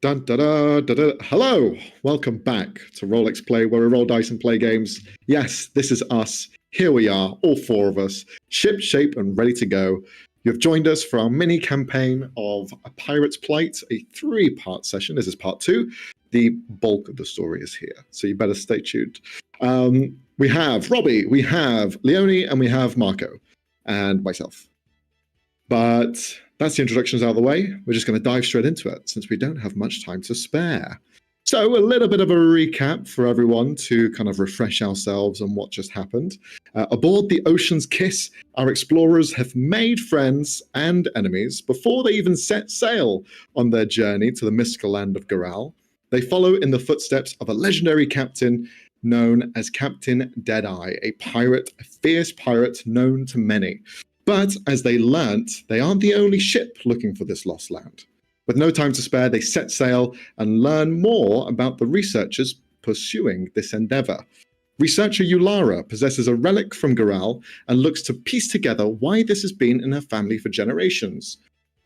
Dun, da, da, da, da. Hello, welcome back to Rolex Play, where we roll dice and play games. Yes, this is us. Here we are, all four of us, ship shape and ready to go. You've joined us for our mini campaign of A Pirate's Plight, a 3-part session. This is part 2. The bulk of the story is here, so you better stay tuned. We have Robbie, we have Leonie, and we have Marco, and myself. But that's the introductions out of the way. We're just going to dive straight into it since we don't have much time to spare. So a little bit of a recap for everyone to kind of refresh ourselves on what just happened. Aboard the Ocean's Kiss, our explorers have made friends and enemies before they even set sail on their journey to the mystical land of Garal. They follow in the footsteps of a legendary captain known as Captain Deadeye, a pirate, a fierce pirate known to many. But as they learnt, they aren't the only ship looking for this lost land. With no time to spare, they set sail and learn more about the researchers pursuing this endeavor. Researcher Yulara possesses a relic from Garal and looks to piece together why this has been in her family for generations,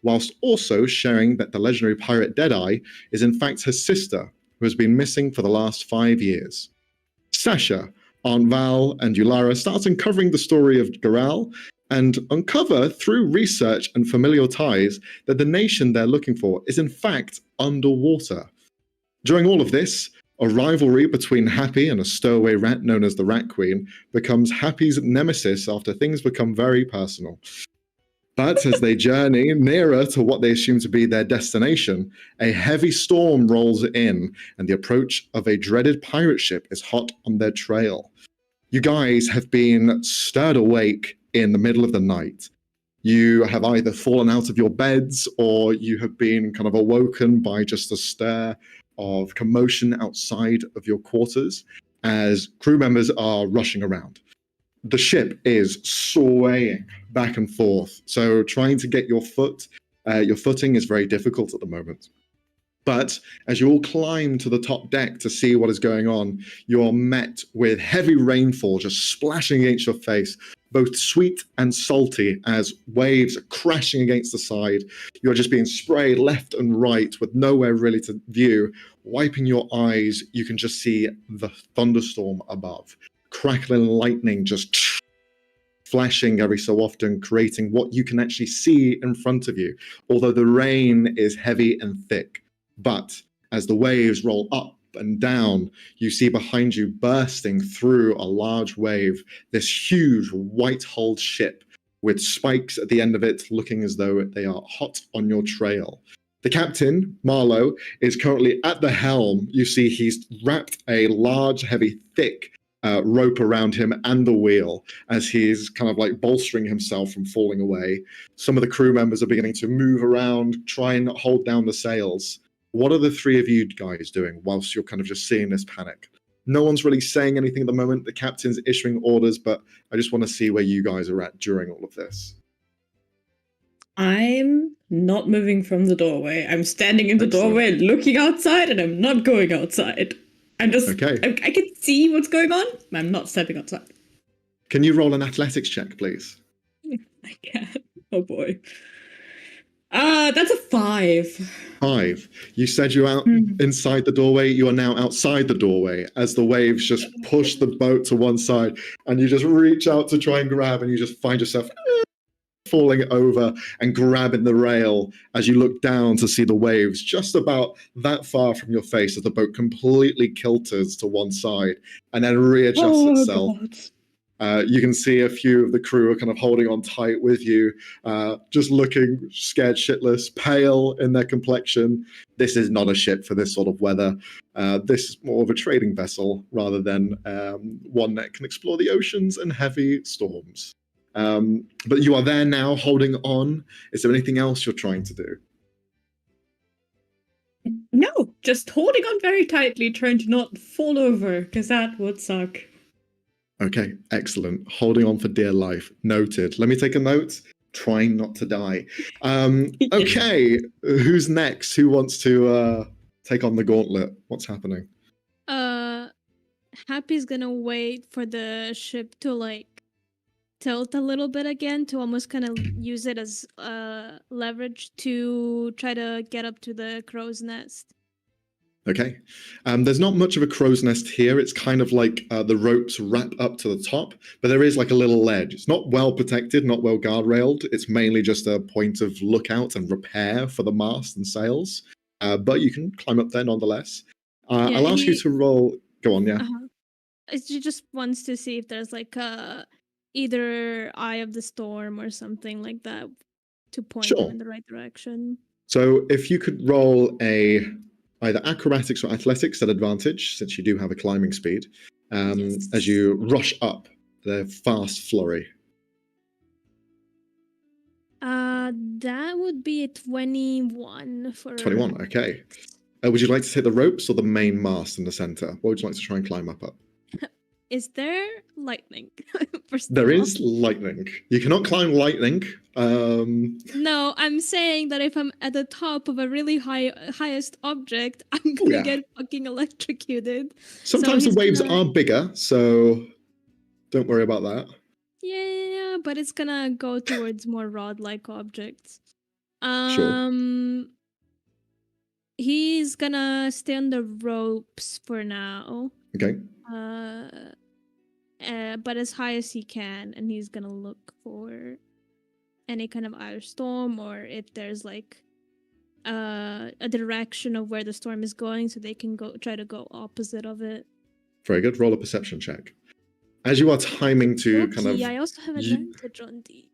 whilst also sharing that the legendary pirate Deadeye is in fact her sister, who has been missing for the last 5 years. Sasha, Aunt Val, and Yulara starts uncovering the story of Garal and uncover through research and familial ties that the nation they're looking for is in fact underwater. During all of this, a rivalry between Happy and a stowaway rat known as the Rat Queen becomes Happy's nemesis after things become very personal. But as they journey nearer to what they assume to be their destination, a heavy storm rolls in and the approach of a dreaded pirate ship is hot on their trail. You guys have been stirred awake in the middle of the night. You have either fallen out of your beds or you have been kind of awoken by just a stir of commotion outside of your quarters as crew members are rushing around. The ship is swaying back and forth, so trying to get your footing is very difficult at the moment. But as you all climb to the top deck to see what is going on, you are met with heavy rainfall just splashing against your face, both sweet and salty as waves are crashing against the side. You're just being sprayed left and right with nowhere really to view. Wiping your eyes, you can just see the thunderstorm above. Crackling lightning just flashing every so often, creating what you can actually see in front of you, although the rain is heavy and thick. But as the waves roll up and down, you see behind you bursting through a large wave, this huge white-hulled ship with spikes at the end of it looking as though they are hot on your trail. The captain, Marlowe, is currently at the helm. You see he's wrapped a large, heavy, thick rope around him and the wheel as he's kind of like bolstering himself from falling away. Some of the crew members are beginning to move around, try and hold down the sails. What are the three of you guys doing whilst you're kind of just seeing this panic? No one's really saying anything at the moment. The captain's issuing orders, but I just want to see where you guys are at during all of this. I'm not moving from the doorway. I'm standing in the doorway, looking outside, and I'm not going outside. I'm just, okay. I can see what's going on. I'm not stepping outside. Can you roll an athletics check, please? I can. Oh boy. That's a 5. 5. You said you're out inside the doorway. You are now outside the doorway as the waves just push the boat to one side, and you just reach out to try and grab, and you just find yourself falling over and grabbing the rail as you look down to see the waves just about that far from your face as the boat completely kilters to one side and then readjusts itself. You can see a few of the crew are kind of holding on tight with you, just looking scared shitless, pale in their complexion. This is not a ship for this sort of weather. This is more of a trading vessel rather than one that can explore the oceans and heavy storms. But you are there now, holding on. Is there anything else you're trying to do? No, just holding on very tightly, trying to not fall over, because that would suck. Okay, excellent. Holding on for dear life. Noted. Let me take a note. Trying not to die. Okay, who's next? Who wants to take on the gauntlet? What's happening? Happy's gonna wait for the ship to like tilt a little bit again to almost kind of use it as leverage to try to get up to the crow's nest. Okay. There's not much of a crow's nest here. It's kind of like the ropes wrap up to the top, but there is like a little ledge. It's not well protected, not well guardrailed. It's mainly just a point of lookout and repair for the mast and sails. But you can climb up there nonetheless. I'll ask you to roll. Go on, yeah. She just wants to see if there's like either Eye of the Storm or something like that to point them in the right direction. So if you could roll either acrobatics or athletics at advantage, since you do have a climbing speed, as you rush up the fast flurry. That would be a 21 for 21, okay. Would you like to take the ropes or the main mast in the center? What would you like to try and climb up? Is there lightning? There is lightning. You cannot climb lightning. No, I'm saying that if I'm at the top of a really highest object, I'm gonna get fucking electrocuted. Sometimes the waves are bigger, so don't worry about that. Yeah, but it's gonna go towards more rod-like objects. Sure. He's gonna stay on the ropes for now. Okay. But as high as he can, and he's gonna look for any kind of either storm or if there's like a direction of where the storm is going, so they can try to go opposite of it. Very good. Roll a perception check. As you are timing to I also have advantage on these.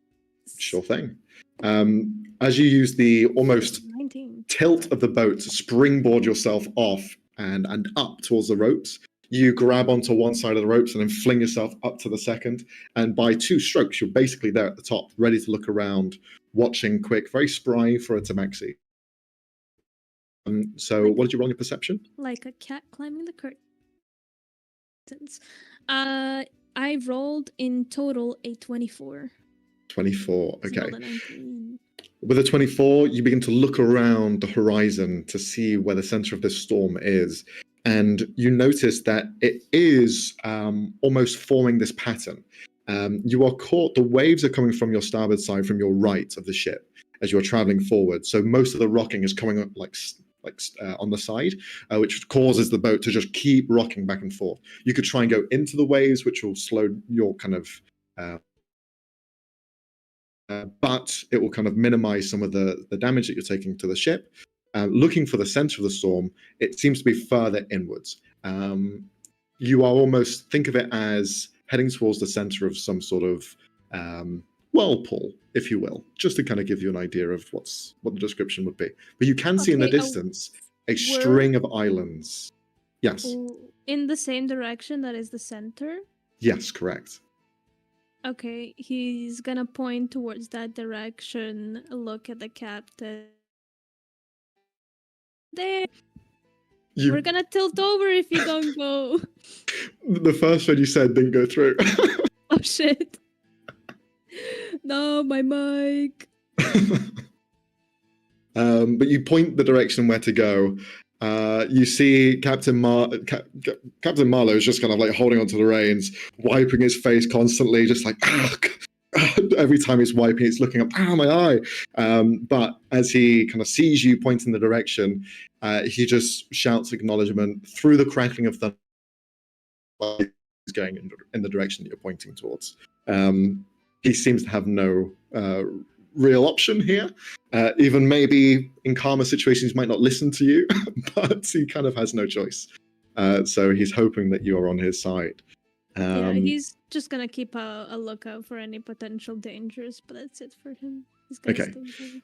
Sure thing. As you use the almost 19. Tilt of the boat to springboard yourself off and up towards the ropes, you grab onto one side of the ropes and then fling yourself up to the second. And by 2 strokes, you're basically there at the top, ready to look around, watching quick, very spry for a Tabaxi. So what did you roll in your perception? Like a cat climbing the curtains. I rolled in total a 24. 24, okay. With a 24, you begin to look around the horizon to see where the center of this storm is. And you notice that it is almost forming this pattern. You are caught, the waves are coming from your starboard side, from your right of the ship, as you're traveling forward. So most of the rocking is coming up like on the side, which causes the boat to just keep rocking back and forth. You could try and go into the waves, which will slow your kind of, but it will kind of minimize some of the damage that you're taking to the ship. Looking for the center of the storm, it seems to be further inwards. You are almost, think of it as heading towards the center of some sort of whirlpool, if you will, just to kind of give you an idea of what the description would be. But you can see in the distance a string of islands. Yes. In the same direction that is the center? Yes, correct. Okay, he's gonna point towards that direction, look at the captain. There! We're gonna tilt over if you don't go. The first one you said didn't go through. Oh shit. No, my mic. But you point the direction where to go. You see Captain Marlowe is just kind of like holding onto the reins, wiping his face constantly, just like, every time he's wiping, it's looking up, my eye. But as he kind of sees you pointing the direction, he just shouts acknowledgement through the crackling of thunder. He's going in the direction that you're pointing towards. He seems to have no real option here. Even maybe in calmer situations might not listen to you, but he kind of has no choice. So he's hoping that you are on his side. Yeah, he's just gonna keep a lookout for any potential dangers, but that's it for him. He's gonna stay here.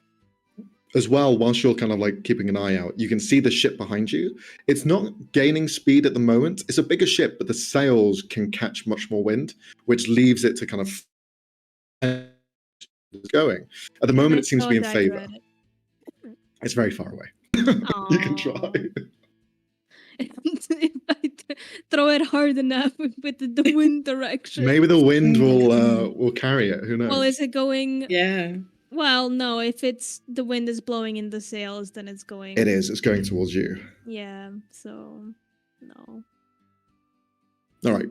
As well, whilst you're kind of like keeping an eye out, you can see the ship behind you. It's not gaining speed at the moment. It's a bigger ship, but the sails can catch much more wind, which leaves it to kind of going. At the moment, it seems to be in favor. It's very far away. You can try. If I throw it hard enough with the wind direction. Maybe the wind will carry it. Who knows? Well, is it going? Yeah. Well, no. If the wind is blowing in the sails, then it's going. It is. It's going towards you. Yeah. So, no. All right.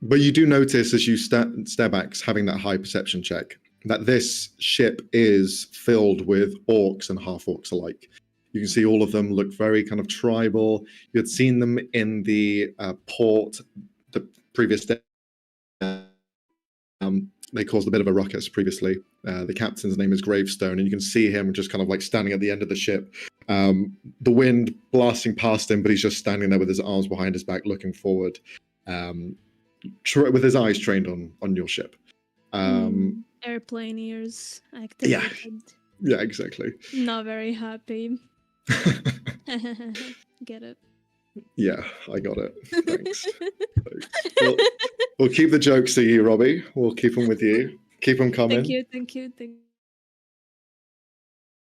But you do notice as you Stabax having that high perception check that this ship is filled with orcs and half orcs alike. You can see all of them look very kind of tribal. You had seen them in the port the previous day. They caused a bit of a ruckus previously. The captain's name is Gravestone, and you can see him just kind of like standing at the end of the ship. The wind blasting past him, but he's just standing there with his arms behind his back, looking forward, with his eyes trained on your ship. Airplane ears activated. Yeah, exactly. Not very happy. Get it? Yeah, I got it. Thanks. We'll keep the jokes to you, Robbie. We'll keep them with you. Keep them coming. Thank you.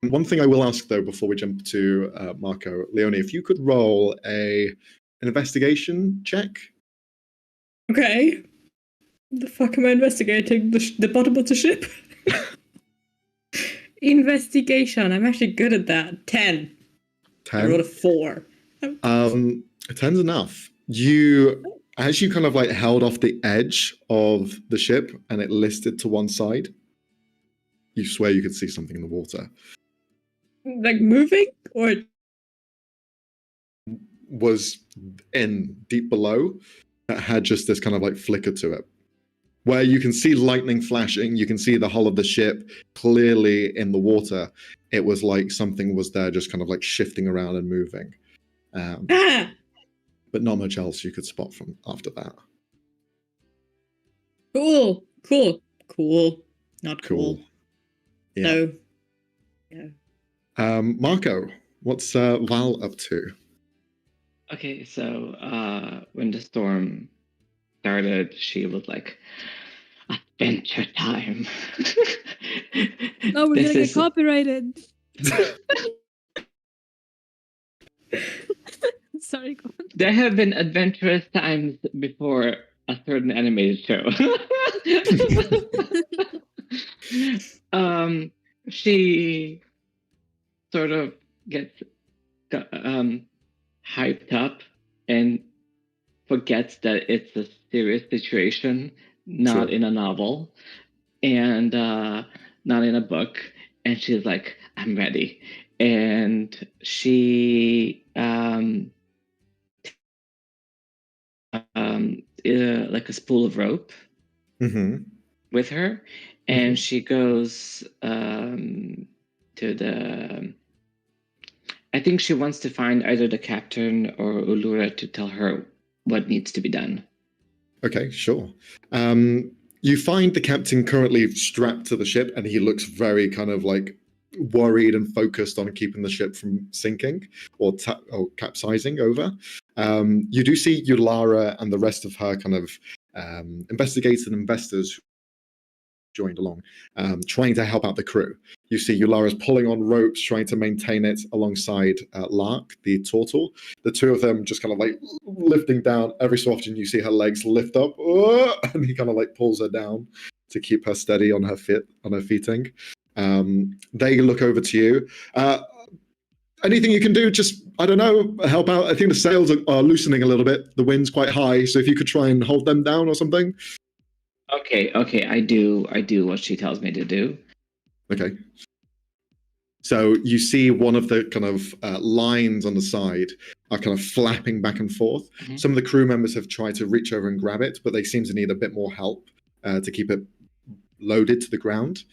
One thing I will ask, though, before we jump to Marco, Leonie, if you could roll an investigation check. Okay. The fuck am I investigating? The bottom of the ship? Investigation. I'm actually good at that. 10. I rolled a 4. 10's enough. As you kind of like held off the edge of the ship and it listed to one side, you swear you could see something in the water. Like moving? Or was in deep below that had just this kind of like flicker to it. Where you can see lightning flashing, you can see the hull of the ship clearly in the water. It was like something was there just kind of like shifting around and moving. But not much else you could spot from after that. Cool. Not cool. Yeah. No. Yeah. Marco, what's Val up to? Okay, so when the storm started, she was like, adventure time. Oh, we're gonna get copyrighted. Sorry, go on. There have been adventurous times before a certain animated show. She sort of gets hyped up and forgets that it's a serious situation, not in a novel and not in a book. And she's like, I'm ready. And she like a spool of rope with her, and she goes to the. I think she wants to find either the captain or Ulura to tell her what needs to be done. Okay, sure. You find the captain currently strapped to the ship, and he looks very kind of like worried and focused on keeping the ship from sinking or capsizing over. You do see Ulara and the rest of her kind of investigators and investors joined along, trying to help out the crew. You see Ulara's pulling on ropes, trying to maintain it alongside Lark, the turtle. The two of them just kind of like lifting down. Every so often you see her legs lift up, and he kind of like pulls her down to keep her steady on her feeting. They look over to you. Anything you can do, just, I don't know, help out. I think the sails are loosening a little bit. The wind's quite high, so if you could try and hold them down or something. Okay, I do what she tells me to do. Okay. So you see one of the kind of lines on the side are kind of flapping back and forth. Some of the crew members have tried to reach over and grab it, but they seem to need a bit more help to keep it loaded to the ground.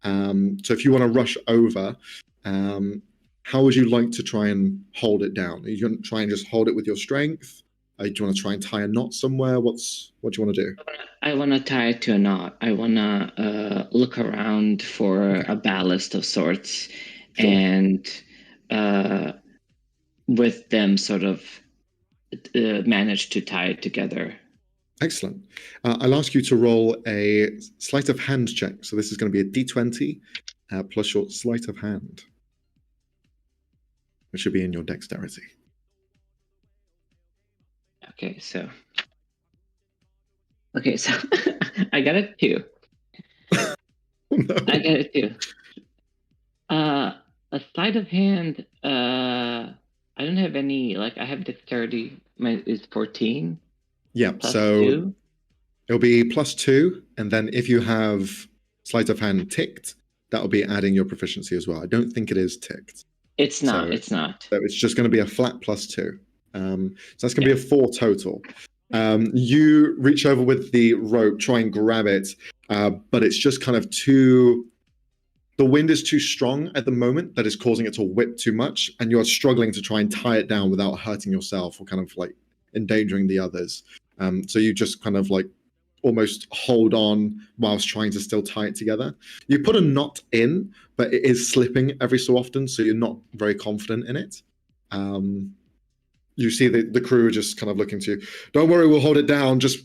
So if you want to rush over, how would you like to try and hold it down? Are you going to try and just hold it with your strength? Do you want to try and tie a knot somewhere? What do you want to do? I want to tie it to a knot. I want to look around for a ballast of sorts, and with them sort of manage to tie it together. Excellent. I'll ask you to roll a sleight of hand check. So this is going to be a D20 plus your sleight of hand, which should be in your dexterity. Okay, so I got it 2. No. I got it 2. A sleight of hand. I don't have any. Like, I have dexterity. Is 14. Yeah. Plus so 2. It'll be +2, and then if you have sleight of hand ticked, that'll be adding your proficiency as well. I don't think it is ticked. It's not. It's not. So it's just going to be a flat +2. So that's going to be a 4 total. You reach over with the rope, try and grab it, but it's just kind of too... The wind is too strong at the moment that is causing it to whip too much, and you're struggling to try and tie it down without hurting yourself or kind of like endangering the others. So you just kind of like almost hold on whilst trying to still tie it together. You put a knot in, but it is slipping every so often, so you're not very confident in it. You see the crew are just kind of looking to you. Don't worry, we'll hold it down. Just,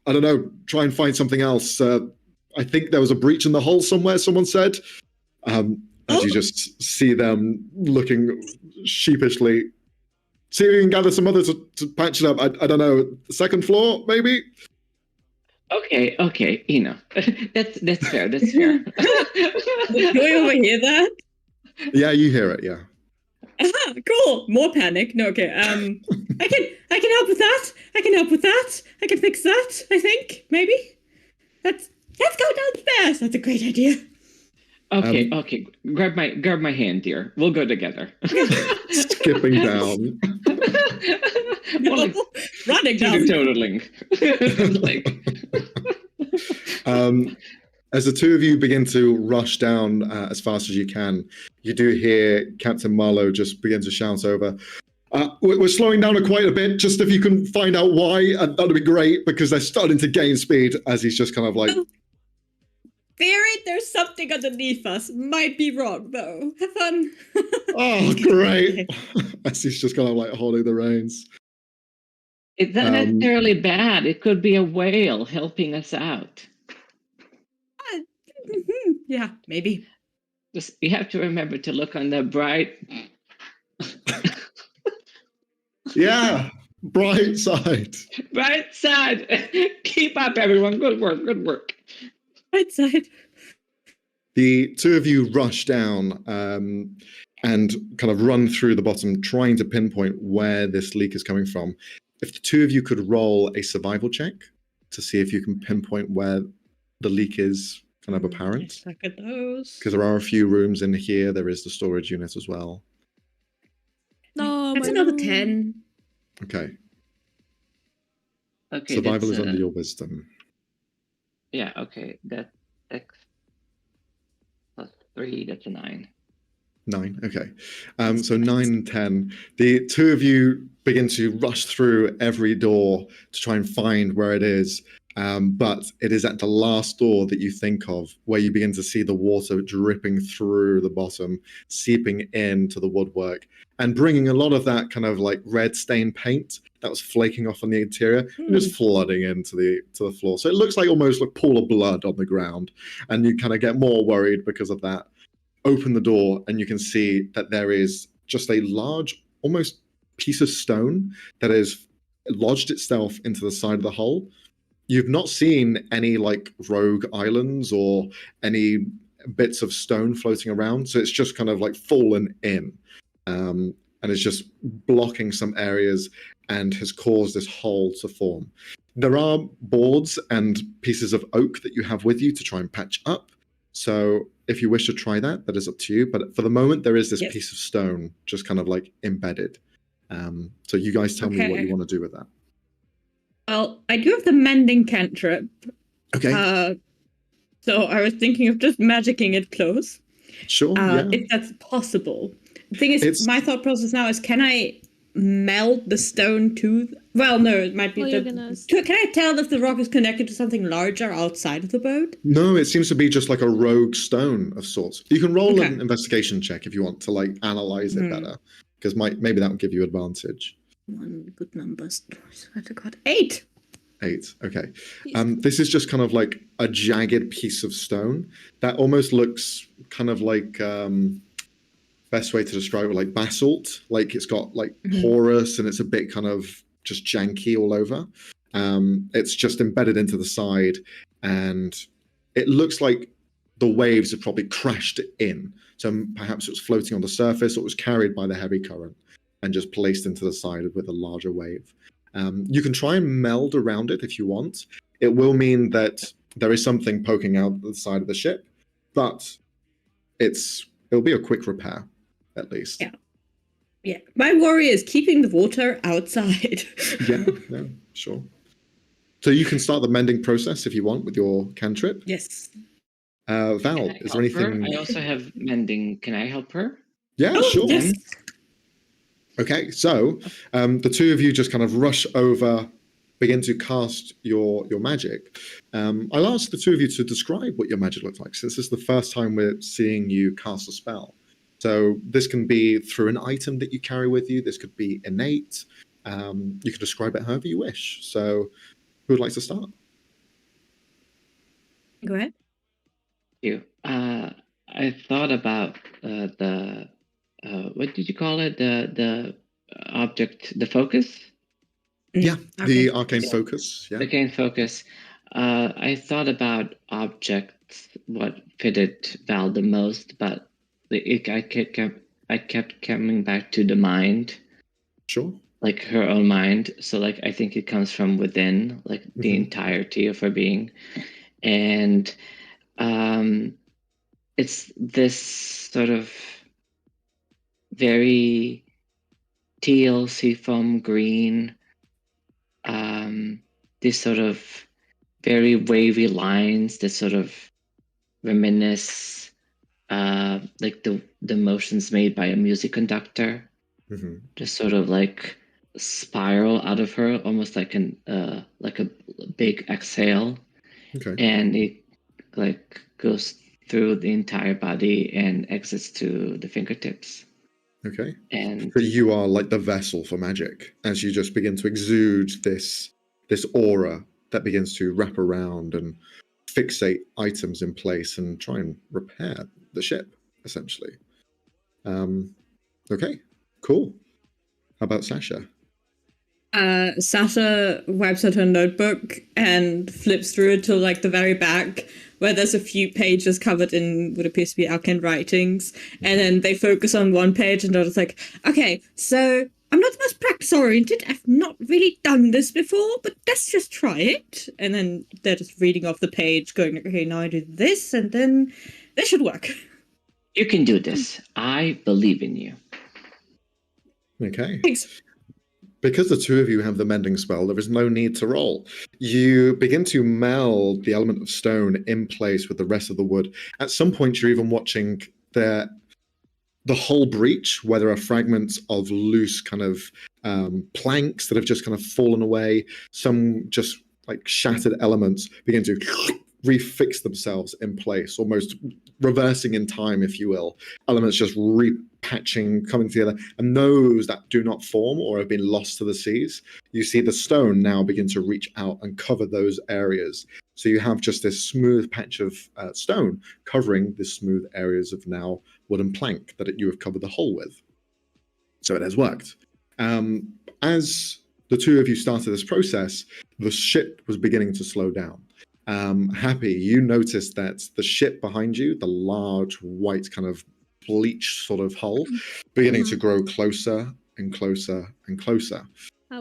I don't know, try and find something else. I think there was a breach in the hull somewhere, someone said. As you just see them looking sheepishly. See if you can gather some others to patch it up. I don't know, second floor, maybe? Okay, you know. That's fair, that's fair. Do we overhear that? Yeah, you hear it, yeah. Aha, cool. More panic. No, okay. I can help with that. I can help with that. I can fix that, I think. Maybe. Let's go downstairs. That's a great idea. Okay. Grab my hand, dear. We'll go together. Skipping down. No, running down. Totaling. As the two of you begin to rush down as fast as you can, you do hear Captain Marlowe just begin to shout over. We're slowing down quite a bit. Just if you can find out why, that'd be great, because they're starting to gain speed as he's just kind of like... Fearing there's something underneath us. Might be wrong, though. Have fun. Oh, great. As he's just kind of like holding the reins. It's not necessarily bad. It could be a whale helping us out. Yeah, maybe. Just, you have to remember to look on the bright... Yeah, bright side. Bright side. Keep up, everyone. Good work. Right side. The two of you rush down and kind of run through the bottom, trying to pinpoint where this leak is coming from. If the two of you could roll a survival check to see if you can pinpoint where the leak is kind of apparent. Suck at those. Because there are a few rooms in here. There is the storage unit as well. No, that's another 10. Okay. Okay. Survival is under your wisdom. Yeah, okay. That's X plus 3, that's a 9. 9, okay. So 9 and 10. The two of you begin to rush through every door to try and find where it is. But it is at the last door that you think of where you begin to see the water dripping through the bottom, seeping into the woodwork, and bringing a lot of that kind of like red stained paint that was flaking off on the interior and just flooding into the floor. So it looks like almost like a pool of blood on the ground. And you kind of get more worried because of that. Open the door and you can see that there is just a large, almost piece of stone that has lodged itself into the side of the hull. You've not seen any like rogue islands or any bits of stone floating around. So it's just kind of like fallen in. And it's just blocking some areas and has caused this hole to form. There are boards and pieces of oak that you have with you to try and patch up. So if you wish to try that, that is up to you. But for the moment, there is this piece of stone just kind of like embedded. So you guys tell me what you want to do with that. Well, I do have the mending cantrip. Okay. So I was thinking of just magicking it close. Sure, if that's possible. The thing is, my thought process now is, can I meld the stone to... Well, no, it might be... Can I tell if the rock is connected to something larger outside of the boat? No, it seems to be just like a rogue stone of sorts. You can roll an investigation check if you want to like analyze it better, because maybe that will give you advantage. One good numbers. I forgot. 8. 8, okay. This is just kind of like a jagged piece of stone that almost looks kind of like... best way to describe it, like basalt, like it's got like porous and it's a bit kind of just janky all over. It's just embedded into the side and it looks like the waves have probably crashed in. So perhaps it was floating on the surface or it was carried by the heavy current and just placed into the side with a larger wave. You can try and meld around it if you want. It will mean that there is something poking out the side of the ship, but it'll be a quick repair. at least. Yeah. My worry is keeping the water outside. Yeah, sure. So you can start the mending process if you want with your cantrip. Yes. Val, is there anything? I also have mending. Can I help her? Yeah, sure. Yes. Okay, so the two of you just kind of rush over, begin to cast your magic. I'll ask the two of you to describe what your magic looks like, since this is the first time we're seeing you cast a spell. So this can be through an item that you carry with you. This could be innate. You can describe it however you wish. So who would like to start? Go ahead. You. I thought about the what did you call it? The object, the focus. Yeah, the arcane focus. Yeah. Arcane focus. I thought about objects, what fitted Val the most, but I kept coming back to the mind. Sure. Like her own mind. So like I think it comes from within, like the entirety of her being. And it's this sort of very teal, seafoam green, these sort of very wavy lines that sort of reminisce like the motions made by a music conductor. Just sort of like spiral out of her, almost like a big exhale. Okay. And it like goes through the entire body and exits to the fingertips. Okay. And so you are like the vessel for magic as you just begin to exude this aura that begins to wrap around and fixate items in place and try and repair the ship, essentially. Okay, cool. How about Sasha? Sasha wipes out her notebook and flips through it to like the very back, where there's a few pages covered in what appears to be arcane writings, and then they focus on one page and they're just like, okay, so I'm not the most practice oriented, I've not really done this before, but let's just try it. And then they're just reading off the page going, okay, now I do this and then this should work. You can do this. I believe in you. Okay. Thanks. Because the two of you have the mending spell, there is no need to roll. You begin to meld the element of stone in place with the rest of the wood. At some point, you're even watching the whole breach, where there are fragments of loose kind of planks that have just kind of fallen away. Some just like shattered elements begin to refix themselves in place, almost reversing in time, if you will. Elements just repatching, coming together. And those that do not form or have been lost to the seas, you see the stone now begin to reach out and cover those areas. So you have just this smooth patch of stone covering the smooth areas of now wooden plank that you have covered the hole with. So it has worked. As the two of you started this process, the ship was beginning to slow down. Happy, you noticed that the ship behind you, the large white kind of bleached sort of hull, beginning to grow closer and closer and closer.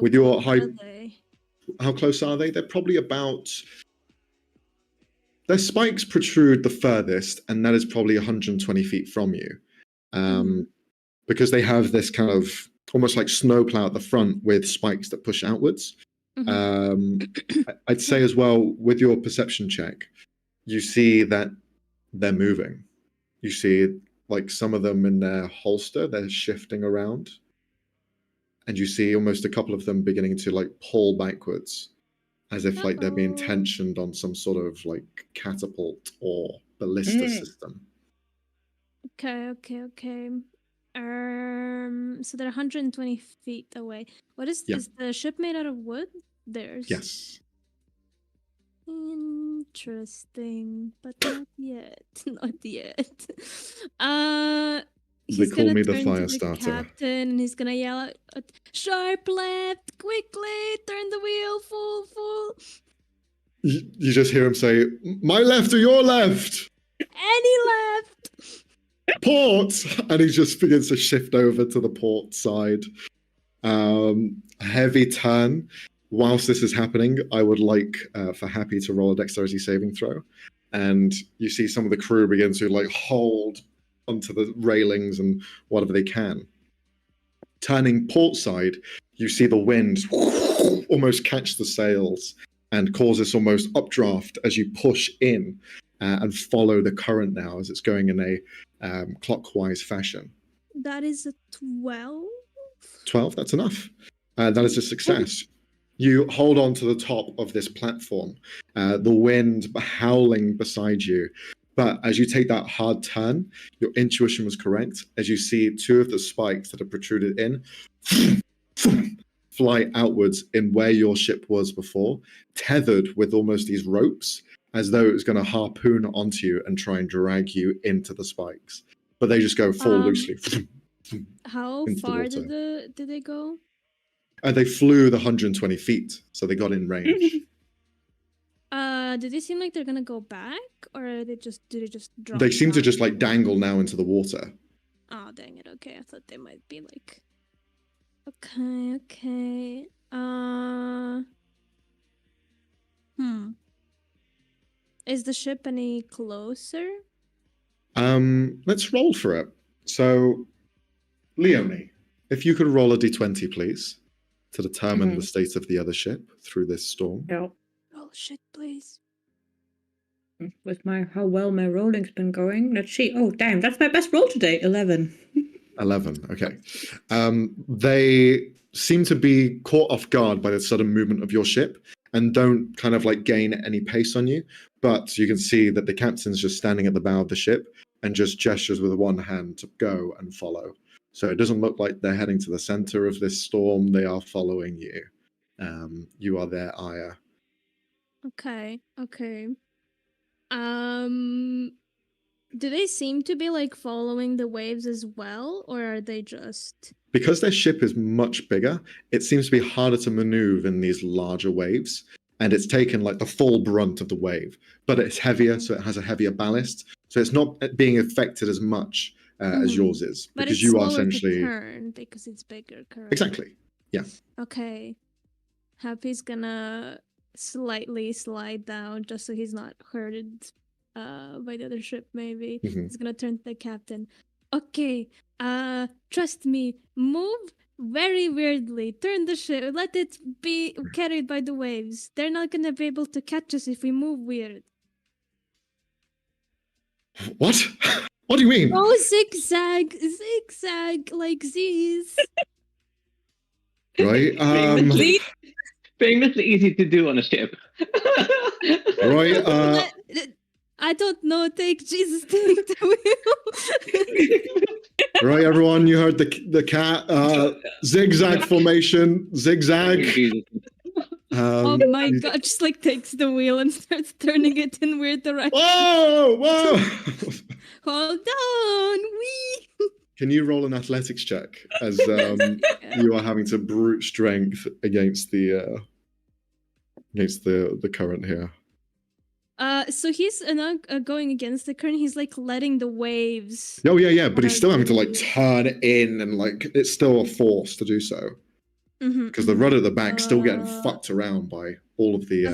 With your how close are they? They're probably about. Their spikes protrude the furthest, and that is probably 120 feet from you, because they have this kind of almost like snowplow at the front with spikes that push outwards. I'd say as well, with your perception check, you see that they're moving. You see like some of them in their holster, they're shifting around. And you see almost a couple of them beginning to like pull backwards, as if like they're being tensioned on some sort of like catapult or ballista system. Okay. So they're 120 feet away. What is the ship made out of wood? Theirs. Yes. Interesting, but not yet. Not yet. They call me the fire starter. Captain, and he's gonna yell out, "Sharp left! Quickly, turn the wheel, full." You just hear him say, "My left or your left?" Any left. Port, and he just begins to shift over to the port side. Heavy turn. Whilst this is happening, I would like for Happy to roll a dexterity saving throw. And you see some of the crew begin to like hold onto the railings and whatever they can. Turning port side, you see the wind almost catch the sails and cause this almost updraft as you push in and follow the current now as it's going in a clockwise fashion. That is a 12. 12, that's enough. That is a success. You hold on to the top of this platform, the wind howling beside you. But as you take that hard turn, your intuition was correct. As you see two of the spikes that are protruded in fly outwards in where your ship was before, tethered with almost these ropes, as though it was going to harpoon onto you and try and drag you into the spikes. But they just go fall loosely. How far did they go? They flew the 120 feet, so they got in range. Did they seem like they're gonna go back, or did they just drop? They seem to just like dangle now into the water. Oh dang it! Okay, I thought they might be like. Okay. Is the ship any closer? Let's roll for it. So, Leonie, if you could roll a d20, please, to determine the state of the other ship through this storm. Yeah. Roll shit, please. With how well my rolling's been going. Let's see. Oh, damn, that's my best roll today. 11. 11, okay. They seem to be caught off guard by the sudden movement of your ship and don't kind of like gain any pace on you. But you can see that the captain's just standing at the bow of the ship and just gestures with one hand to go and follow. So it doesn't look like they're heading to the center of this storm. They are following you. You are their ire. Okay. Do they seem to be like following the waves as well, or are they just... Because their ship is much bigger, it seems to be harder to maneuver in these larger waves, and it's taken like the full brunt of the wave. But it's heavier, so it has a heavier ballast, so it's not being affected as much as yours is. But because it's you are slower essentially... to turn because it's bigger, correct? Exactly, yeah. Okay. Happy's gonna slightly slide down just so he's not hurted by the other ship, maybe. He's gonna turn to the captain. Okay, trust me, move very weirdly. Turn the ship, let it be carried by the waves. They're not gonna be able to catch us if we move weird. What? What do you mean? Oh, zigzag, like these. Right, famously easy to do on a ship. right, I don't know. Take Jesus to the wheel. Right, everyone, you heard the cat zigzag formation, zigzag. Oh my god! Just like takes the wheel and starts turning it in weird directions. Whoa! Hold on, wee. Can you roll an athletics check as you are having to brute strength against the current here? So he's not going against the current. He's like letting the waves. Oh yeah, but he's still having to like turn in and like it's still a force to do so. Because the rudder at the back's still getting fucked around by all of the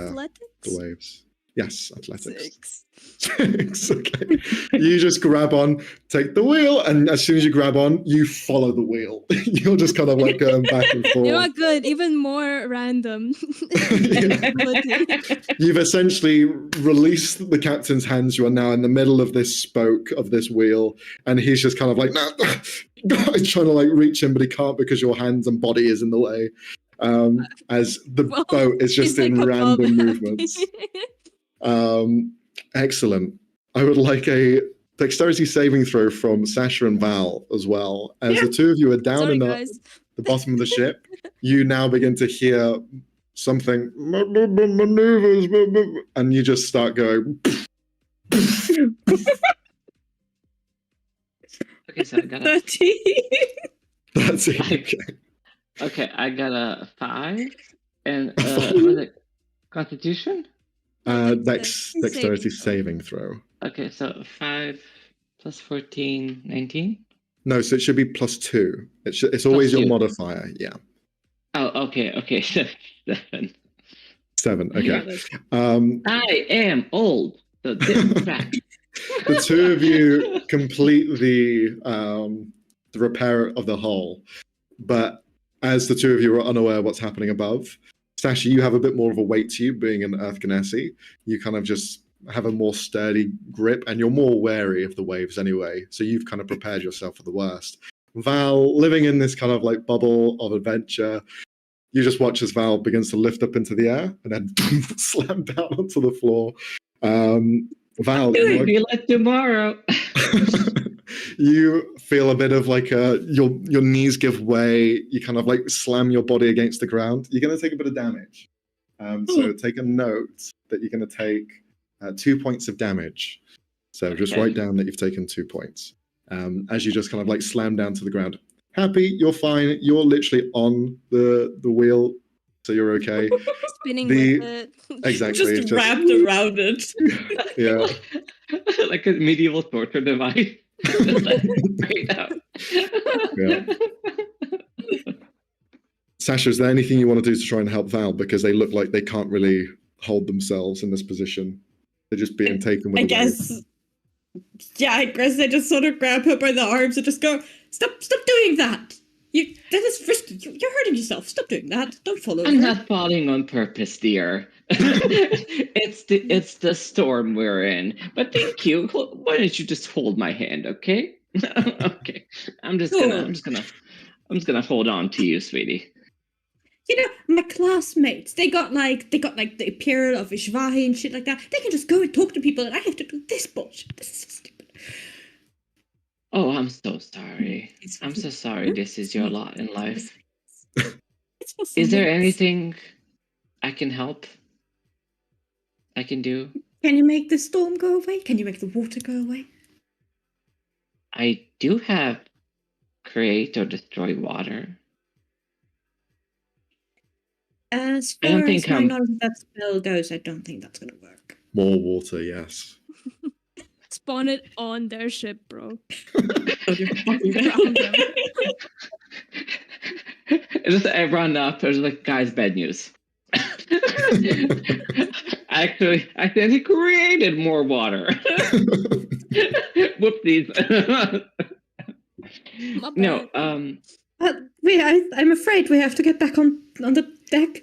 waves. Yes, athletics. 6. Okay. You just grab on, take the wheel, and as soon as you grab on, you follow the wheel. You're just kind of like going back and forth. You're not good, even more random. You've essentially released the captain's hands. You are now in the middle of this spoke of this wheel, and he's just kind of like, nah. He's trying to like reach him, but he can't because your hands and body is in the way. As the boat is just in like random movements. Excellent. I would like a dexterity saving throw from Sasha and Val as well. As the two of you are down in the bottom of the ship, you now begin to hear something maneuvers, and you just start going. Okay, so I got a 13. That's it. Okay, I got a 5 and what was it? Constitution? Dexterity saving throw. Okay, so 5 plus 14, 19? No, so it should be +2. It's always your modifier, yeah. Oh, okay, 7. 7, okay. I am old, so this is right. The two of you complete the repair of the hull, but as the two of you are unaware what's happening above, Sasha, you have a bit more of a weight to you, being an Earth Genasi. You kind of just have a more sturdy grip, and you're more wary of the waves anyway, so you've kind of prepared yourself for the worst. Val, living in this kind of like bubble of adventure, you just watch as Val begins to lift up into the air and then slam down onto the floor. Val, it'll be like tomorrow. You feel a bit of like your knees give way. You kind of like slam your body against the ground. You're going to take a bit of damage. So take a note that you're going to take 2 points of damage. So just write down that you've taken 2 points as you just kind of like slam down to the ground. Happy, you're fine. You're literally on the wheel, so you're okay. Spinning with it. Exactly. Just wrapped around it. Yeah. Like a medieval torture device. Right out. Yeah. Sasha, is there anything you want to do to try and help Val? Because they look like they can't really hold themselves in this position. They're just being taken with I guess. Yeah, I guess I just sort of grab her by the arms and just go, stop doing that. That is risky. You're hurting yourself. Stop doing that. Don't follow I'm her. not falling on purpose, dear. It's the storm we're in. But thank you. Why don't you just hold my hand, okay? Okay. I'm just gonna hold on to you, sweetie. You know, my classmates, they got like the Imperial of Ishvahi and shit like that. They can just go and talk to people, and I have to do this bullshit. This is so stupid. Oh, I'm so sorry. I'm so sorry. This is your lot in life. Is there anything I can help? I can do? Can you make the storm go away? Can you make the water go away? I do have create or destroy water. As far as my knowledge of that spell goes, I don't think that's going to work. More water, yes. Spawn it on their ship, bro. I run up. There's like, guys, bad news. Actually, I created more water. Whoopsies. No, I'm afraid we have to get back on the deck,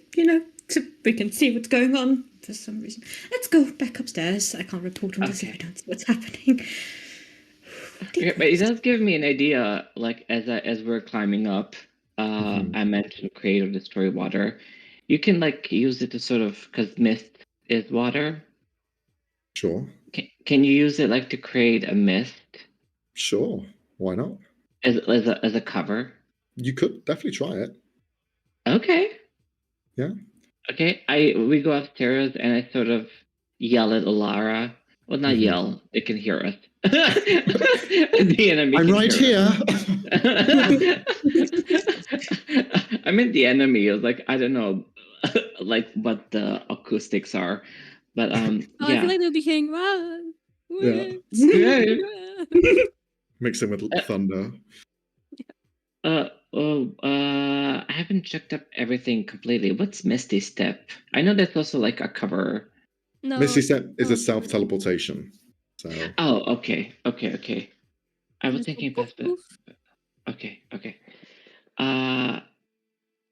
so we can see what's going on for some reason. Let's go back upstairs. I can't report on this if I don't see what's happening. Okay, but it does give me an idea, like as we're climbing up, I mentioned create or destroy water. You can like use it to sort of, because mist is water. Sure. Can you use it like to create a mist? Sure. Why not? As a cover? You could definitely try it. Okay. Yeah. Okay. We go upstairs and I sort of yell at Alara. Well, not yell. They can hear us. The enemy. I'm right here. I meant the enemy. It was like, I don't know, like what the acoustics are, but yeah. I feel like they'll be hearing. Mixing with thunder. I haven't checked up everything completely. What's Misty Step? I know that's also like a cover. No, Misty Step is a self-teleportation. So. Oh, okay. I was thinking about that. Okay.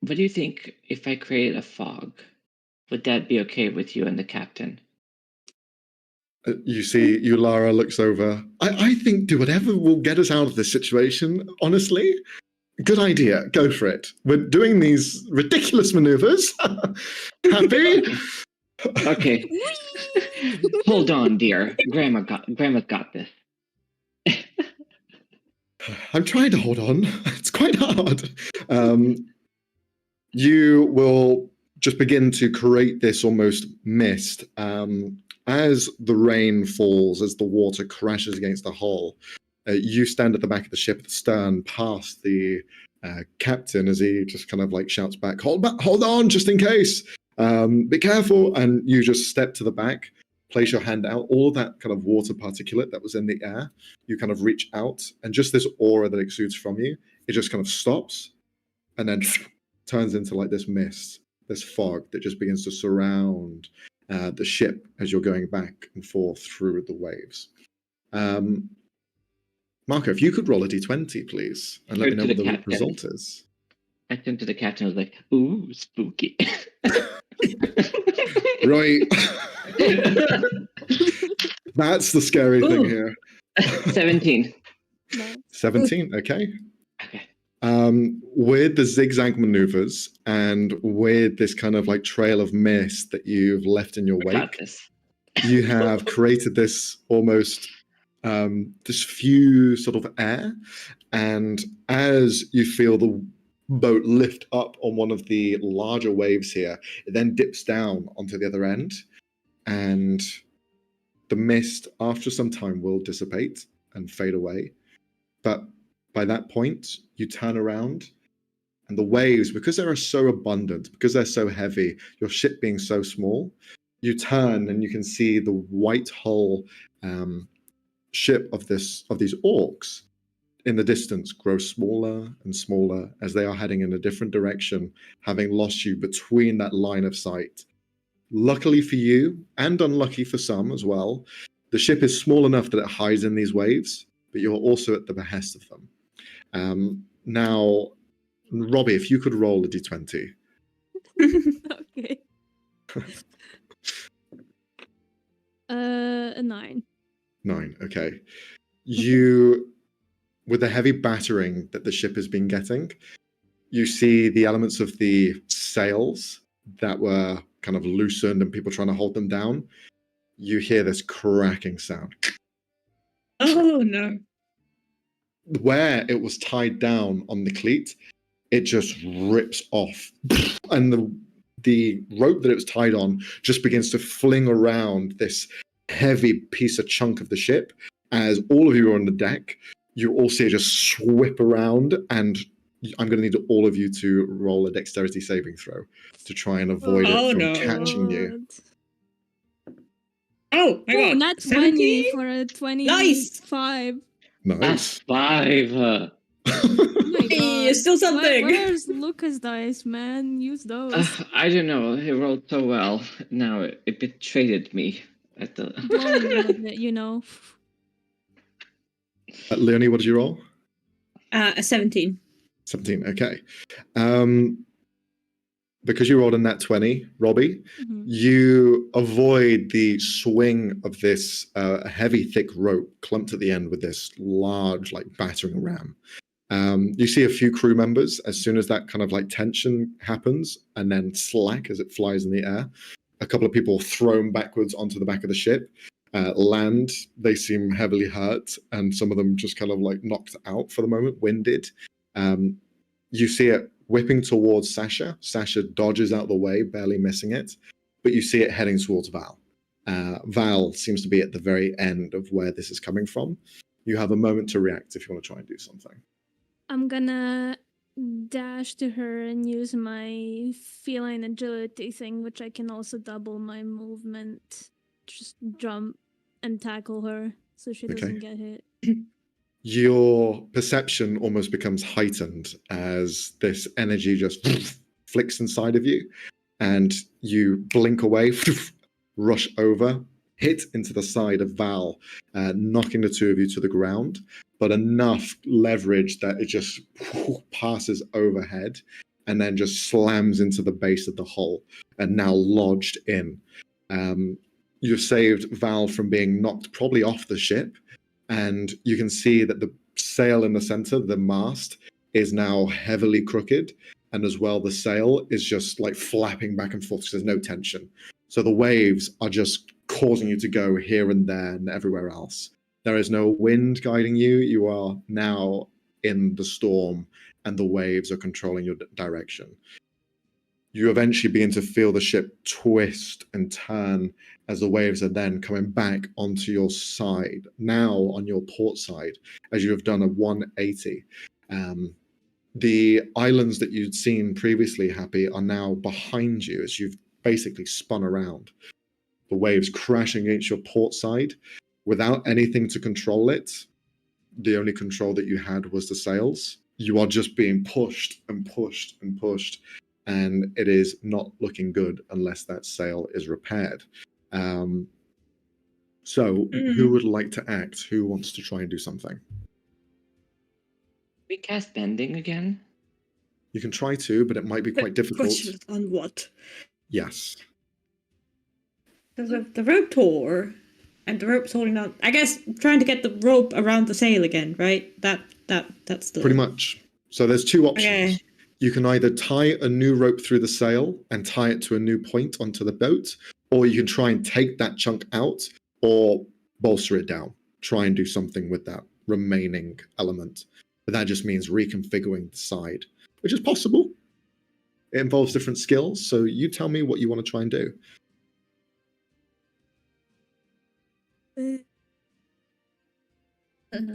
What do you think if I create a fog? Would that be okay with you and the captain? You see, Yulara looks over. I think do whatever will get us out of this situation, honestly. Good idea. Go for it. We're doing these ridiculous maneuvers. Happy? Okay. Hold on, dear. Grandma's got this. I'm trying to hold on. It's quite hard. You will just begin to create this almost mist. As the rain falls, as the water crashes against the hull, you stand at the back of the ship at the stern, past the captain, as he just kind of like shouts back, hold on, just in case. Be careful. And you just step to the back, place your hand out. All that kind of water particulate that was in the air, you kind of reach out, and just this aura that exudes from you, it just kind of stops and then turns into like this mist, this fog that just begins to surround the ship as you're going back and forth through the waves. Marco, if you could roll a d20, please, and let me know what the result is. I turned to the captain and was like, ooh, spooky. Right. That's the scary thing here. 17. 17, okay. Okay. With the zigzag maneuvers and with this kind of like trail of mist that you've left in your wake, you have created this almost diffuse sort of air. And as you feel the boat lift up on one of the larger waves here, it then dips down onto the other end. And the mist, after some time, will dissipate and fade away. But by that point, you turn around and the waves, because they are so abundant, because they're so heavy, your ship being so small, you turn and you can see the white hull ship of these orcs in the distance grow smaller and smaller as they are heading in a different direction, having lost you between that line of sight. Luckily for you, and unlucky for some as well, the ship is small enough that it hides in these waves, but you're also at the behest of them. Now, Robbie, if you could roll a d20. Okay. A 9. 9, okay. You, with the heavy battering that the ship has been getting, you see the elements of the sails that were kind of loosened and people trying to hold them down. You hear this cracking sound. Oh, no. Where it was tied down on the cleat, it just rips off. And the rope that it was tied on just begins to fling around this heavy piece of chunk of the ship. As all of you are on the deck, you all see it just swip around, and I'm going to need all of you to roll a dexterity saving throw to try and avoid it from catching you. Oh my god! Not 20 for a 25. Nice. 5. Oh my hey, still something. Where's Lucas' dice, man? Use those. I don't know. He rolled so well. Now it betrayed me at the. Blowing a bit, you know. Leonie, what did you roll? A 17. 17. Okay. Because you rolled a nat 20, Robbie, you avoid the swing of this heavy, thick rope clumped at the end with this large, like, battering ram. You see a few crew members as soon as that kind of like tension happens, and then slack as it flies in the air. A couple of people thrown backwards onto the back of the ship. Land, they seem heavily hurt, and some of them just kind of like knocked out for the moment, winded. You see it whipping towards Sasha. Sasha dodges out the way, barely missing it, but you see it heading towards Val. Val seems to be at the very end of where this is coming from. You have a moment to react if you want to try and do something. I'm gonna dash to her and use my feline agility thing, which I can also double my movement. Just jump and tackle her so she doesn't get hit. Your perception almost becomes heightened as this energy just flicks inside of you, and you blink away, rush over, hit into the side of Val, knocking the two of you to the ground, but enough leverage that it just passes overhead and then just slams into the base of the hull and now lodged in. You've saved Val from being knocked probably off the ship, and you can see that the sail in the center, the mast, is now heavily crooked, and as well the sail is just like flapping back and forth because there's no tension. So the waves are just causing you to go here and there and everywhere else. There is no wind guiding you. You are now in the storm, and the waves are controlling your direction. You eventually begin to feel the ship twist and turn as the waves are then coming back onto your side, now on your port side, as you have done a 180. The islands that you'd seen previously, Happy, are now behind you as you've basically spun around. The waves crashing against your port side without anything to control it. The only control that you had was the sails. You are just being pushed and pushed and pushed, and it is not looking good unless that sail is repaired. So, who would like to act? Who wants to try and do something? We cast bending again? You can try to, but it might be quite difficult. Question on what? Yes. The rope tore, and the rope's holding on. I guess trying to get the rope around the sail again, right? That's the... Pretty much. So there's two options. Okay. You can either tie a new rope through the sail and tie it to a new point onto the boat, or you can try and take that chunk out or bolster it down. Try and do something with that remaining element. But that just means reconfiguring the side, which is possible. It involves different skills, so you tell me what you want to try and do. We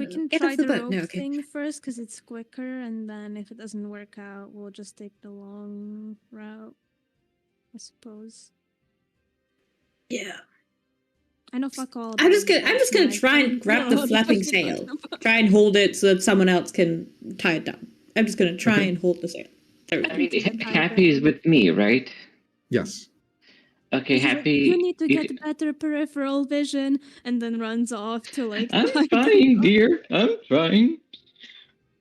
can try the rope thing first because it's quicker, and then if it doesn't work out, we'll just take the long route, I suppose. Yeah. I know fuck all. I'm just gonna try and grab the flapping sail. Try and hold it so that someone else can tie it down. I'm just gonna try and hold the sail. I mean, Happy is with me, right? Yes. Okay, Happy. You need to get better peripheral vision, and then runs off to like. I'm trying, dear. I'm trying.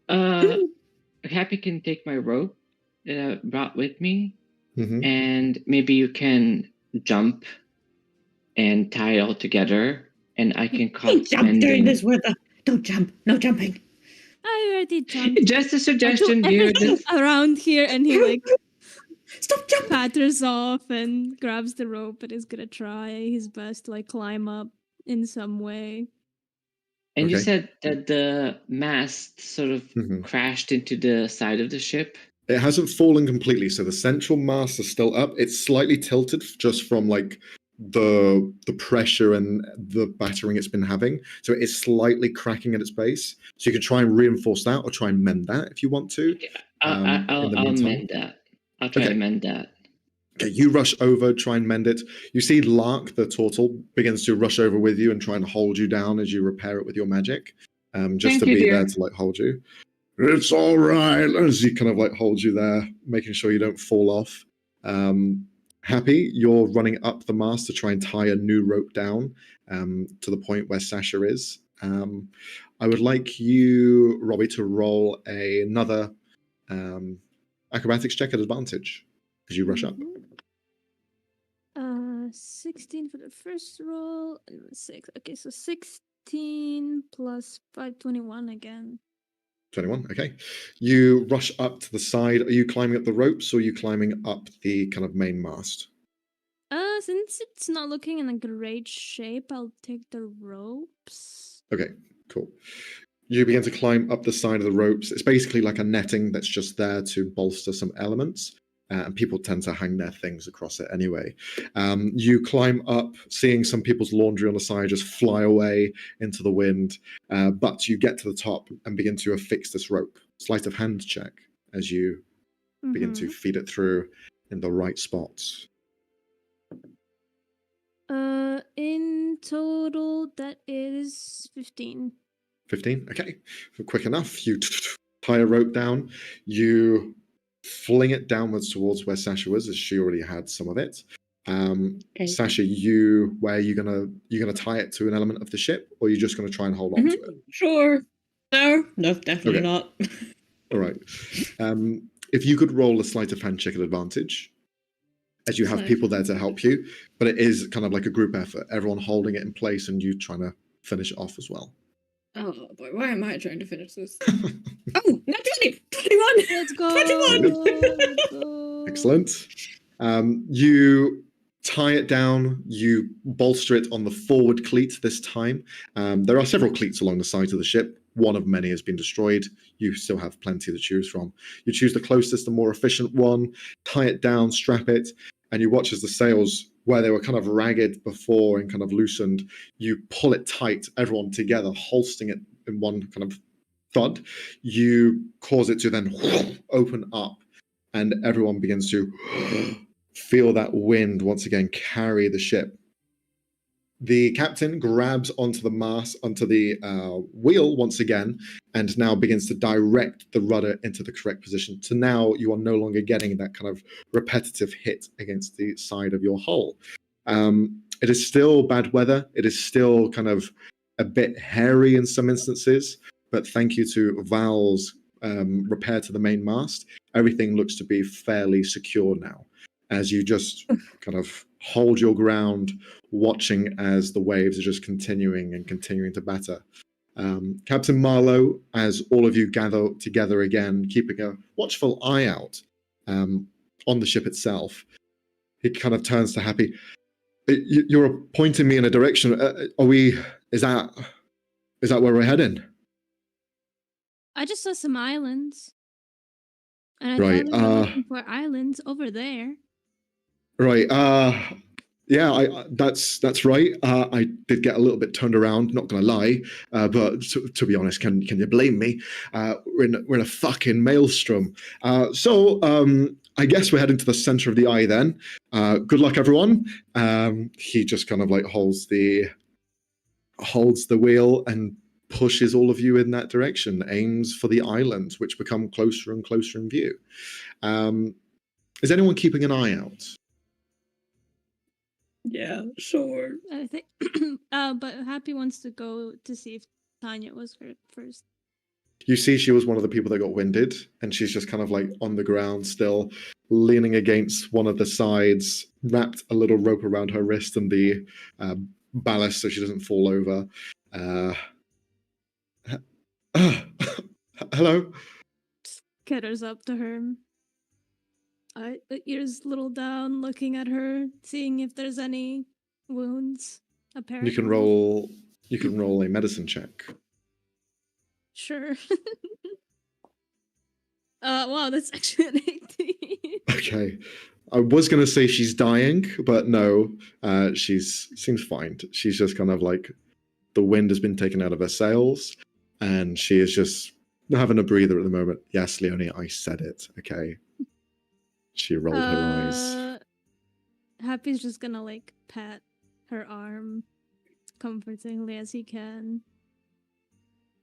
Happy can take my rope that I brought with me, and maybe you can jump and tie it all together, and I can Don't jump during this weather. Don't jump. No jumping. I already jumped. Just a suggestion, dear. Around here, and he like. Stop jumping! Patters off and grabs the rope and is gonna try his best to like climb up in some way. And you said that the mast sort of crashed into the side of the ship? It hasn't fallen completely, so the central mast is still up. It's slightly tilted just from like the pressure and the battering it's been having. So it is slightly cracking at its base. So you can try and reinforce that or try and mend that if you want to. I'll mend that. I'll try to mend that. Okay, you rush over, try and mend it. You see Lark, the turtle, begins to rush over with you and try and hold you down as you repair it with your magic. Just to be there to like hold you. It's all right, as he kind of like holds you there, making sure you don't fall off. Happy, you're running up the mast to try and tie a new rope down to the point where Sasha is. I would like you, Robbie, to roll another acrobatics check at advantage as you rush up. 16 for the first roll and 6. Okay, so 16 plus 5, 21 again. 21, okay. You rush up to the side. Are you climbing up the ropes or are you climbing up the kind of main mast? Since it's not looking in a great shape, I'll take the ropes. Okay, cool. You begin to climb up the side of the ropes. It's basically like a netting that's just there to bolster some elements. And people tend to hang their things across it anyway. You climb up, seeing some people's laundry on the side just fly away into the wind. But you get to the top and begin to affix this rope. Sleight of hand check as you begin to feed it through in the right spots. In total, that is 15. 15, okay. Quick enough. You tie a rope down. You fling it downwards towards where Sasha was, as she already had some of it. Sasha, where are you gonna tie it to an element of the ship, or are you just gonna try and hold on to it? Sure. No, definitely not. All right. If you could roll a sleight of hand check at advantage, as you have people there to help you, but it is kind of like a group effort. Everyone holding it in place, and you trying to finish it off as well. Oh boy, why am I trying to finish this? Oh, not 20! 21! Let's go! 21! Let's go. Excellent. You tie it down, you bolster it on the forward cleat this time. There are several cleats along the sides of the ship. One of many has been destroyed. You still have plenty to choose from. You choose the closest and more efficient one, tie it down, strap it, and you watch as the sails, where they were kind of ragged before and kind of loosened, you pull it tight, everyone together, hoisting it in one kind of thud. You cause it to then open up, and everyone begins to feel that wind once again carry the ship. The captain grabs onto the mast, onto the wheel once again, and now begins to direct the rudder into the correct position. So now you are no longer getting that kind of repetitive hit against the side of your hull. It is still bad weather. It is still kind of a bit hairy in some instances, but thank you to Val's repair to the main mast, everything looks to be fairly secure now, as you just kind of hold your ground, watching as the waves are just continuing to batter. Captain Marlowe, as all of you gather together again, keeping a watchful eye out on the ship itself, he kind of turns to Happy. You're pointing me in a direction. Is that where we're heading? I just saw some islands. And I right. thought we were looking for islands over there. Right. Yeah, that's right. I did get a little bit turned around, not gonna lie. But to be honest, can you blame me? We're in a fucking maelstrom. So I guess we're heading to the center of the eye then. Good luck, everyone. He just kind of like holds the wheel and pushes all of you in that direction, aims for the islands, which become closer and closer in view. Is anyone keeping an eye out? Yeah, sure. I think, but Happy wants to go to see if Tanya was hurt first. You see she was one of the people that got winded, and she's just kind of like on the ground still, leaning against one of the sides, wrapped a little rope around her wrist and the ballast so she doesn't fall over. Hello? Ketters up to her. Ears a little down, looking at her, seeing if there's any wounds. Apparently, You can roll a medicine check. Sure. Wow, that's actually an 18. Okay. I was going to say she's dying, but no, seems fine. She's just kind of like, the wind has been taken out of her sails, and she is just having a breather at the moment. Yes, Leonie, I said it. Okay. She rolled her eyes. Happy's just gonna like pat her arm comfortingly as he can.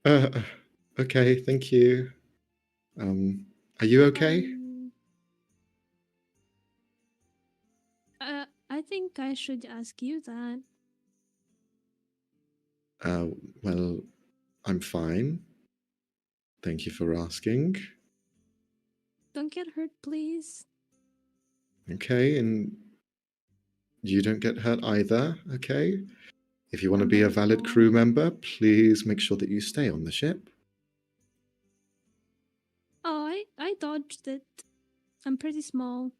Okay, thank you. Are you okay? I think I should ask you that. Well, I'm fine. Thank you for asking. Don't get hurt, please. Okay, and you don't get hurt either, okay? If you want to be a valid crew member, please make sure that you stay on the ship. Oh, I dodged it. I'm pretty small.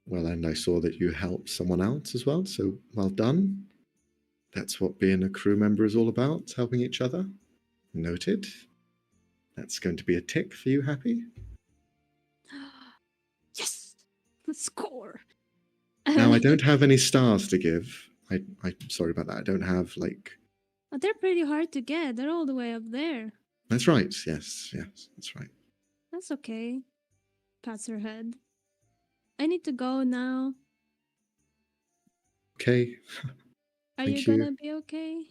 Well, and I saw that you helped someone out as well, so well done. That's what being a crew member is all about, helping each other. Noted. That's going to be a tick for you, Happy. Yes! The score! Now, I don't have any stars to give. I'm sorry about that. I don't have, like... Oh, they're pretty hard to get. They're all the way up there. That's right. Yes, that's right. That's okay. Pats her head. I need to go now. Okay. Are you gonna be okay?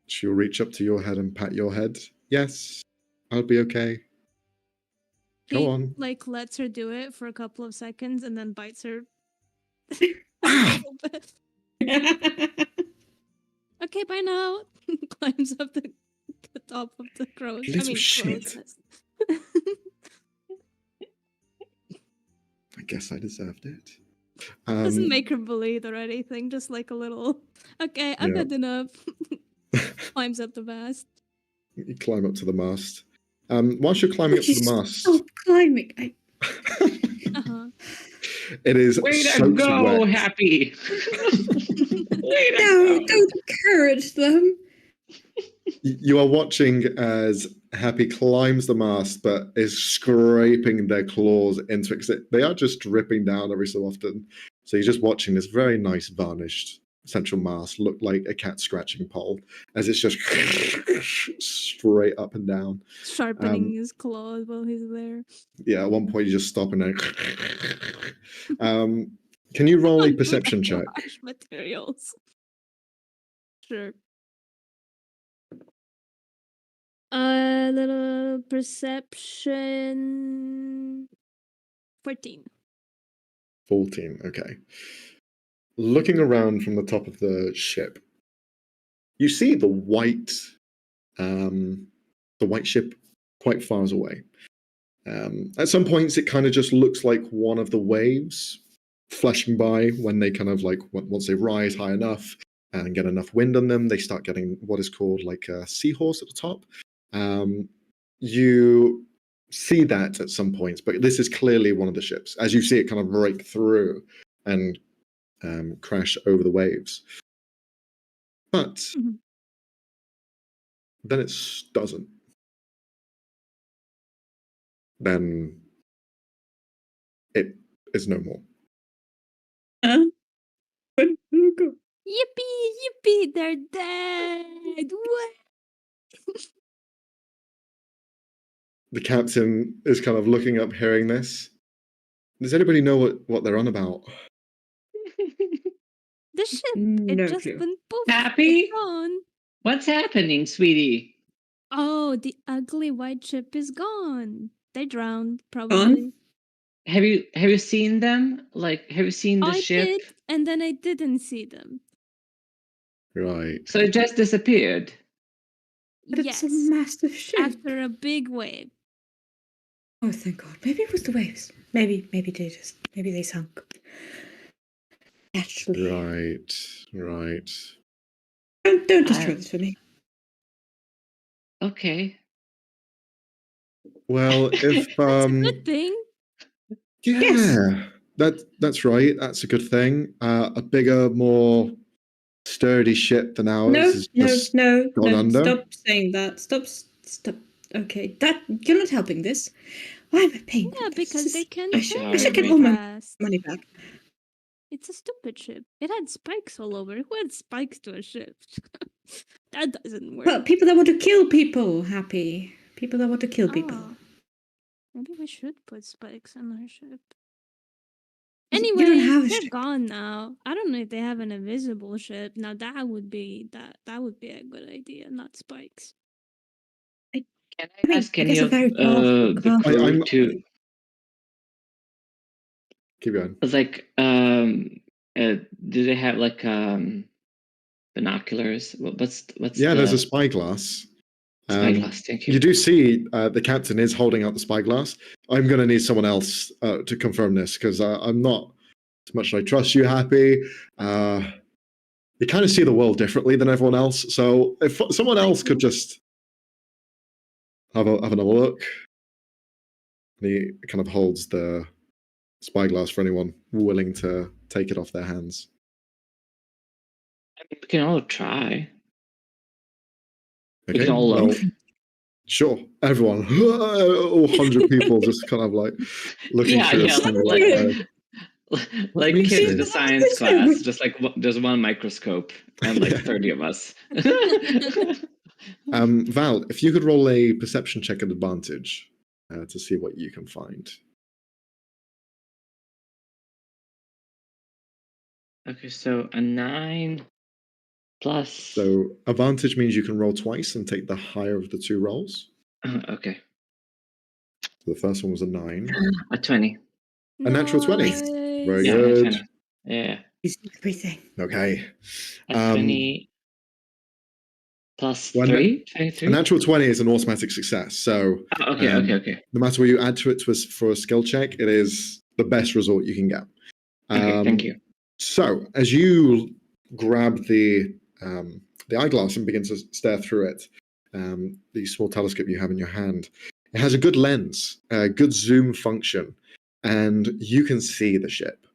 She'll reach up to your head and pat your head. Yes, I'll be okay. Go on. Like, lets her do it for a couple of seconds and then bites her. Okay, bye now. Climbs up the top of the crow's. Shit. I guess I deserved it. Doesn't make her bleed or anything, just like a little. Okay, I've had enough. Climbs up the mast. You climb up to the mast. Whilst you're climbing up to the mast. Stop climbing. It is way to go, wet. Happy. Don't encourage them. You are watching as Happy climbs the mast, but is scraping their claws into it, because they are just dripping down every so often. So you're just watching this very nice varnished central mast look like a cat scratching pole, as it's just straight up and down. Sharpening his claws while he's there. Yeah, at one point you just stop and then... can you roll a perception check? Materials. Sure. Little perception. 14. 14, okay. looking around from the top of the ship, you see the white ship quite far away. At some points, it kind of just looks like one of the waves flashing by when they kind of like, once they rise high enough and get enough wind on them, they start getting what is called like a seahorse at the top. You see that at some points, but this is clearly one of the ships. As you see it kind of break through and crash over the waves. But then it doesn't. Then it is no more. Yippee! They're dead! What? The captain is kind of looking up, hearing this. Does anybody know what they're on about? The ship. No it just clue. went poof. Happy? It's gone. What's happening, sweetie? Oh, the ugly white ship is gone. They drowned, probably. Have you seen them? Like, have you seen the ship? I did, and then I didn't see them. Right. So it just disappeared. But yes, it's a massive ship. after a big wave. Oh, thank God. Maybe it was the waves. Maybe they sunk. Actually. Right. Don't destroy this for me. Okay. Well, if That's a good thing. yeah, Yes. that's right. That's a good thing. A bigger, more sturdy ship than ours. No. under. Stop saying that. Stop. Okay, you're not helping this. Why am I paying? Yeah, because they can't. I should get all my money back. It's a stupid ship. It had spikes all over. Who had spikes to a ship? That doesn't work. Well, people that want to kill people, Happy. People that want to kill people. Maybe we should put spikes on our ship. You Anyway, don't have a they're ship. gone now. I don't know if they have an invisible ship. Now that would be a good idea, not spikes. Can I ask any a of very the crew to keep going? like do they have like binoculars? What's there's a spyglass. Spyglass, thank you. You do see the captain is holding out the spyglass. I'm going to need someone else to confirm this because I'm not as much as I trust you, Happy. You kind of see the world differently than everyone else. So if someone else could just have another look. And he kind of holds the spyglass for anyone willing to take it off their hands. I mean, we can all try. Okay, we can all look. Sure, everyone, 100 people just kind of like looking through this thing. Like kids in a science class, just like there's one microscope and like 30 of us. Val, if you could roll a perception check at advantage to see what you can find. Okay, so a 9 plus. So advantage means you can roll twice and take the higher of the two rolls. Okay. So the first one was a 9. A 20. A natural 20. Very good. Yeah. It's everything. Okay. A 20 plus 3? 23? A natural 20 is an automatic success. So okay. No matter what you add to it for a skill check, it is the best result you can get. Okay, thank you. So as you grab the eyeglass and begin to stare through it, the small telescope you have in your hand, it has a good lens, a good zoom function, and you can see the ship.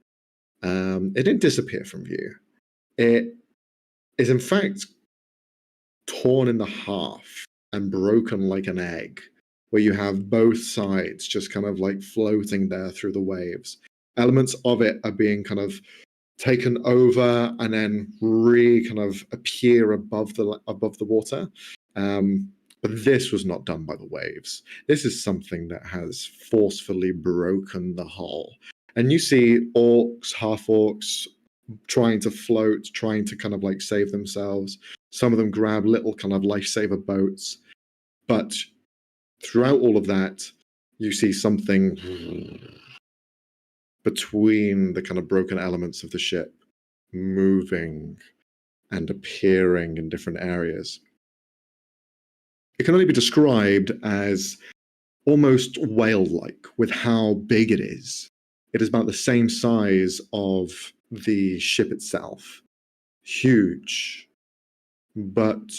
It didn't disappear from view. It is in fact torn in the half and broken like an egg, where you have both sides just kind of like floating there through the waves. Elements of it are being kind of taken over and then kind of appear above the water. But this was not done by the waves. This is something that has forcefully broken the hull. And you see orcs, half-orcs, trying to float, trying to kind of like save themselves. Some of them grab little kind of lifesaver boats. But throughout all of that, you see something between the kind of broken elements of the ship moving and appearing in different areas. It can only be described as almost whale-like with how big it is. It is about the same size of the ship itself. Huge. But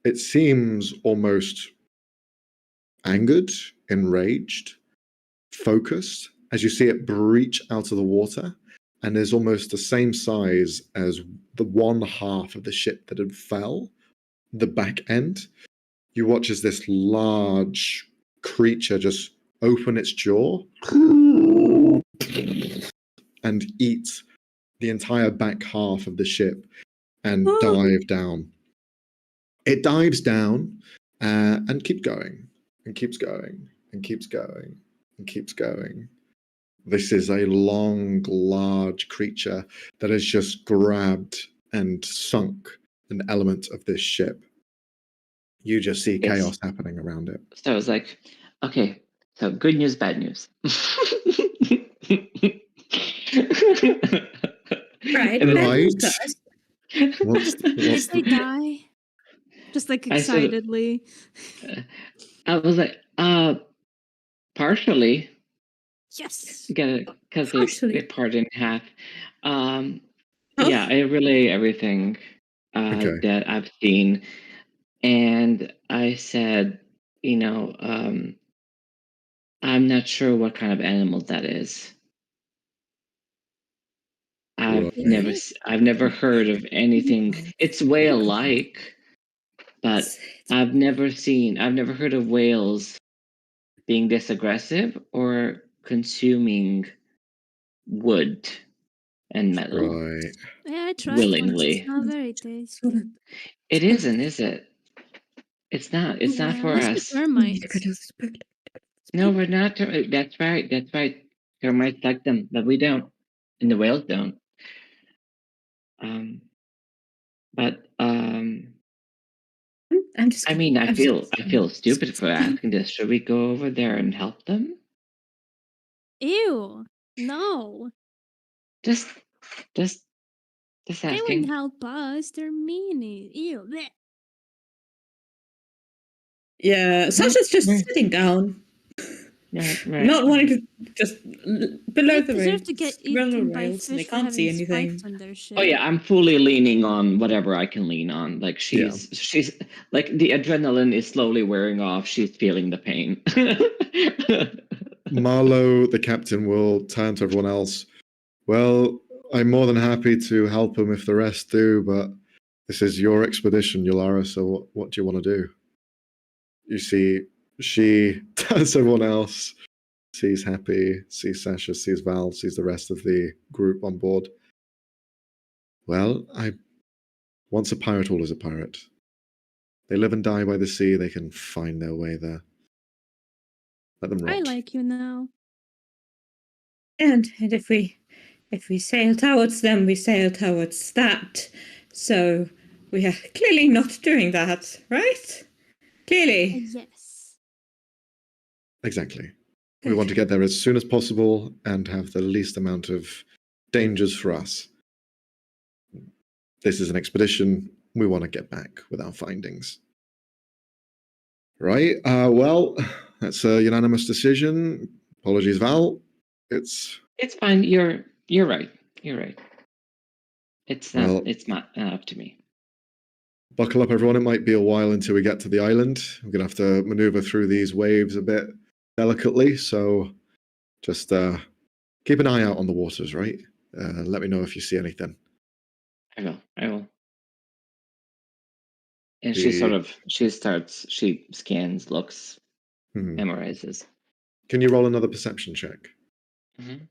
it seems almost angered, enraged, focused, as you see it breach out of the water, and is almost the same size as the one half of the ship that had fell, the back end. You watch as this large creature just open its jaw and eat the entire back half of the ship and dive down. It dives down and keeps going and keeps going and keeps going and keeps going. This is a long, large creature that has just grabbed and sunk an element of this ship. You just see chaos happening around it. So I was like, okay, so good news, bad news. Right. What's they die? Just like excitedly. I was like, partially. Yes. Because they part in half. Yeah, I relay everything that I've seen. And I said, I'm not sure what kind of animal that is. I've never heard of anything. It's whale-like, but I've never heard of whales being this aggressive or consuming wood and metal. Right. Yeah, I tried willingly. It's not very tasty. It isn't, is it? It's not. It's not for us. Termites. No, we're not. That's right. That's right. Termites like them, but we don't, and the whales don't. I feel stupid for asking this. Should we go over there and help them? Ew! No. Just asking. They wouldn't help us. They're meanie. Ew. Blech. Yeah, Sasha's just sitting down. Right. Not wanting to just below the rails. To get eaten by fish they can't see anything. On their ship. Oh yeah, I'm fully leaning on whatever I can lean on. Like she's like the adrenaline is slowly wearing off. She's feeling the pain. Marlowe, the captain, will turn to everyone else. Well, I'm more than happy to help him if the rest do, but this is your expedition, Yulara, so what do you want to do? You see, she turns to everyone else, sees Happy, sees Sasha, sees Val, sees the rest of the group on board. Well, once a pirate, always a pirate. They live and die by the sea, they can find their way there. Let them rot. I like you now. And if we sail towards them, we sail towards that. So we are clearly not doing that, right? Clearly. Yes. Exactly. We want to get there as soon as possible and have the least amount of dangers for us. This is an expedition. We want to get back with our findings. Right. Well, that's a unanimous decision. Apologies, Val. It's fine. You're right. You're right. It's not up to me. Buckle up, everyone. It might be a while until we get to the island. We're going to have to maneuver through these waves a bit delicately, so just keep an eye out on the waters, right? Let me know if you see anything. I will. And she scans, looks, memorizes. Can you roll another perception check? Mm-hmm.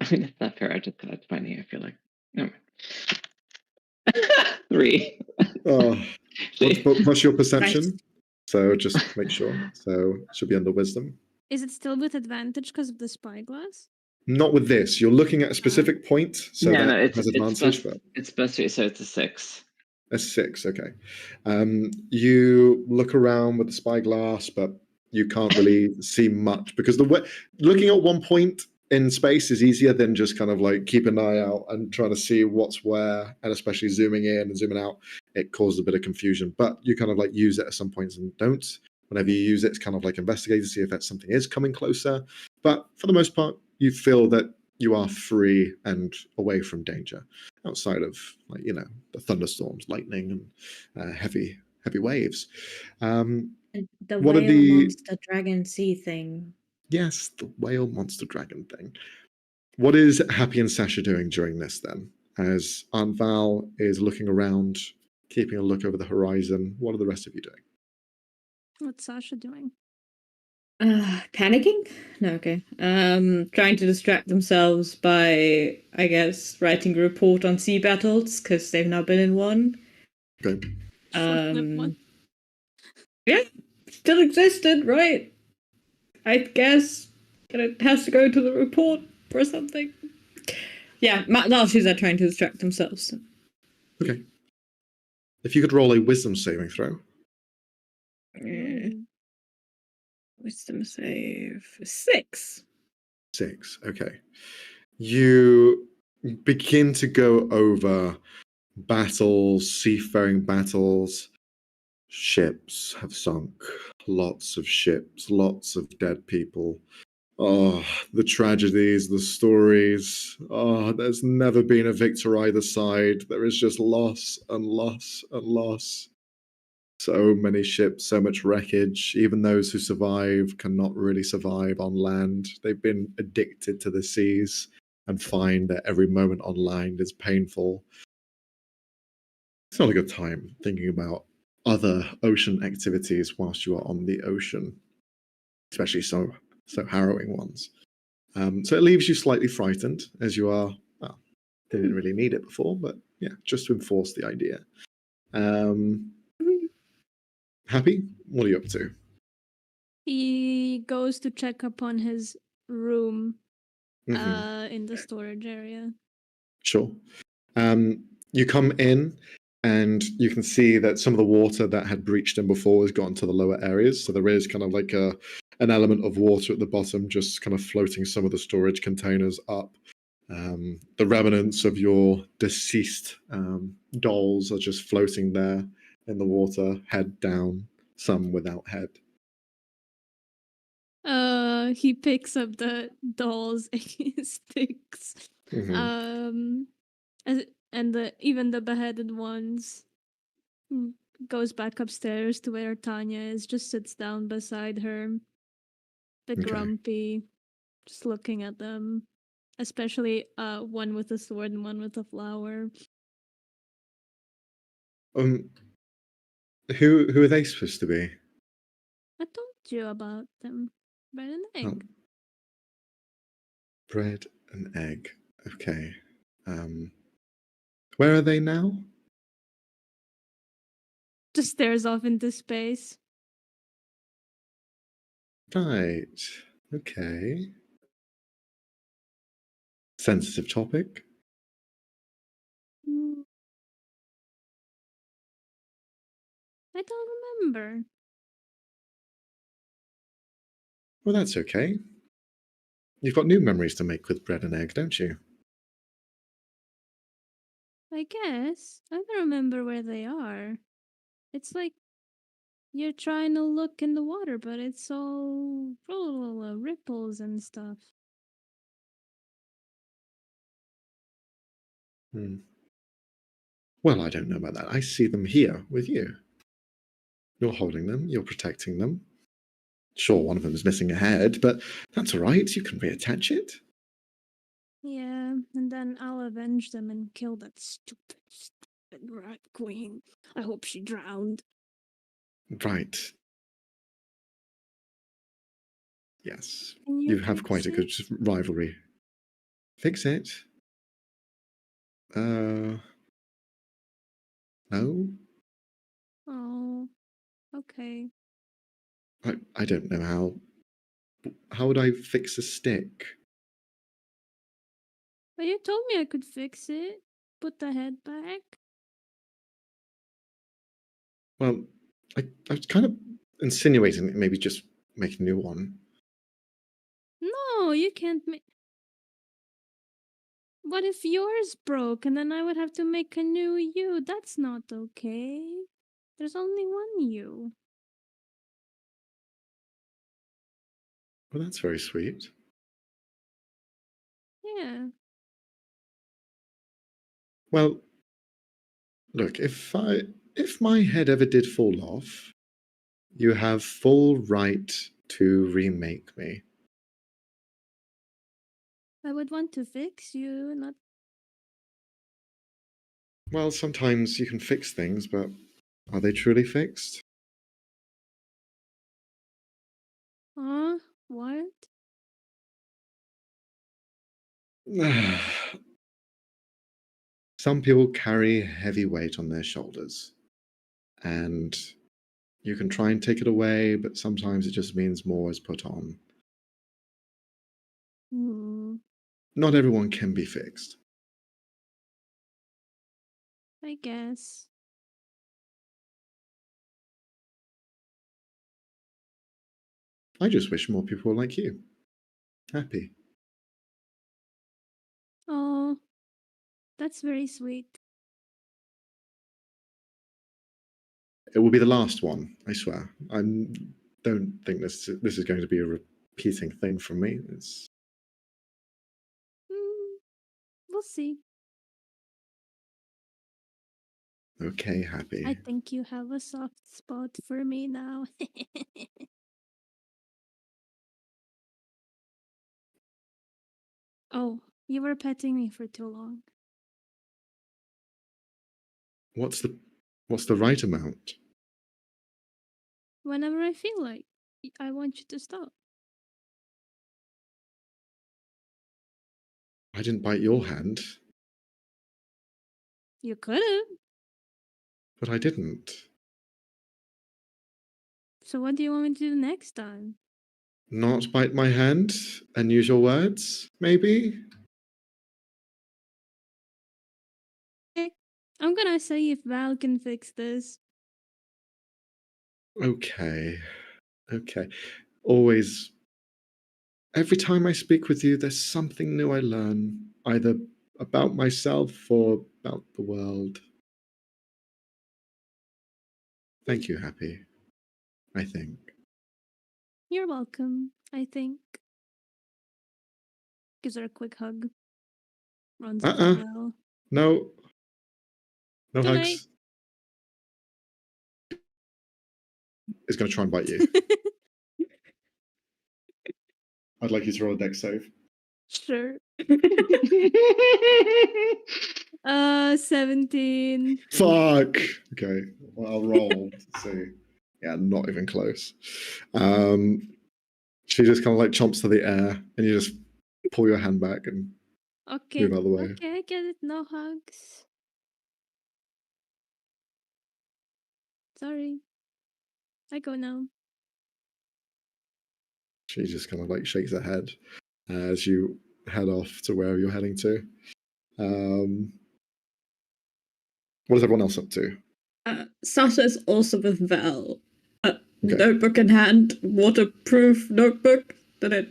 I mean, it's not fair. I just thought it's funny. I feel like. No. 3. Oh, what's your perception? Right. So just make sure. So it should be under wisdom. Is it still with advantage because of the spyglass? Not with this. You're looking at a specific point, so it's advantage. It's supposed to be, so it's a 6. A 6, okay. You look around with the spyglass, but you can't really see much because looking at one point in space is easier than just kind of like keep an eye out and trying to see what's where, and especially zooming in and zooming out, it causes a bit of confusion. But you kind of like use it at some points and don't. Whenever you use it, it's kind of like investigate to see if that something is coming closer. But for the most part, you feel that you are free and away from danger, outside of like the thunderstorms, lightning, and heavy waves. The What are whale the monster dragon sea thing. Yes, the whale monster dragon thing. What is Happy and Sasha doing during this then? As Aunt Val is looking around, keeping a look over the horizon, what are the rest of you doing? What's Sasha doing? Panicking? No, okay. Trying to distract themselves by, I guess, writing a report on sea battles, because they've now been in one. Okay. One. Yeah, still existed, right? I guess. And it has to go to the report or something. Yeah, now she's there trying to distract themselves. Okay. If you could roll a wisdom saving throw. Wisdom save 6. 6. Okay. You begin to go over battles, seafaring battles. Ships have sunk. Lots of ships, lots of dead people. Oh, the tragedies, the stories. Oh, there's never been a victor either side. There is just loss and loss and loss. So many ships, so much wreckage. Even those who survive cannot really survive on land. They've been addicted to the seas and find that every moment on land is painful. It's not a good time thinking about other ocean activities whilst you are on the ocean, especially so harrowing ones. So it leaves you slightly frightened, as you are. Well, they didn't really need it before, but yeah, just to enforce the idea. Happy? What are you up to? He goes to check upon his room in the storage area. Sure. You come in and you can see that some of the water that had breached in before has gotten to the lower areas. So there is kind of like an element of water at the bottom, just kind of floating some of the storage containers up. The remnants of your deceased dolls are just floating there in the water, head down, some without head. He picks up the dolls sticks. And even the beheaded ones. Goes back upstairs to where Tanya is, just sits down beside her. Bit grumpy, just looking at them. Especially one with a sword and one with a flower. Who are they supposed to be? I told you about them. Bread and egg. Bread and egg. Okay. Where are they now? Just stares off into space. Right. Okay. Sensitive topic. I don't remember. Well, that's okay. You've got new memories to make with bread and egg, don't you? I guess. I don't remember where they are. It's like you're trying to look in the water, but it's all ripples and stuff. Well, I don't know about that. I see them here with you. You're holding them, you're protecting them. Sure, one of them is missing a head, but that's all right. You can reattach it. Yeah, and then I'll avenge them and kill that stupid rat queen. I hope she drowned. Right. Yes. You have quite a good rivalry. Fix it? No? Oh, okay. I don't know how. How would I fix a stick? Well, you told me I could fix it. Put the head back. Well, I was kind of insinuating that maybe just make a new one. No, you can't make. What if yours broke and then I would have to make a new you? That's not okay. There's only one you. Well, that's very sweet. Yeah. Well, look, if my head ever did fall off, you have full right to remake me. I would want to fix you, not... Well, sometimes you can fix things, but are they truly fixed? Huh? What? Some people carry heavy weight on their shoulders, and you can try and take it away, but sometimes it just means more is put on. Not everyone can be fixed. I guess. I just wish more people were like you. Happy. Oh, that's very sweet. It will be the last one, I swear. I don't think this is going to be a repeating thing from me. It's... We'll see. Okay, Happy. I think you have a soft spot for me now. Oh, you were petting me for too long. What's the right amount? Whenever I feel like, I want you to stop. I didn't bite your hand. You could have. But I didn't. So what do you want me to do next time? Not bite my hand and use your words, maybe? I'm gonna say if Val can fix this. Okay. Always. Every time I speak with you, there's something new I learn, either about myself or about the world. Thank you, Happy. I think. You're welcome, I think. Gives her a quick hug. Runs up to Val. No. No Too hugs. late. It's going to try and bite you. I'd like you to roll a dex save. Sure. 17. Fuck. Okay. Well, I'll roll to see. Yeah, not even close. She just kind of like chomps to the air, and you just pull your hand back and move out of the way. Okay, I get it. No hugs. Sorry. I go now. She just kind of like shakes her head as you head off to wherever you're heading to. What is everyone else up to? Sasha is also with Val. Notebook in hand, waterproof notebook. Can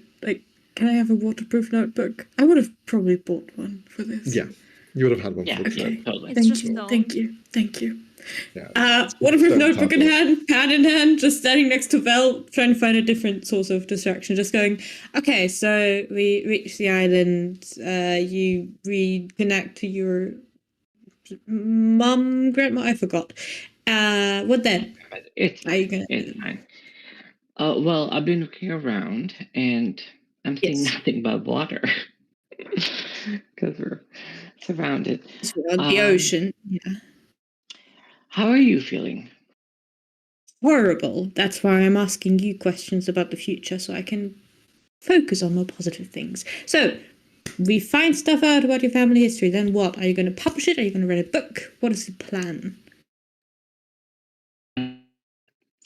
I have a waterproof notebook? I would have probably bought one for this. Yeah, you would have had one. Yeah, for the okay, trip. totally. Thank you. Yeah, waterproof notebook in hand, pad in hand, just standing next to Val, trying to find a different source of distraction. Just going, okay, so we reach the island. You reconnect to your grandma. I forgot. What then? It's fine. Well, I've been looking around and I'm seeing nothing but water because we're surrounded. The ocean. Yeah. How are you feeling? Horrible. That's why I'm asking you questions about the future so I can focus on more positive things. So, we find stuff out about your family history. Then what? Are you going to publish it? Are you going to write a book? What is the plan?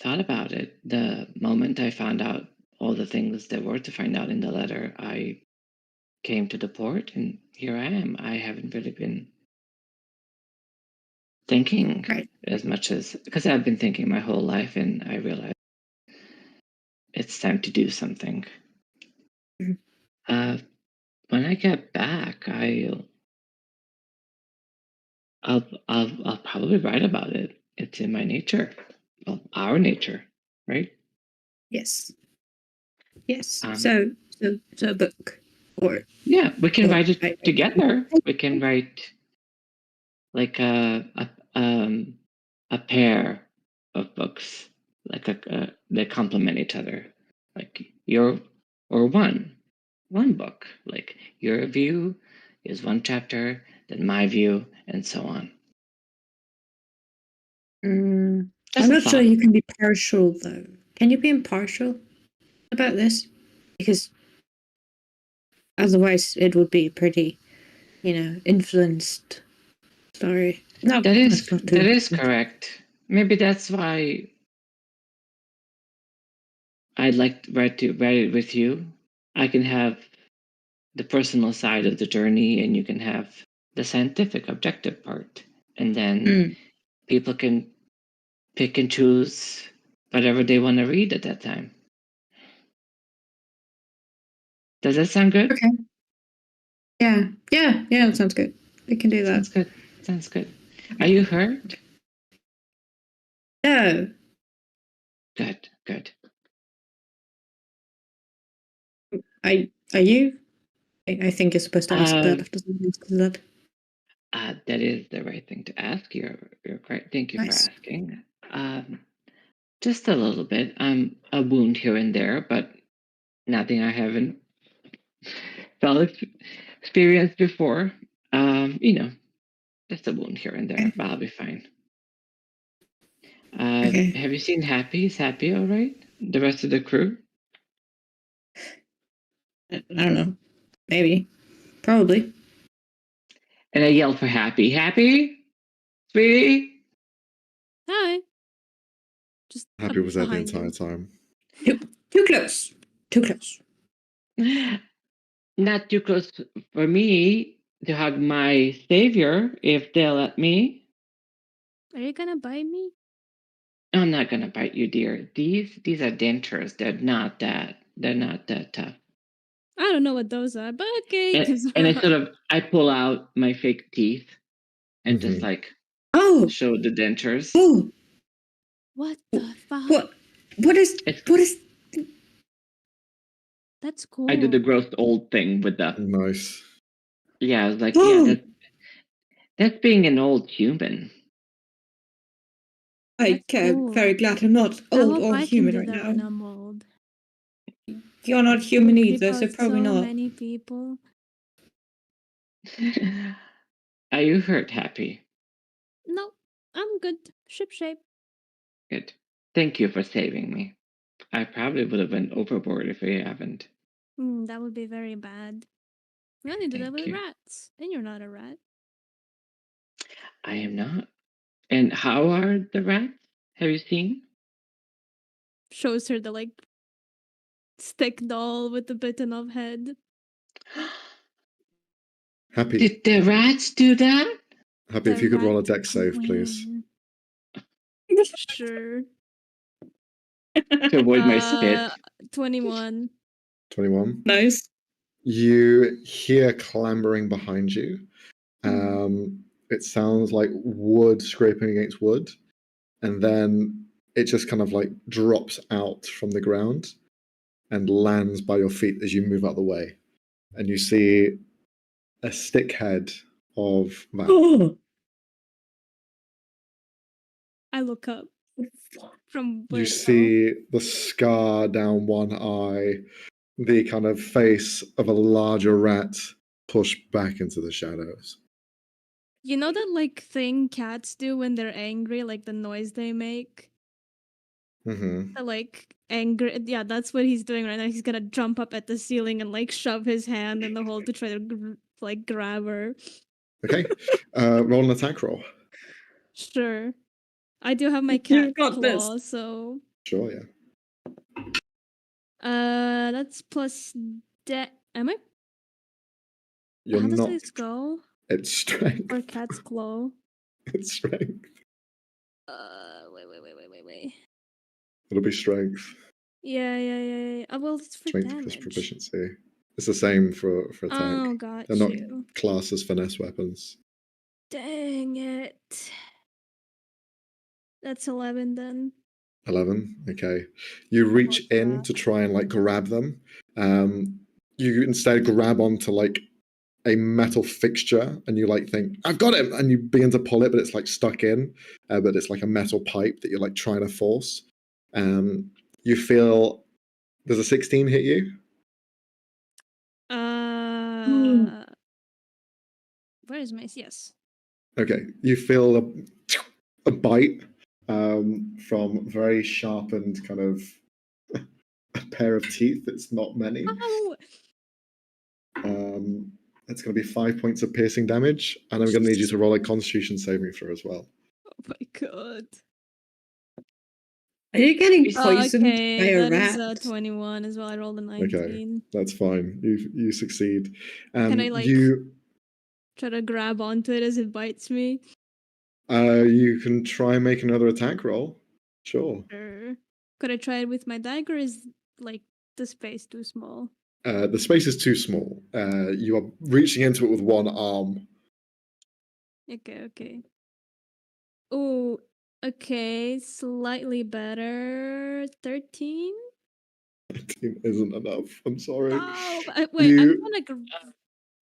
Thought about it. The moment I found out all the things there were to find out in the letter, I came to the port and here I am. I haven't really been thinking as much as, because I've been thinking my whole life and I realized it's time to do something. When I get back, I'll I'll probably write about it. It's in my nature. Well, our nature, right? Yes. Yes. So a book, or yeah, we can write it I together. We can write like a pair of books, like that complement each other, like one book, like your view is one chapter, then my view, and so on. I'm not sure you can be partial, though. Can you be impartial about this? Because otherwise it would be pretty, influenced story. No, that is correct. Maybe that's why I'd like to write it with you. I can have the personal side of the journey, and you can have the scientific, objective part. And then people can pick and choose whatever they want to read at that time. Does that sound good? Okay. Yeah, that sounds good. We can do that. Sounds good. Are you hurt? No. Good. Are you? I think you're supposed to ask that after someone else does that. That is the right thing to ask. You're correct. Thank you for asking. Just a little bit. A wound here and there, but nothing I haven't experienced before. Just a wound here and there, but I'll be fine. Okay. Have you seen Happy? Is Happy all right? The rest of the crew? I don't know. Maybe. Probably. And I yelled for Happy. Happy? Sweetie? Hi. Just Happy was there the entire time. Too close. Too close. Not too close for me to hug my savior, if they'll let me. Are you gonna bite me? I'm not gonna bite you, dear. These are dentures. They're not that tough. I don't know what those are, but okay. And I pull out my fake teeth and just like show the dentures. Oh, what the fuck? What is? That's cool. I did the gross old thing with the nice. Yeah, I was like, that's being an old human. I'm very glad I'm not old or human right now. When I'm old. You're not human either, so probably not. So many people. Are you hurt, Happy? No, I'm good. Ship shape. Good. Thank you for saving me. I probably would have went overboard if I haven't. That would be very bad. We only do that with rats, and you're not a rat. I am not. And how are the rats? Have you seen? Shows her the stick doll with the bitten off head. Happy. Did the rats do that? Happy, if you could roll a dex save, please. Sure. To avoid my spit. 21. 21. Nice. You hear clambering behind you. It sounds like wood scraping against wood, and then it just kind of drops out from the ground and lands by your feet as you move out the way. And you see a stick head of Val. I look up from where you see the scar down one eye, the kind of face of a larger rat pushed back into the shadows. You know that thing cats do when they're angry, the noise they make? The anger. Yeah, that's what he's doing right now. He's gonna jump up at the ceiling and shove his hand in the hole to try to grab her. Okay. Roll an attack roll. Sure. I do have my cat claw, so sure, yeah. That's plus am I? You're How does not. this go? It's strength. Or cat's claw. It's strength. Wait. It'll be strength. Yeah. Well, it's for strength damage. Plus proficiency. It's the same for attack. Oh, got They're you. not classed as finesse weapons. Dang it. That's 11 then. 11. Okay. You reach in to try and like grab them. You instead grab onto like a metal fixture and you like think, I've got him, and you begin to pull it, but it's like stuck in, but it's like a metal pipe that you're like trying to force. You feel, does a 16 hit you? Where is my, yes. Okay. You feel a bite from very sharpened kind of a pair of teeth. It's not many. Oh! It's going to be 5 points of piercing damage, and I'm going to need you to roll a Constitution saving throw as well. Oh my god. Are you getting poisoned by a rat? That is 21 as well. I rolled a 19. Okay, that's fine. You succeed. Can I try to grab onto it as it bites me? You can try and make another attack roll. Sure. Could I try it with my dagger? Is like the space too small? The space is too small. You are reaching into it with one arm. Okay. Oh, okay. Slightly better. 13? 13 isn't enough. I'm sorry. Oh, wait. I'm gonna.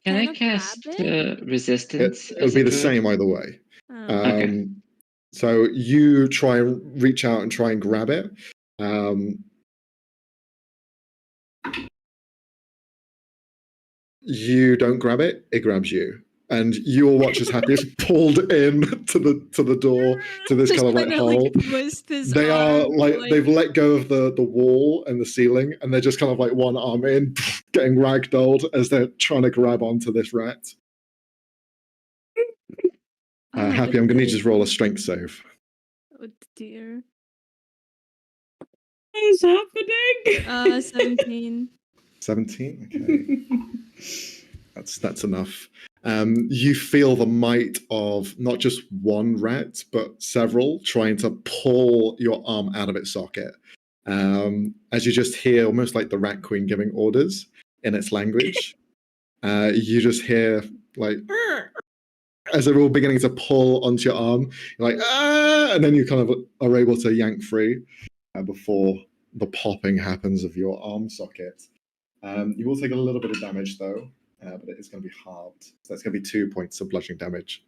Can I cast resistance? It would be the same either way. Okay. So you try and reach out and try and grab it. You don't grab it, it grabs you. And you'll watch as Happy is pulled in to the door, to this kind of like hole. They are like they've let go of the wall and the ceiling, and they're just kind of like one arm in, getting ragdolled as they're trying to grab onto this rat. Happy, I'm going to need you to roll a strength save. Oh dear. What is happening? 17. 17? Okay. That's enough. You feel the might of not just one rat, but several trying to pull your arm out of its socket. As you just hear almost like the rat queen giving orders in its language. You just hear like, as they're all beginning to pull onto your arm, you're like, ah! And then you kind of are able to yank free before the popping happens of your arm socket. You will take a little bit of damage though, but it is going to be halved. So that's going to be 2 points of bludgeoning damage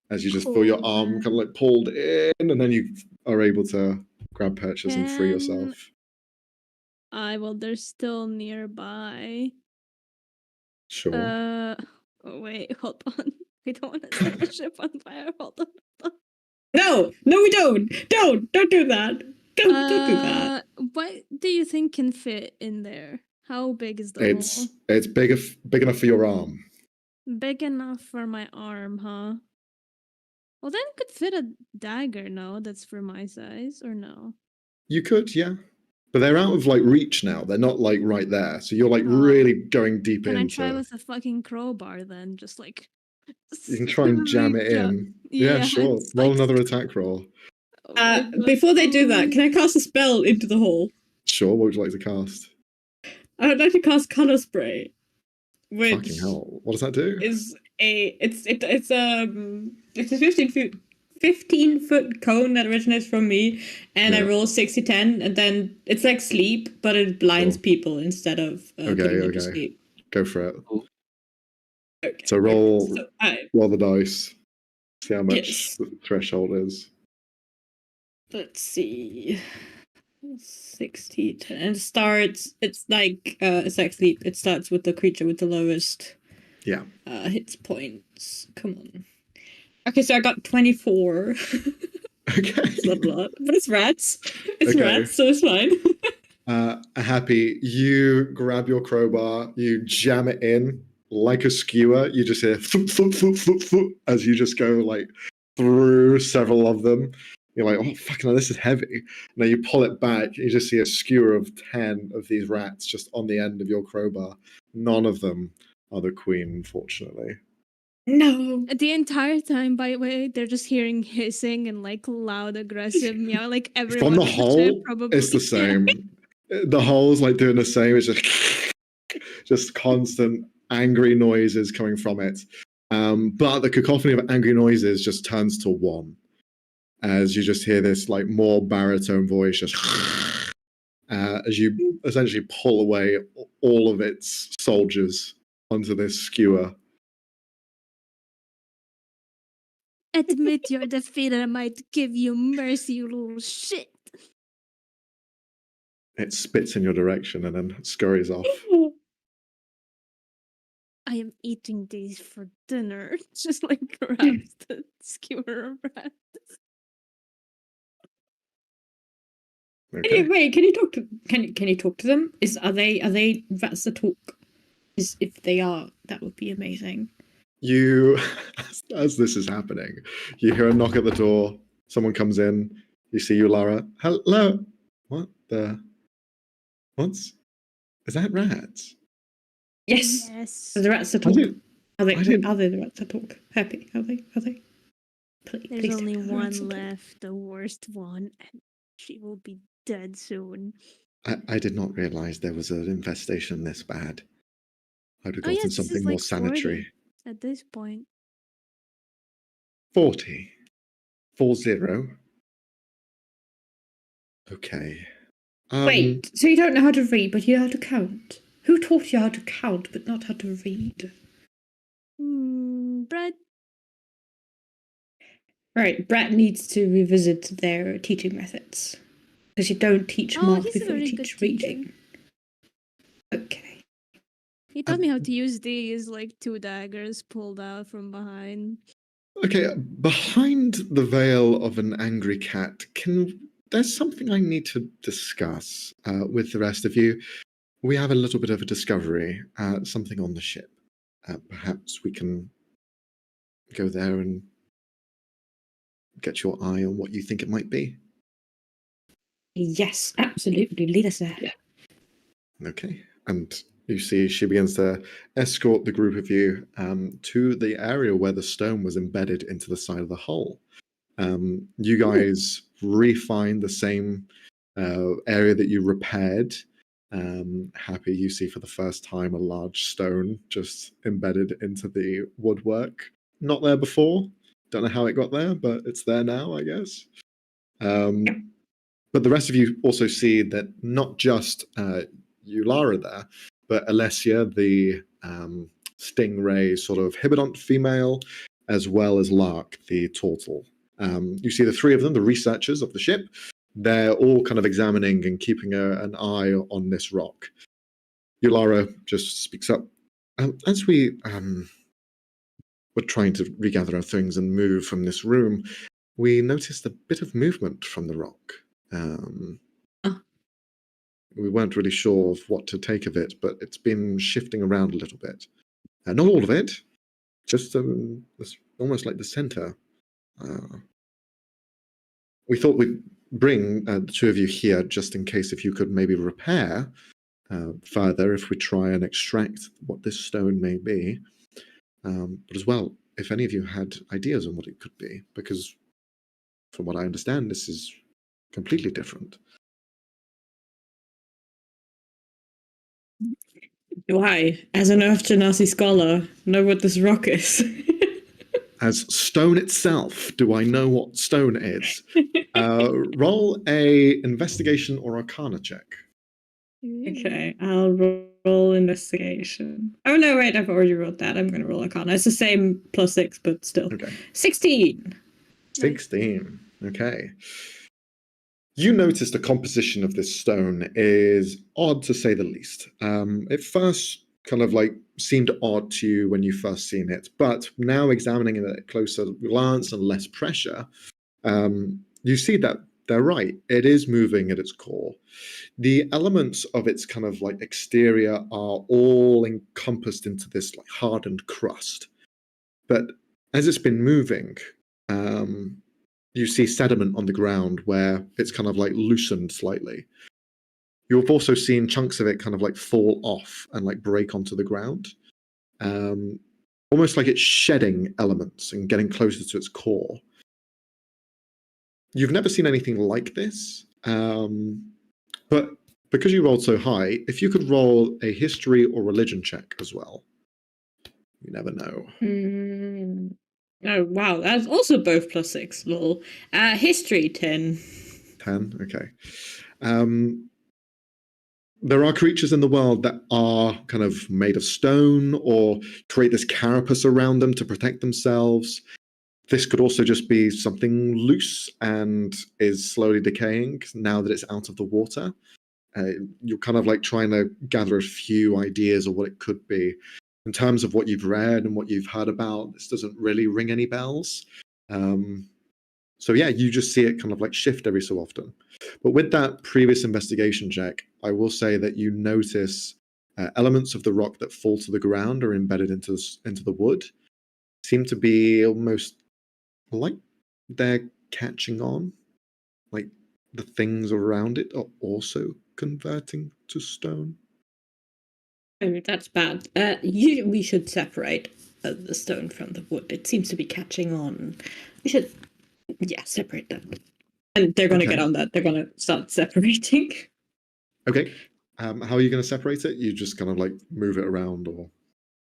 as you just feel your arm kind of like pulled in, and then you are able to grab purchase and free yourself. Well, they're still nearby. Sure. Oh, wait, hold on. We don't want to set the ship on fire. Hold on. No, we don't. Don't do that. Don't do that. What do you think can fit in there? How big is the hole? It's big enough for your arm. Big enough for my arm, huh? Well, then could fit a dagger, no? That's for my size, or no? You could, yeah. But they're out of like reach now. They're not like right there. So you're like really going deep into. Can I try with a fucking crowbar then? Just like. You can try and jam it in. Yeah, sure. Roll another attack roll. Before they do that, can I cast a spell into the hole? Sure. What would you like to cast? I would like to cast color spray. Which fucking hell! What does that do? It's a 15-foot cone that originates from me, and I roll 60-10, and then it's like sleep, but it blinds people instead of putting them to sleep. Go for it. Okay. So roll the dice. See how much the threshold is. Let's see. 60, 10. And it's like sleep. It starts with the creature with the lowest hit points. Come on. Okay, so I got 24. Okay. It's not a lot, but it's rats. It's rats, so it's fine. Happy, you grab your crowbar, you jam it in like a skewer. You just hear thump, thump, thump, thump, thump, as you just go like through several of them. You're like, oh, fucking hell, this is heavy. Now you pull it back, you just see a skewer of 10 of these rats just on the end of your crowbar. None of them are the queen, unfortunately. No. The entire time, by the way, they're just heering hissing and like loud, aggressive meow. Like everyone from the hole, it's the same. The hole's like doing the same. It's just constant angry noises coming from it. But the cacophony of angry noises just turns to one as you just hear this like more baritone voice just as you essentially pull away all of its soldiers onto this skewer. Admit your defeat and I might give you mercy, you little shit. It spits in your direction and then scurries off. I am eating these for dinner. Just like grabs the skewer of rats. Okay. Wait, can you talk to can you talk to them? Are they rats that talk? If they are, that would be amazing. You, as this is happening, you hear a knock at the door. Someone comes in. You see Yulara. Hello. What the? What's? Is that rats? Yes. Yes. Are the rats that talk? Are they the rats that talk? Happy? Are they? There's only one left, the worst one, and she will be dead soon. I did not realize there was an infestation this bad. I'd have gotten yes, something more like sanitary. 40 at this point. 40. 40. Okay. Wait, so you don't know how to read, but you know how to count? Who taught you how to count, but not how to read? Brett. Right, Brett needs to revisit their teaching methods. Because you don't teach math before you teach reading. Okay. He taught me how to use these, like 2 daggers pulled out from behind. Okay, behind the veil of an angry cat, there's something I need to discuss with the rest of you. We have a little bit of a discovery, something on the ship. Perhaps we can go there and get your eye on what you think it might be. Yes, absolutely. Lead us there. Yeah. Okay, and you see she begins to escort the group of you to the area where the stone was embedded into the side of the hull. You guys re-find the same area that you repaired. Happy, you see for the first time a large stone just embedded into the woodwork. Not there before. Don't know how it got there, but it's there now, I guess. But the rest of you also see that not just Yulara there, but Alessia, the stingray sort of hibidont female, as well as Lark, the turtle. You see the 3 of them, the researchers of the ship. They're all kind of examining and keeping an eye on this rock. Yulara just speaks up. As we were trying to regather our things and move from this room, we noticed a bit of movement from the rock. We weren't really sure of what to take of it, but it's been shifting around a little bit. Not all of it, just almost like the center. We thought we'd bring the 2 of you here just in case if you could maybe repair further if we try and extract what this stone may be. But as well, if any of you had ideas on what it could be, because from what I understand, this is completely different. Do I, as an Earth Genasi scholar, know what this rock is? As stone itself, do I know what stone is? Roll a investigation or arcana check. Okay, I'll roll investigation. Oh no, wait, I've already rolled that. I'm going to roll arcana. It's the same +6, but still. Okay. 16. 16. Okay. You notice the composition of this stone is odd to say the least. It first kind of like seemed odd to you when you first seen it, but now examining it at a closer glance and less pressure, you see that they're right. It is moving at its core. The elements of its kind of like exterior are all encompassed into this like hardened crust. But as it's been moving, you see sediment on the ground where it's kind of like loosened slightly. You've also seen chunks of it kind of like fall off and like break onto the ground. Almost like it's shedding elements and getting closer to its core. You've never seen anything like this, but because you rolled so high, if you could roll a history or religion check as well. You never know. Oh, wow. That's also both +6. Lol. History 10. 10, okay. There are creatures in the world that are kind of made of stone or create this carapace around them to protect themselves. This could also just be something loose and is slowly decaying now that it's out of the water. You're kind of like trying to gather a few ideas of what it could be. In terms of what you've read and what you've heard about, this doesn't really ring any bells. So yeah, you just see it kind of like shift every so often. But with that previous investigation check, I will say that you notice elements of the rock that fall to the ground or embedded into the wood seem to be almost like they're catching on, like the things around it are also converting to stone. Oh, that's bad. We should separate the stone from the wood. It seems to be catching on. We should, separate that. And they're going to get on that. They're going to start separating. Okay. How are you going to separate it? You just kind of like move it around, or?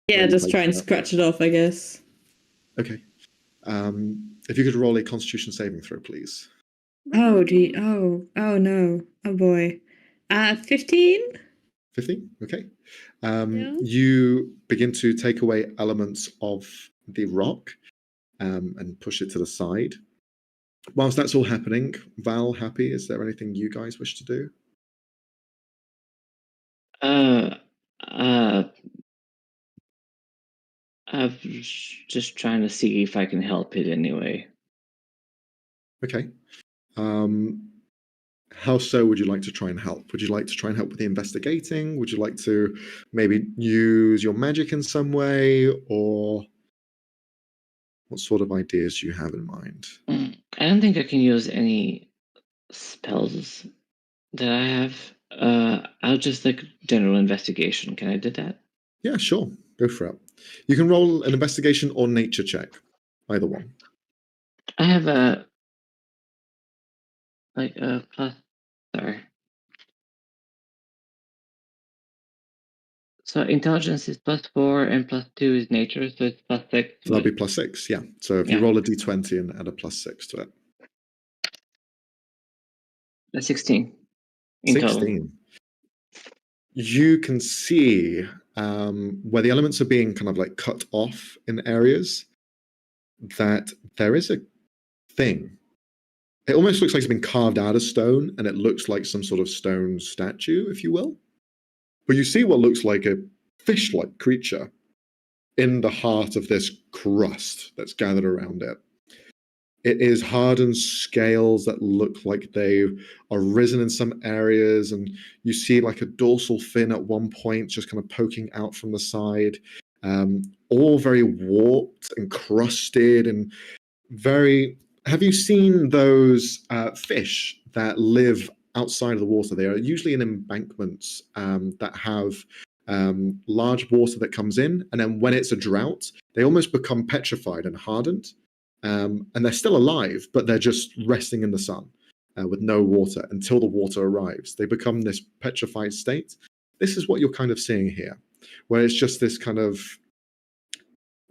Yeah, just try and scratch it off, I guess. Okay. If you could roll a Constitution saving throw, please. Oh, gee. Oh no. Oh boy. 15? 15? Okay. You begin to take away elements of the rock and push it to the side. Whilst that's all happening, Val, Happy, is there anything you guys wish to do? I'm just trying to see if I can help it anyway. Okay. How so would you like to try and help? Would you like to try and help with the investigating? Would you like to maybe use your magic in some way? Or what sort of ideas do you have in mind? I don't think I can use any spells that I have. I'll just like general investigation. Can I do that? Yeah, sure. Go for it. You can roll an investigation or nature check. Either one. I have a plus. Sorry. So intelligence is +4 and +2 is nature, so it's +6. So that'll be +6, yeah. So if you roll a d20 and add a +6 to it. That's 16. 16. You can see where the elements are being kind of like cut off in areas, that there is a thing. It almost looks like it's been carved out of stone, and it looks like some sort of stone statue, if you will. But you see what looks like a fish-like creature in the heart of this crust that's gathered around it. It is hardened scales that look like they are risen in some areas, and you see like a dorsal fin at one point just kind of poking out from the side. All very warped and crusted and very... Have you seen those fish that live outside of the water? They are usually in embankments that have large water that comes in, and then when it's a drought, they almost become petrified and hardened. And they're still alive, but they're just resting in the sun with no water until the water arrives. They become this petrified state. This is what you're kind of seeing here, where it's just this kind of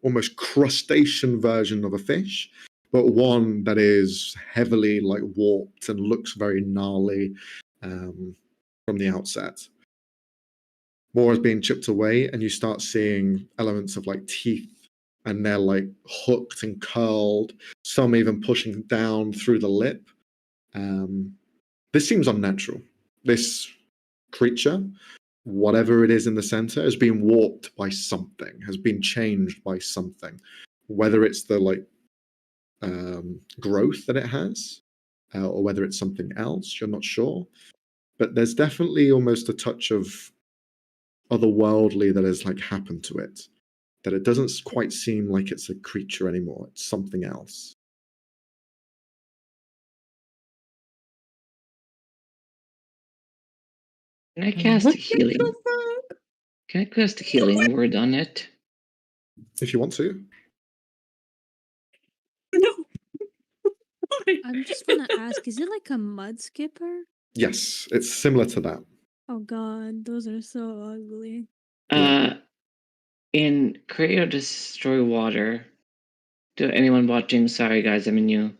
almost crustacean version of a fish, but one that is heavily like warped and looks very gnarly from the outset. More is being chipped away, and you start seeing elements of like teeth, and they're like hooked and curled, some even pushing down through the lip. This seems unnatural. This creature, whatever it is in the center, has been warped by something, has been changed by something. Whether it's the like growth that it has, or whether it's something else, you're not sure. But there's definitely almost a touch of otherworldly that has like happened to it. That it doesn't quite seem like it's a creature anymore. It's something else. Can I cast healing? Can I cast a healing word on it? If you want to. No. I'm just gonna ask, is it like a mud skipper? Yes, it's similar to that. Oh god, those are so ugly. in Create or Destroy Water, to anyone watching, sorry guys, I'm new.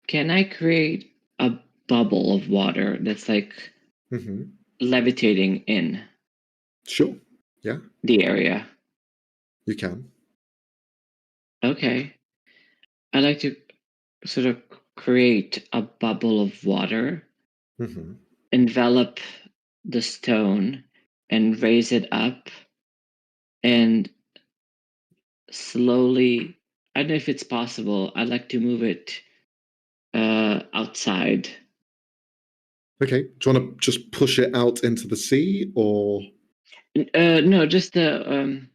Can I create a bubble of water that's like levitating in? Sure. Yeah. The area. You can. Okay. I like to sort of create a bubble of water, envelop the stone, and raise it up, and slowly, I don't know if it's possible, I'd like to move it outside. Okay. Do you want to just push it out into the sea, or? No, just to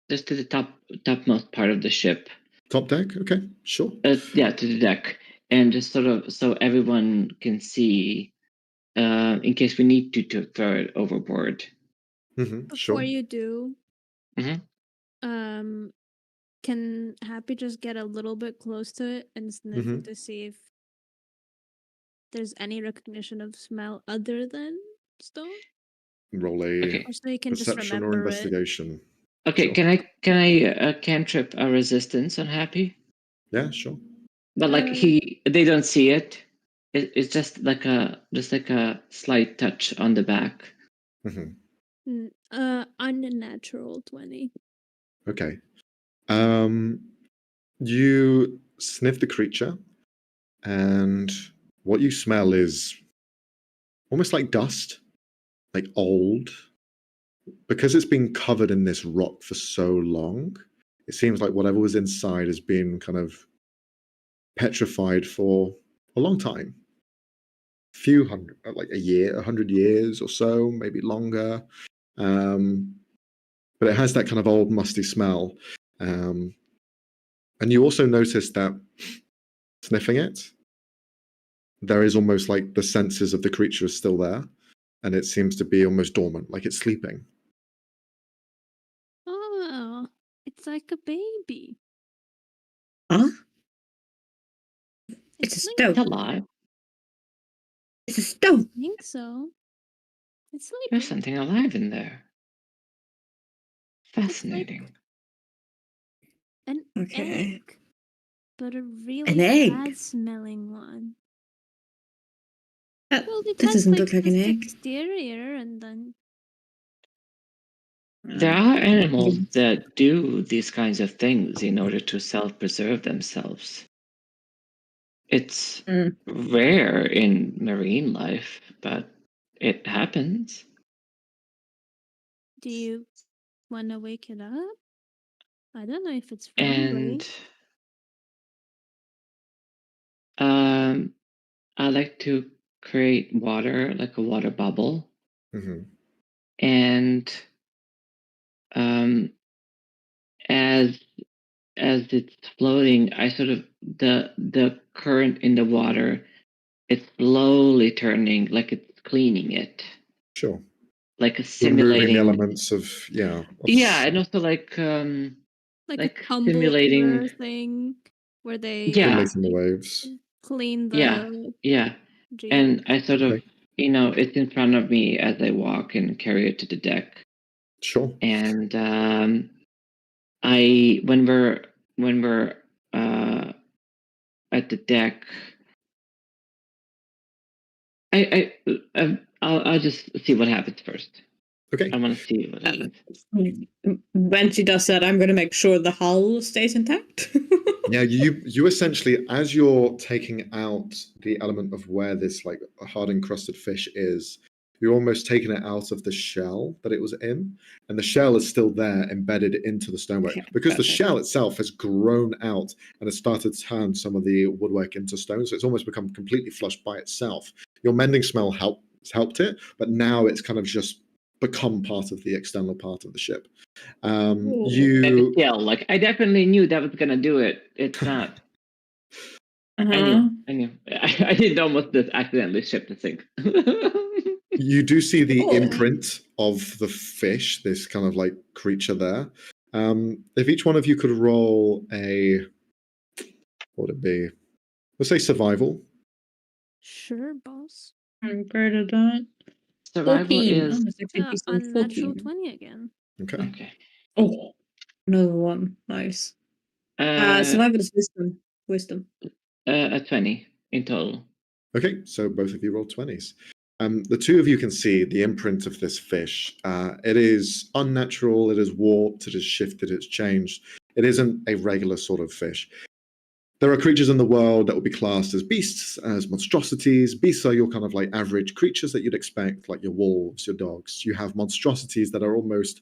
the topmost part of the ship. Top deck? Okay, sure. Yeah, to the deck, and just sort of so everyone can see, in case we need to throw it overboard. Before you do, Mm-hmm. Can Happy just get a little bit close to it and sniff to see if there's any recognition of smell other than stone? Roll a Or so you can just perception or remember investigation. It. Okay, Sure. can I cantrip a resistance on Happy? Yeah, sure. But like they don't see it. It's just like a slight touch on the back. Unnatural 20. Okay. You sniff the creature, and what you smell is almost like dust, like old. Because it's been covered in this rock for so long, it seems like whatever was inside has been kind of petrified for a long time. Few hundred, like a year, 100 years or so, maybe longer. But it has that kind of old musty smell. And you also notice that sniffing it, there is almost like the senses of the creature is still there, and it seems to be almost dormant, like it's sleeping. Oh, it's like a baby. Huh? It's a sleeping. stone. Alive. It's a stone. I think so. It's sleeping. There's something alive in there. Fascinating. Like an egg, but a really bad smelling one. Well, it doesn't look like an egg. Exterior, and then there are animals that do these kinds of things in order to self-preserve themselves. It's rare in marine life, but it happens. Do you want to wake it up? I don't know if it's friendly. And I like to create water, like a water bubble. And as it's floating, I sort of the current in the water, it's slowly turning, like it's cleaning it. Sure. Like simulating elements of and also like a simulating thing where they simulating the waves, clean the and I sort of it's in front of me as I walk and carry it to the deck. Sure. And when we're at the deck, I'll just see what happens first. Okay. I want to see what happens. When she does that, I'm going to make sure the hull stays intact. Yeah, you essentially, as you're taking out the element of where this like hard encrusted fish is, you're almost taking it out of the shell that it was in, and the shell is still there, embedded into the stonework, because the shell itself has grown out and has started to turn some of the woodwork into stone, so it's almost become completely flushed by itself. Your mending smell helped it, but now it's kind of just become part of the external part of the ship. Like I definitely knew that was gonna do it. It's not. I knew. I did almost just accidentally ship the thing. You do see the imprint of the fish, this kind of like creature there. If each one of you could roll a, what would it be? Let's say survival. Sure, boss. I'm great at that. Survival 14. is unnatural 20 again. Okay. Oh, another one. Nice. Survival is wisdom. A 20 in total. Okay, so both of you roll 20s. The two of you can see the imprint of this fish. It is unnatural, it is warped, it is shifted, it's changed. It isn't a regular sort of fish. There are creatures in the world that will be classed as beasts, as monstrosities. Beasts are your kind of like average creatures that you'd expect, like your wolves, your dogs. You have monstrosities that are almost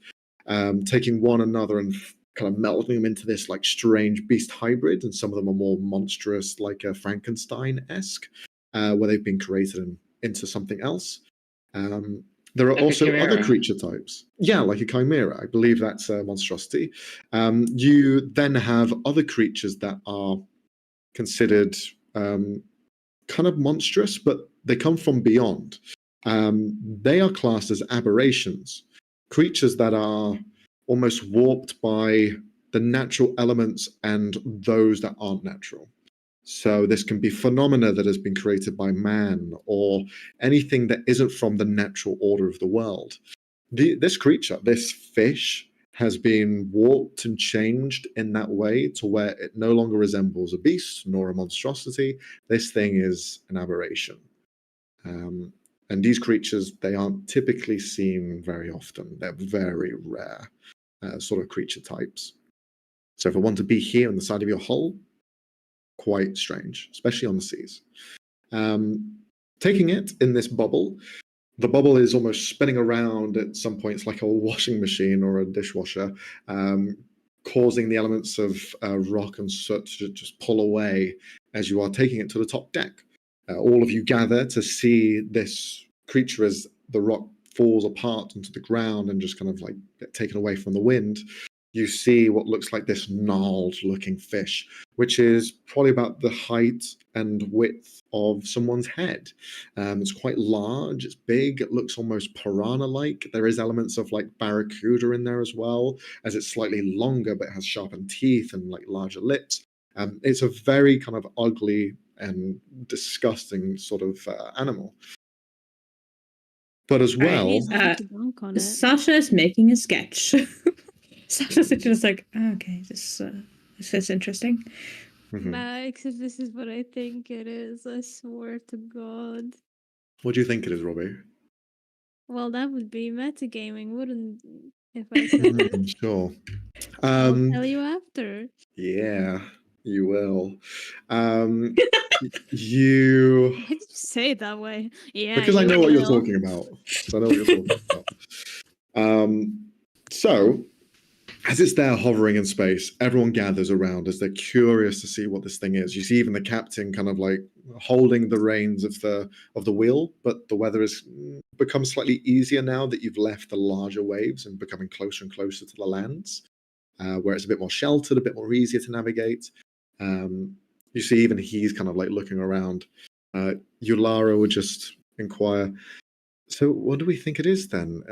taking one another and kind of melding them into this like strange beast hybrid. And some of them are more monstrous, like a Frankenstein-esque, where they've been created into something else. There are Like also other creature types. Yeah, like a chimera. I believe that's a monstrosity. You then have other creatures that are considered kind of monstrous, but they come from beyond. They are classed as aberrations, creatures that are almost warped by the natural elements and those that aren't natural. So this can be phenomena that has been created by man or anything that isn't from the natural order of the world. This creature, this fish, has been warped and changed in that way to where it no longer resembles a beast nor a monstrosity. This thing is an aberration. And these creatures, they aren't typically seen very often. They're very rare sort of creature types. So for one to be here on the side of your hull, quite strange, especially on the seas. Taking it in this bubble, the bubble is almost spinning around at some points like a washing machine or a dishwasher, causing the elements of rock and soot to just pull away as you are taking it to the top deck. All of you gather to see this creature as the rock falls apart into the ground and just kind of like get taken away from the wind. You see what looks like this gnarled looking fish, which is probably about the height and width of someone's head. It's quite large, it's big, it looks almost piranha-like. There is elements of like barracuda in there as well, as it's slightly longer but has sharpened teeth and like larger lips. It's a very kind of ugly and disgusting sort of animal. But as well, Sasha is making a sketch. Sasha's just like, okay, this is interesting. Max, if this is what I think it is, I swear to God. What do you think it is, Robbie? Well, that would be metagaming, wouldn't if I said it? Sure. I'll tell you after. Yeah, you will. You. Why did you say it that way? Yeah, because I know what you're talking about. I know what you're talking about. So, as it's there hovering in space, everyone gathers around as they're curious to see what this thing is. You see even the captain kind of like holding the reins of the wheel, but the weather has become slightly easier now that you've left the larger waves and becoming closer and closer to the lands, where it's a bit more sheltered, a bit more easier to navigate. You see even he's kind of like looking around. Yulara would just inquire, so what do we think it is then?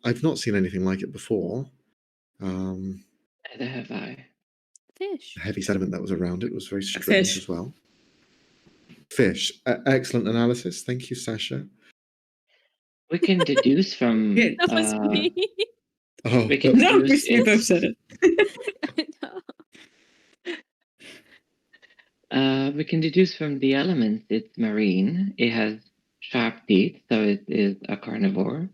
I've not seen anything like it before. Neither have I. Fish. The heavy sediment that was around it was very strange as well. Fish. Excellent analysis. Thank you, Sasha. We can deduce from. That was me. Oh, we can deduce we both said it. We can deduce from the elements it's marine. It has sharp teeth, so it is a carnivore.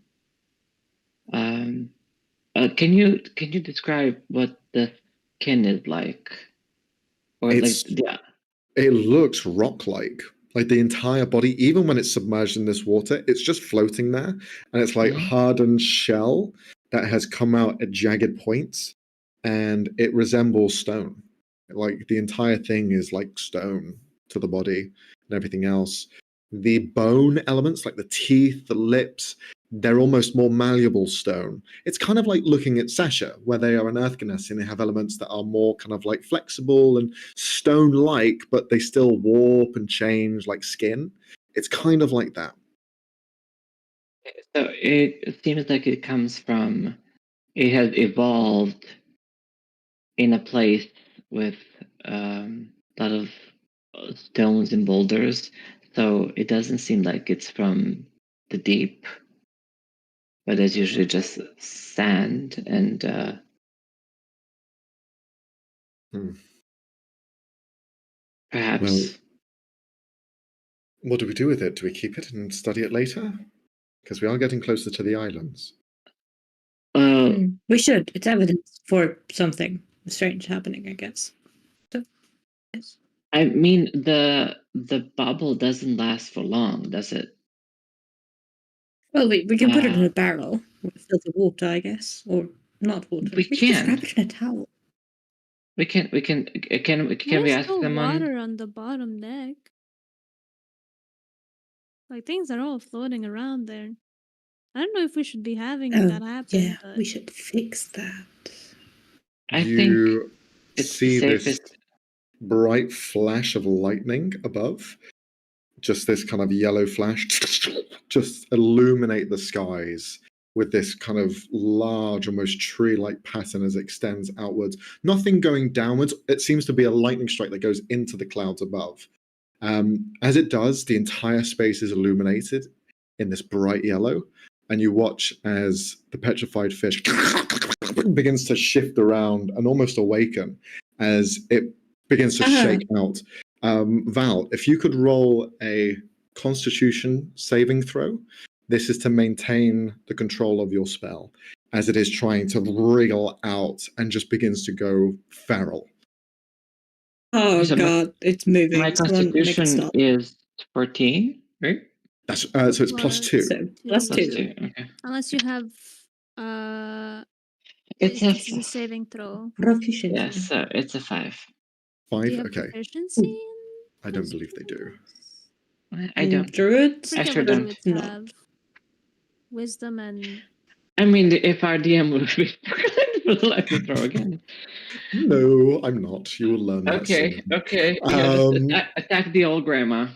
Can you describe what the skin is like? Or it looks rock-like. Like the entire body, even when it's submerged in this water, it's just floating there, and it's like hardened shell that has come out at jagged points, and it resembles stone. Like the entire thing is like stone to the body and everything else. The bone elements, like the teeth, the lips, they're almost more malleable stone. It's kind of like looking at Sasha, where they are an earth genasi and they have elements that are more kind of like flexible and stone-like, but they still warp and change like skin. It's kind of like that. So it seems like it comes from, it has evolved in a place with a lot of stones and boulders. So it doesn't seem like it's from the deep. but it's usually just sand and perhaps. Well, what do we do with it? Do we keep it and study it later? Because we are getting closer to the islands. We should. It's evidence for something strange happening, I guess. So, yes. I mean, the bubble doesn't last for long, does it? Well, we can put it in a barrel with filtered water, I guess, or not water. We can just wrap it in a towel. Can we ask them water on the bottom deck? Like, things are all floating around there. I don't know if we should be having that happen. Yeah, we should fix that. I think it's see this bright flash of lightning above. Just this kind of yellow flash just illuminate the skies with this kind of large, almost tree-like pattern as it extends outwards. Nothing going downwards. It seems to be a lightning strike that goes into the clouds above. As it does, the entire space is illuminated in this bright yellow, and you watch as the petrified fish begins to shift around and almost awaken as it begins to shake out. Val, if you could roll a Constitution saving throw, this is to maintain the control of your spell as it is trying to wriggle out and just begins to go feral. Oh God, it's moving. My Constitution is 14, right? That's so it's +2. So +2. Okay. Unless you have it's a saving throw. Proficiency. Yes, so it's a 5. 5, do you have okay. Proficiency? I don't believe they do. I don't. Druids? I sure don't. Have wisdom and. I mean, if our DM would be, let me throw again. No, I'm not. You will learn that soon. Okay. Yeah, attack the old grandma.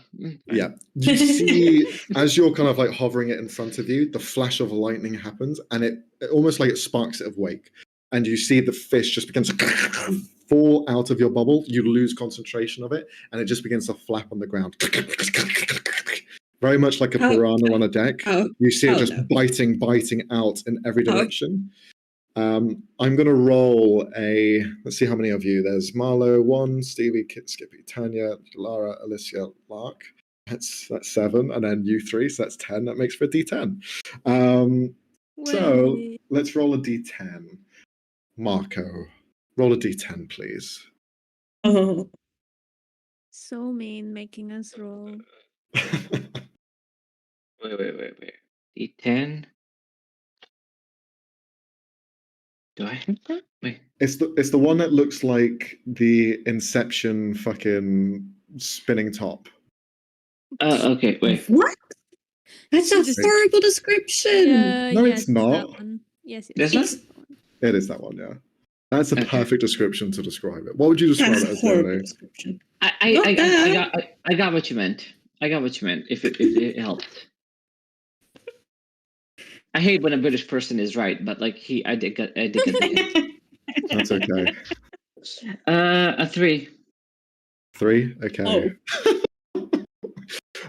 Yeah. You see, as you're kind of like hovering it in front of you, the flash of lightning happens, and it almost like it sparks it awake. And you see the fish just begins to fall out of your bubble. You lose concentration of it, and it just begins to flap on the ground. Very much like a piranha on a deck. You see it just biting out in every direction. I'm going to roll let's see how many of you. There's Marlo, 1, Stevie, Kit, Skippy, Tanya, Lara, Alicia, Lark. That's 7, and then you 3, so that's 10. That makes for a D10. So let's roll a D10. Marco, roll a D10, please. Oh. So mean, making us roll. Wait. D10. Do I have that? Wait. It's the one that looks like the Inception fucking spinning top. Okay, wait. What? That's a horrible description. No, it's not. Yes, it is. It is that one, yeah. That's a perfect description to describe it. What would you describe it as? Horrible description. I got what you meant. If it helped. I hate when a British person is right, but like I did get the hint. That's okay. A 3. 3, okay.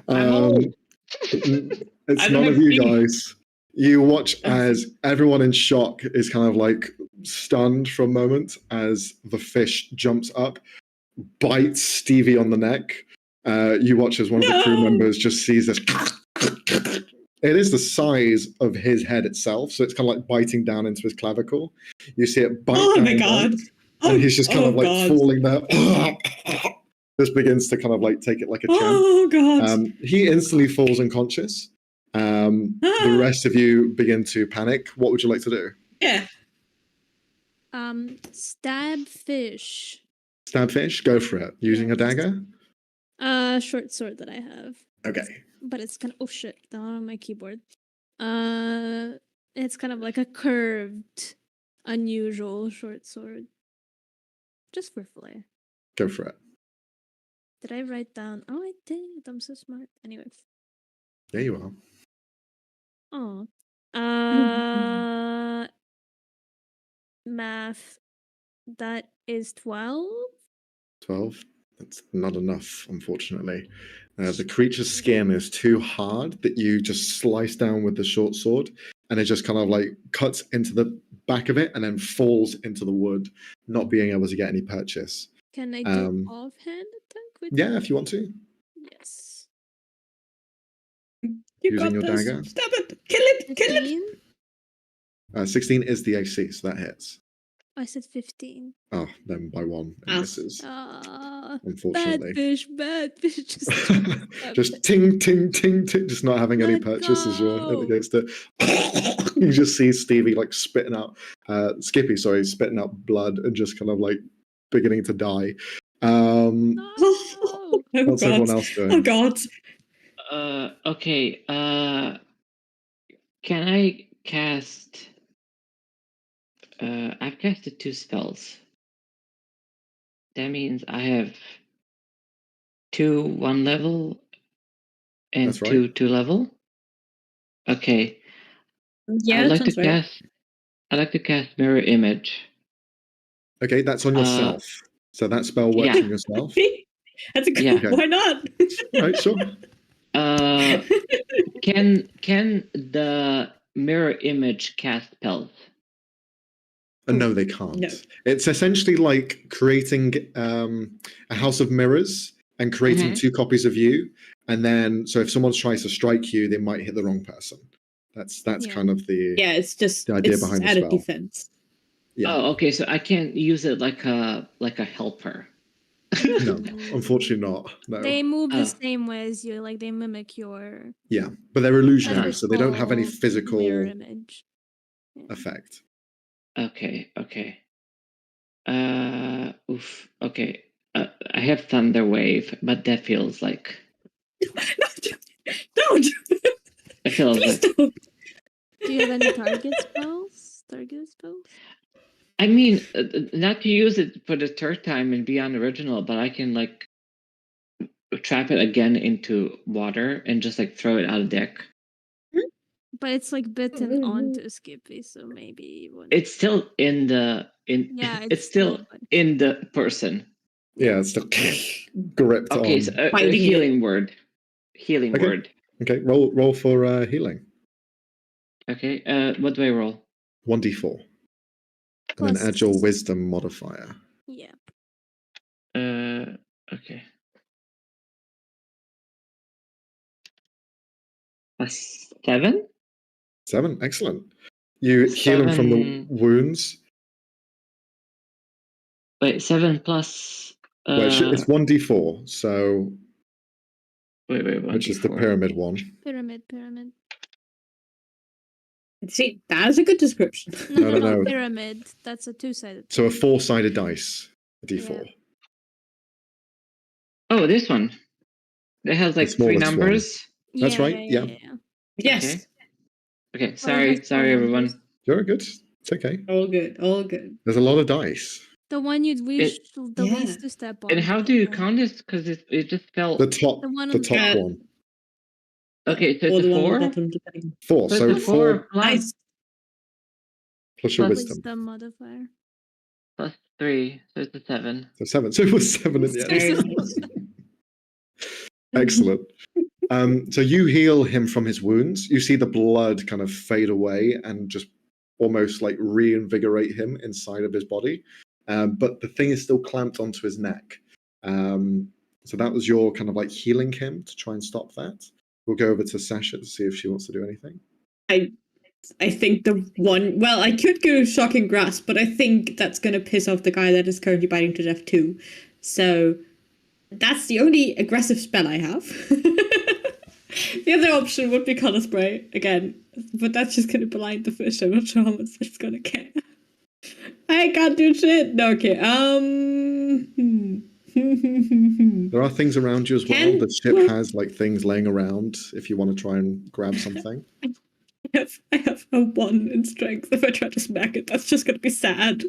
Oh. It's none of you guys. You watch as everyone in shock is kind of like stunned for a moment as the fish jumps up, bites Stevie on the neck. You watch as one of the crew members just sees this. It is the size of his head itself, so it's kind of like biting down into his clavicle. You see it bite down. Oh my God. And he's just kind of like falling there. Just begins to kind of like take it like a champ. Oh God. He instantly falls unconscious. The rest of you begin to panic. What would you like to do? Yeah. Stab fish. Stab fish? Go for it. Using a dagger? Short sword that I have. Okay. But it's kind of, oh shit, down on my keyboard. It's kind of like a curved, unusual short sword. Just for flair. Go for it. Did I write down? Oh, I did. I'm so smart. Anyway. Yeah, you are. Oh. Math. That is 12? 12? That's not enough, unfortunately. The creature's skin is too hard that you just slice down with the short sword. and it just kind of like cuts into the back of it and then falls into the wood, not being able to get any purchase. Can I do offhand attack with Yeah, if you want to. Yes. Using your dagger. Stop it! Kill it! Kill 15? it! 16 is the AC, so that hits. I said 15. Oh, then by 1 it misses. Unfortunately. Bad fish. Just ting, ting, ting, ting, just not having any purchase as you're against it. You just see Stevie like spitting out, spitting out blood and just kind of like beginning to die. What's everyone else doing? Oh God. Okay. Can I cast? I've casted 2 spells. That means I have 2 1 level and That's right. 2 2 level. Okay. Yeah, I'd like to cast Mirror Image. Okay, that's on yourself. So that spell works on yourself. That's a good. Okay. Why not? Right, sure. Can the Mirror Image cast spells? No, they can't. No. It's essentially like creating a house of mirrors and creating 2 copies of you, and then so if someone tries to strike you, they might hit the wrong person. That's kind of the it's just the idea it's behind the added spell. defense. Yeah. Oh, okay. So I can't use it like a helper. No, unfortunately not. No. They move the same way as you, like they mimic your. Yeah, but they're illusionary, so they don't have any mirror physical image. effect. Okay. Oof. Okay. I have Thunder Wave, but that feels like. Don't. It feels Please like. don't. Do you have any target spells? I mean, not to use it for the 3rd time and be unoriginal, but I can like trap it again into water and just like throw it out of deck. But it's like bitten onto Skippy, so maybe you wouldn't. It's still in the it's still in the person. Yeah, it's still gripped on. Okay, so a healing word. Healing word. Okay, roll for healing. Okay, what do I roll? 1d4. And then add your wisdom modifier. Yeah. Okay. A 7? 7, excellent. You heal him from the wounds. Wait, 7 plus. It's 1d4, so. Wait, 1d4. Which is the pyramid one. Pyramid. See, that is a good description. No. Pyramid. That's a 2-sided. So a 4-sided dice, a d4. Yeah. Oh, this one. It has like 3 numbers. That's right. Yeah. Yes. Okay. Sorry, everyone. You're good. It's okay. All good. There's a lot of dice. The one you'd wish the least to step on. And how do you count this? Because it just fell. The top one. Okay, so it's a 4? 4. So 4 plus your wisdom modifier. Plus 3, so it's a 7. So 7. So it was 7 in the end. Excellent. So you heal him from his wounds. You see the blood kind of fade away and just almost like reinvigorate him inside of his body. But the thing is still clamped onto his neck. So that was your kind of like healing him to try and stop that. We'll go over to Sasha to see if she wants to do anything. I think the one. Well, I could go shocking grasp, but I think that's going to piss off the guy that is currently biting to death too. So that's the only aggressive spell I have. The other option would be color spray again, but that's just going to blind the fish. I'm not sure how much it's going to care. I can't do shit. No, okay. There are things around you as well. The ship has like things laying around if you want to try and grab something. I have a 1 in strength. If I try to smack it, that's just going to be sad.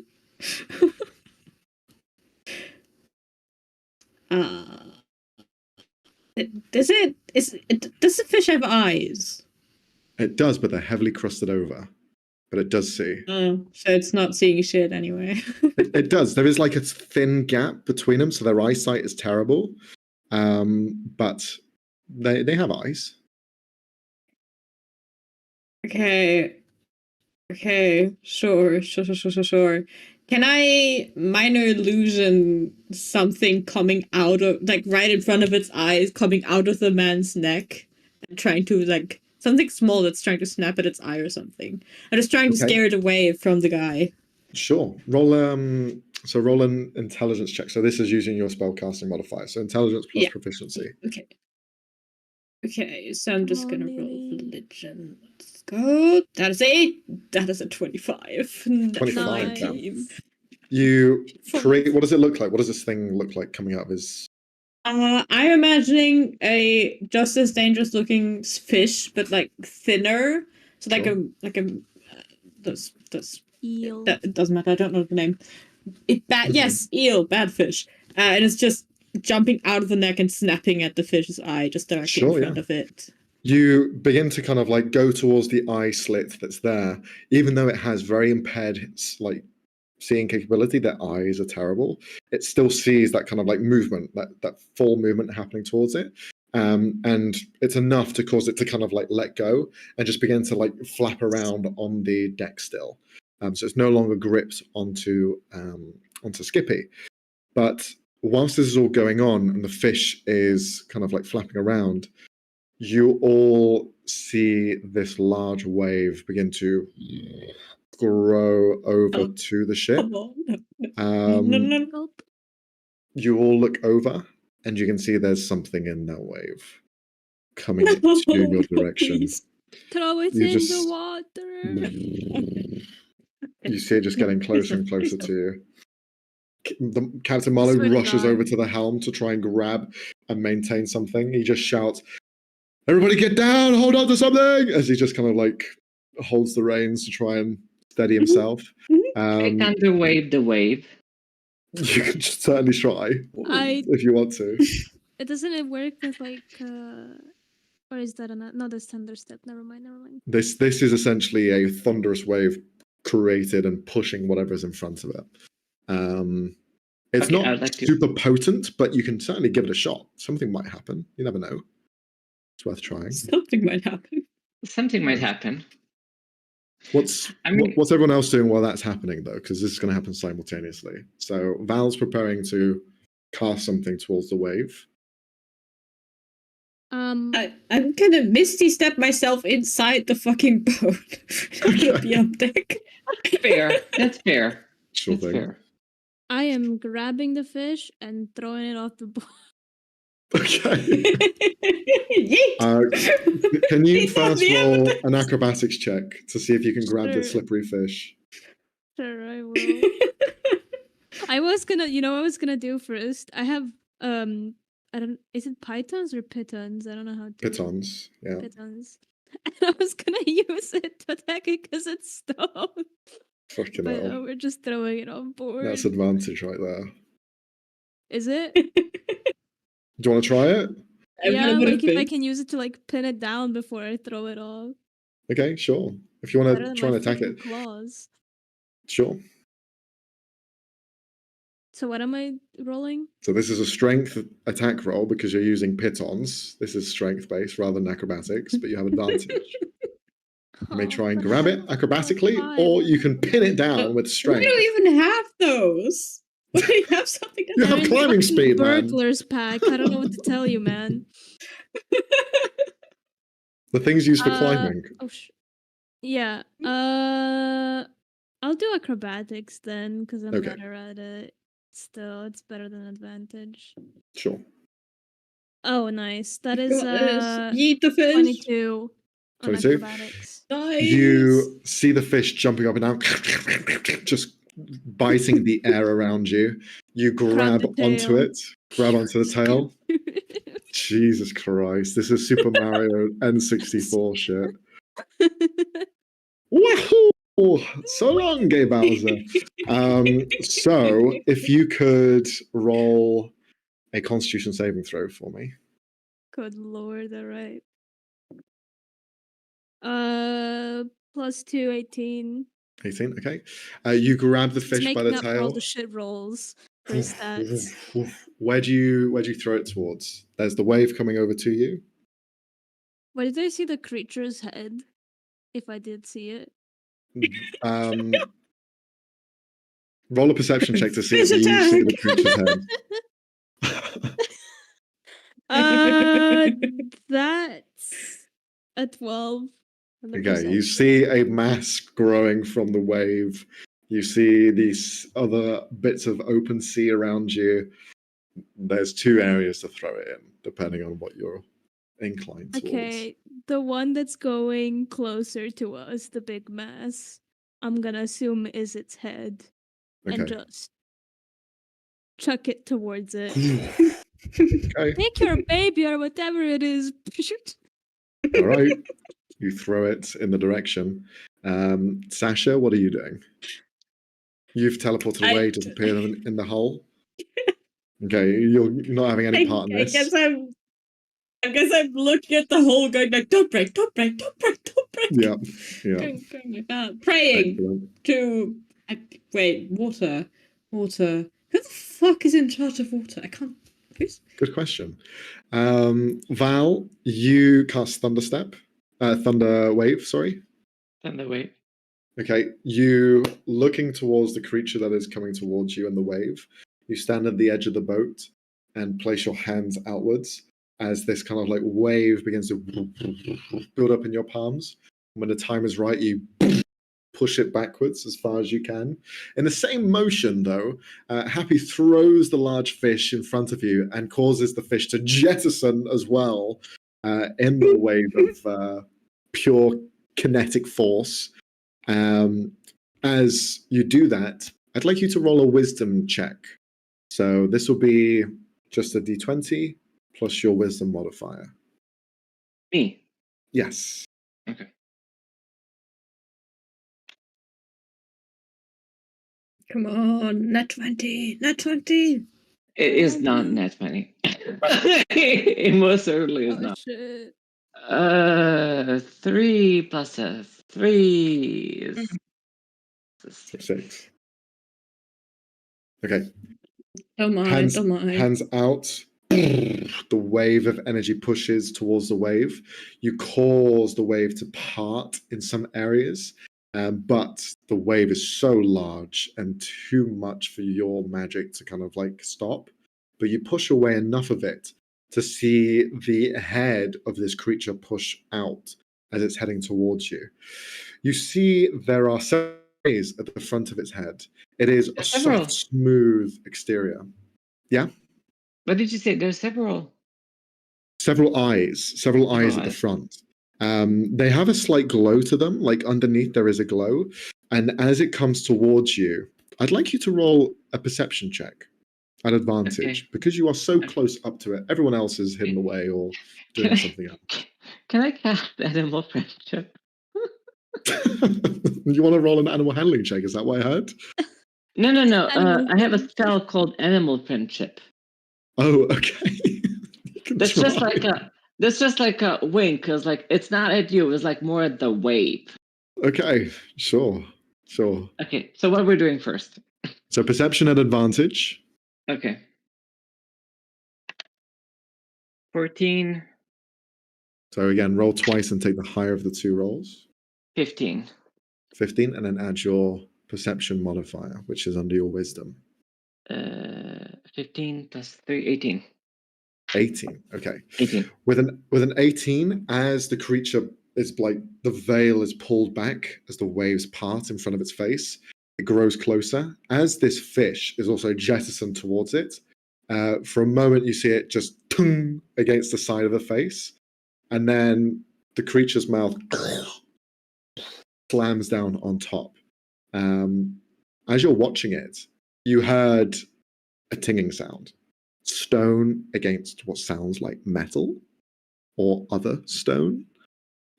Does the fish have eyes? It does, but they're heavily crusted over. But it does see. Oh, so it's not seeing shit anyway. It does. There is like a thin gap between them, so their eyesight is terrible. But they have eyes. Okay. Okay, sure. Can I minor illusion something coming out of, like, right in front of its eyes, coming out of the man's neck, and trying to, like, something small that's trying to snap at its eye or something? I'm just trying to scare it away from the guy. Sure. Roll roll an intelligence check. So this is using your spellcasting modifier. So intelligence plus proficiency. Okay, so I'm just gonna roll religion. Let's go. That is a 25. 25. You create, what does it look like? What does this thing look like coming out of his... I'm imagining a just as dangerous looking fish, but like thinner. So like those eel. That doesn't matter. I don't know the name. Yes, eel, bad fish. And it's just jumping out of the neck and snapping at the fish's eye just directly in front of it. You begin to kind of like go towards the eye slit that's there, even though it has very impaired like seeing capability. Their eyes are terrible. It still sees that kind of like movement, that full movement happening towards it. And it's enough to cause it to kind of like let go and just begin to like flap around on the deck still. So it's no longer gripped onto Skippy. But whilst this is all going on and the fish is kind of like flapping around, you all see this large wave begin to grow over to the ship. You all look over and you can see there's something in that wave coming to your direction. Please. Throw it in the water. You see it just getting closer and closer to you. Captain Marlowe rushes over to the helm to try and grab and maintain something. He just shouts, "Everybody get down, hold on to something," as he just kind of like holds the reins to try and steady himself. I can underwave the wave. You can certainly try if you want to. Doesn't it work with like or is that no, that's thunderstep. Never mind. This is essentially a thunderous wave created and pushing whatever's in front of it. It's not super potent, but you can certainly give it a shot. Something might happen. You never know. It's worth trying. Something might happen. What's everyone else doing while that's happening, though? Because this is going to happen simultaneously. So Val's preparing to cast something towards the wave. I'm gonna misty step myself inside the fucking boat. I'm gonna be on deck. That's fair. Sure thing. Fair. I am grabbing the fish and throwing it off the boat. Okay. Can you first roll an acrobatics check to see if you can grab the slippery fish? Sure, I will. I was gonna do first. I have is it pythons or pitons? I don't know how to. Pitons, yeah. Pitons. And I was gonna use it to attack it because it's stone. Fucking hell. We're just throwing it on board. That's advantage right there. Is it? Do you want to try it? Yeah, like if I can use it to like pin it down before I throw it off. Okay, sure. If you want to try and attack it. Claws. Sure. So what am I rolling? So this is a strength attack roll because you're using pitons. This is strength based rather than acrobatics, but you have advantage. You may try and grab it acrobatically, or you can pin it down with strength. We don't even have those. We have something. You have climbing speed, man. Burglar's pack. I don't know what to tell you, man. The thing's used for climbing. Yeah. I'll do acrobatics then, because I'm better at it. Still, it's better than advantage. Sure. Oh, nice. That is Yeet the fish. 22. 22. Nice. You see the fish jumping up and down, just biting the air around you. You grab onto it, grab onto the tail. Jesus Christ, this is Super Mario N64 shit. Woohoo! So long, Gay Bowser. So, if you could roll a Constitution saving throw for me. Good lord, alright. +2, 18. 18, okay. You grab the fish by the tail. All the shit rolls for stats. Where do you throw it towards? There's the wave coming over to you. Where did I see the creature's head? If I did see it. Roll a perception check to see if you see the creature's head. That's a 12. Okay, you see a mass growing from the wave. You see these other bits of open sea around you. There's 2 areas to throw it in, depending on what you're inclined towards. Okay, the one that's going closer to us, the big mass, I'm gonna assume is its head. Okay. And just chuck it towards it. Okay. Take your baby or whatever it is. All right. You throw it in the direction. Sasha, what are you doing? You've teleported away, disappeared in the hole. Okay, you're not having any part in this. I guess I'm looking at the hole, going like, "Don't break, don't break, don't break, don't break." Yeah. Going like that, praying to. Wait, water. Who the fuck is in charge of water? I can't. Who's? Good question. Val, you cast Thunder Wave. Sorry. Thunder Wave. Okay, you looking towards the creature that is coming towards you in the wave. You stand at the edge of the boat and place your hands outwards as this kind of like wave begins to build up in your palms. When the time is right, you push it backwards as far as you can. In the same motion, though, Happy throws the large fish in front of you and causes the fish to jettison as well in the wave of pure kinetic force. As you do that, I'd like you to roll a wisdom check. So this will be just a d20 plus your wisdom modifier. Me? Yes. Okay. Come on, nat 20, nat 20. It is not nat 20. It most certainly is not. Shit. 3 plus 3 is 6. Okay. Don't mind. Hands out. The wave of energy pushes towards the wave. You cause the wave to part in some areas, but the wave is so large and too much for your magic to kind of like stop. But you push away enough of it to see the head of this creature push out as it's heading towards you. You see there are several eyes at the front of its head. It is a soft, smooth exterior. Yeah? What did you say? There's several? Several eyes at the front. They have a slight glow to them, like underneath there is a glow. And as it comes towards you, I'd like you to roll a perception check at advantage because you are so close up to it. Everyone else is hidden away or doing something else. Can I cast animal friendship? You want to roll an animal handling check? Is that what I heard? No. I have a spell called animal friendship. Oh, okay. That's just like a wink, because like it's not at you, it's like more at the wave. Okay, sure. Okay, so what we're doing first. So perception at advantage. Okay. 14. So again, roll twice and take the higher of the 2 rolls. 15. 15, and then add your perception modifier, which is under your wisdom. 15 plus 3, 18. 18. Okay. 18. With an 18, as the creature is like the veil is pulled back as the waves part in front of its face, it grows closer. As this fish is also jettisoned towards it, for a moment you see it just tung against the side of the face, and then the creature's mouth slams down on top. As you're watching it, you heard a tinging sound. Stone against what sounds like metal or other stone.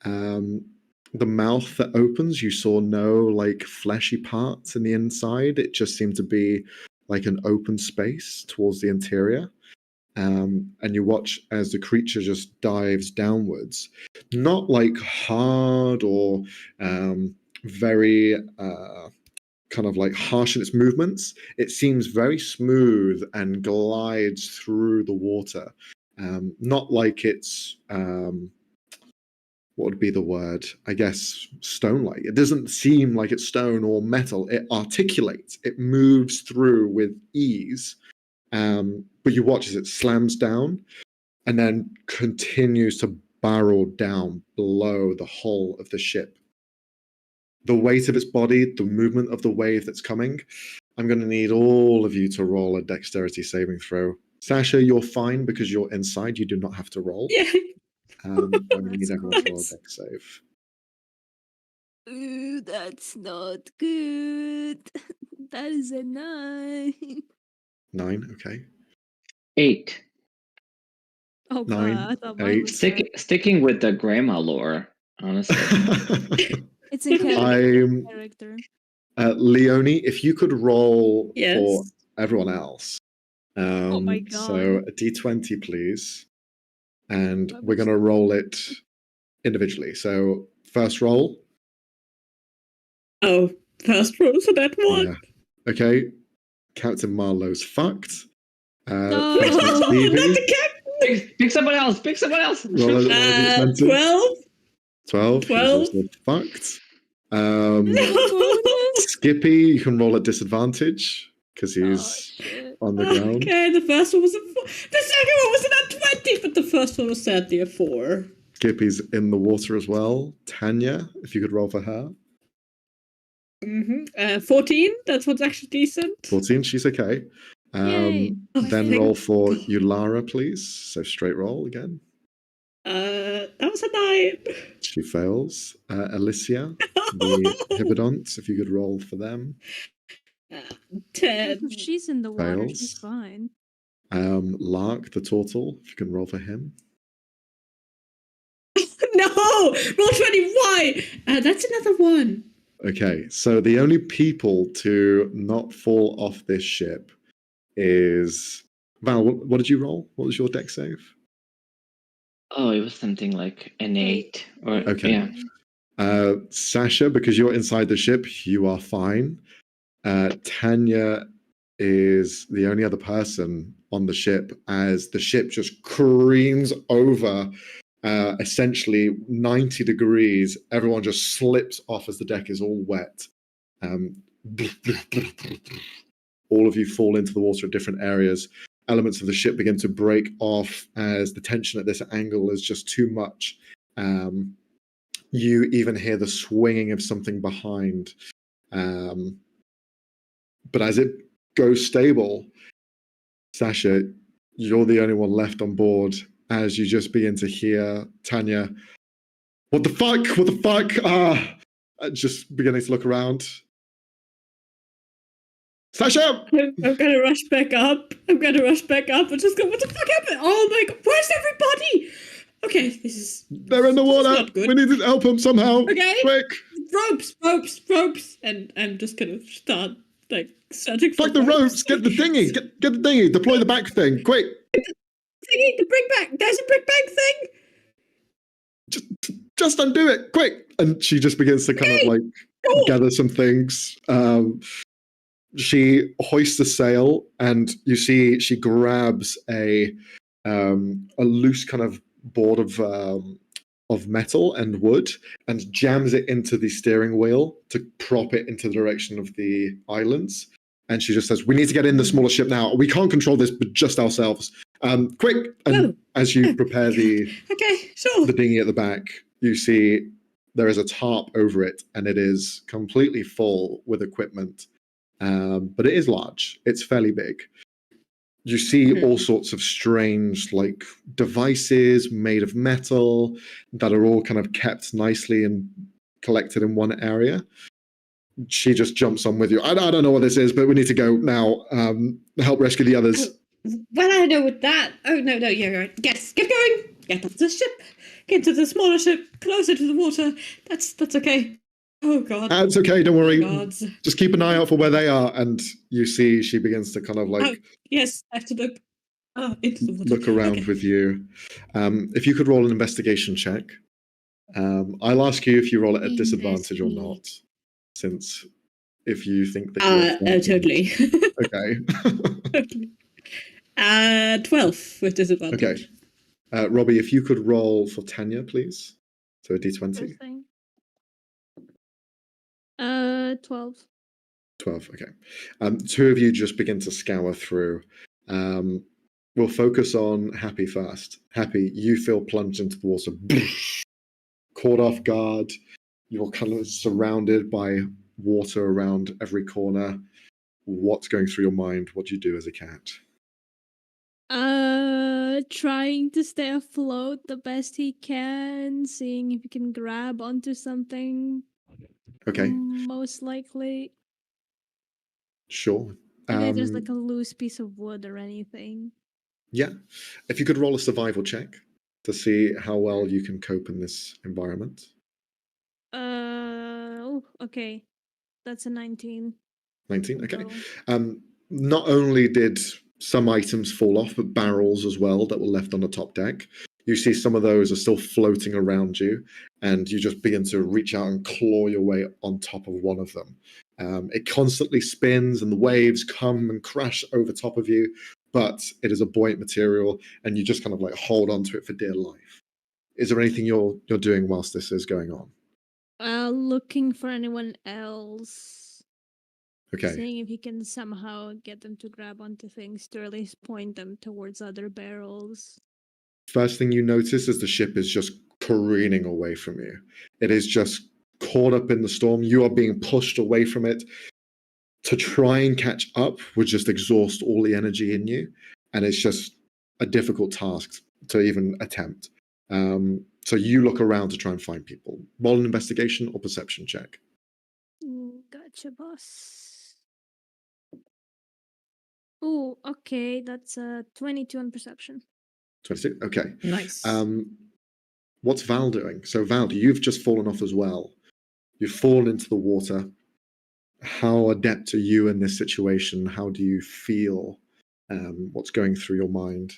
The mouth that opens, you saw no like fleshy parts in the inside. It just seemed to be like an open space towards the interior. And you watch as the creature just dives downwards, not like hard or very kind of like harsh in its movements. It seems very smooth and glides through the water. Not like it's what would be the word? I guess stone-like. It doesn't seem like it's stone or metal. It articulates. It moves through with ease. But you watch as it slams down and then continues to barrel down below the hull of the ship. The weight of its body, the movement of the wave that's coming, I'm going to need all of you to roll a dexterity saving throw. Sasha, you're fine because you're inside. You do not have to roll. Yeah. I'm going to need everyone to roll a dex save. Ooh, that's not good. That is a 9. 9, okay. 8. Oh, 9, God, I thought mine was Sticking with the grandma lore, honestly. It's in character. Leonie, if you could roll Yes. for everyone else. Oh my God. So a d20, please. And we're going to roll it individually. So first roll. Oh, first roll for that one. Yeah. Okay. Captain Marlowe's fucked. No. Thanks, Not Stevie. the captain. Pick someone else. Pick someone else. Roll a 12. 12. 12. He's also fucked. No. Skippy, you can roll at disadvantage because he's on the ground. Okay, the first one was a 4. The second one was a 20, but the first one was sadly a 4. Skippy's in the water as well. Tanya, if you could roll for her. 14. That's what's actually decent. 14, she's okay. Then roll for Yulara, please. So straight roll again. That was a 9. She fails. Alicia, the Hibidont, if you could roll for them. 10. She's in the water. Fails. She's fine. Lark, the turtle, if you can roll for him. No! Roll 20. Why? That's another 1. Okay, so the only people to not fall off this ship is Val. What did you roll? What was your dex save? Oh, it was something like an 8. Or Okay. Yeah. Sasha, because you're inside the ship, you are fine. Tanya is the only other person on the ship as the ship just careens over essentially 90 degrees. Everyone just slips off as the deck is all wet. All of you fall into the water at different areas. Elements of the ship begin to break off as the tension at this angle is just too much. You even hear the swinging of something behind. But as it goes stable, Sasha, you're the only one left on board as you just begin to hear Tanya, what the fuck? What the fuck? Just beginning to look around. Sasha! I'm gonna rush back up. And just go, what the fuck happened? Oh my god, where's everybody? Okay, this is... They're in the water. Not good. We need to help them somehow. Okay. Quick. Ropes. And I'm just gonna start, like, searching for Fuck the ropes. Get the dinghy. Get the dinghy. Deploy the back thing. Quick. The brick back. There's a brick back thing. Just undo it. Quick. And she just begins to kind of like gather some things. She hoists a sail, and you see she grabs a loose kind of board of metal and wood and jams it into the steering wheel to prop it into the direction of the islands. And she just says, "We need to get in the smaller ship now. We can't control this, but just ourselves. Quick!" And as you prepare the dinghy at the back, you see there is a tarp over it, and it is completely full with equipment. But it is large. It's fairly big. You see all sorts of strange, like, devices made of metal that are all kind of kept nicely and collected in one area. She just jumps on with you. I don't know what this is, but we need to go now. Help rescue the others. Well, I know with that. Oh, no, you're right. Yes, get going. Get off the ship. Get to the smaller ship, closer to the water. That's okay. Oh, God. It's okay, don't worry. God. Just keep an eye out for where they are. And you see she begins to kind of like... Oh, yes, I have to look into the water. Look around with you. If you could roll an investigation check. I'll ask you if you roll it at disadvantage or not. Since if you think that you're... totally. Okay. 12 with disadvantage. Okay. Robbie, if you could roll for Tanya, please. So a d20. Interesting. 12. 12, okay. Two of you just begin to scour through. We'll focus on Happy first. Happy, you feel plunged into the water. Caught off guard. You're kind of surrounded by water around every corner. What's going through your mind? What do you do as a cat? Trying to stay afloat the best he can, seeing if he can grab onto something. Okay. Most likely. Sure. Maybe there's like a loose piece of wood or anything. Yeah. If you could roll a survival check to see how well you can cope in this environment. Oh, okay. That's a 19. 19, okay. Not only did some items fall off, but barrels as well that were left on the top deck. You see some of those are still floating around you, and you just begin to reach out and claw your way on top of one of them. It constantly spins, and the waves come and crash over top of you, but it is a buoyant material, and you just kind of like hold onto it for dear life. Is there anything you're doing whilst this is going on? Looking for anyone else. Okay. Seeing if he can somehow get them to grab onto things to at least point them towards other barrels. First thing you notice is the ship is just careening away from you. It is just caught up in the storm. You are being pushed away from it. To try and catch up would just exhaust all the energy in you, and it's just a difficult task to even attempt. So you look around to try and find people. Roll an investigation or perception check. Gotcha, boss. Oh, okay. That's a 22 on perception. 26. Okay. Nice. What's Val doing? So Val, you've just fallen off as well. You've fallen into the water. How adept are you in this situation? How do you feel? What's going through your mind?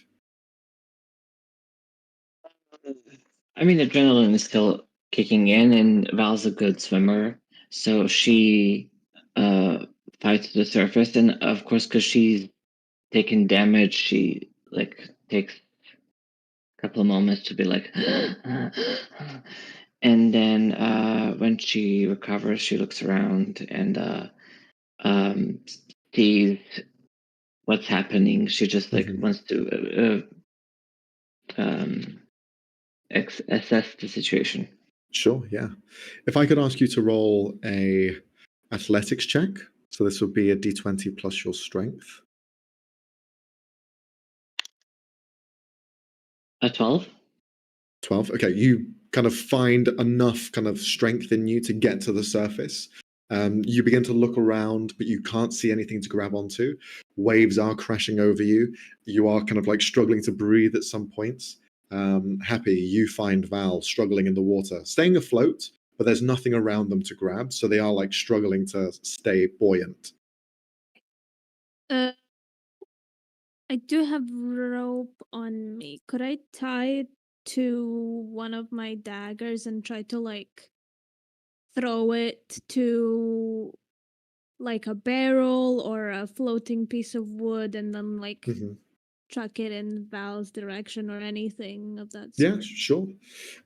I mean, adrenaline is still kicking in, and Val's a good swimmer, so she fights to the surface, and of course, because she's taken damage, she like takes a couple of moments to be like, and then when she recovers, she looks around and sees what's happening. She just like wants to assess the situation. Sure, yeah. If I could ask you to roll a athletics check, so this would be a d20 plus your strength. A 12? 12. Okay, you kind of find enough kind of strength in you to get to the surface. You begin to look around, but you can't see anything to grab onto. Waves are crashing over you. You are kind of like struggling to breathe at some points. Happy, you find Val struggling in the water, staying afloat, but there's nothing around them to grab, so they are like struggling to stay buoyant. I do have rope on me. Could I tie it to one of my daggers and try to like throw it to like a barrel or a floating piece of wood and then like chuck it in Val's direction or anything of that sort? Yeah, sure.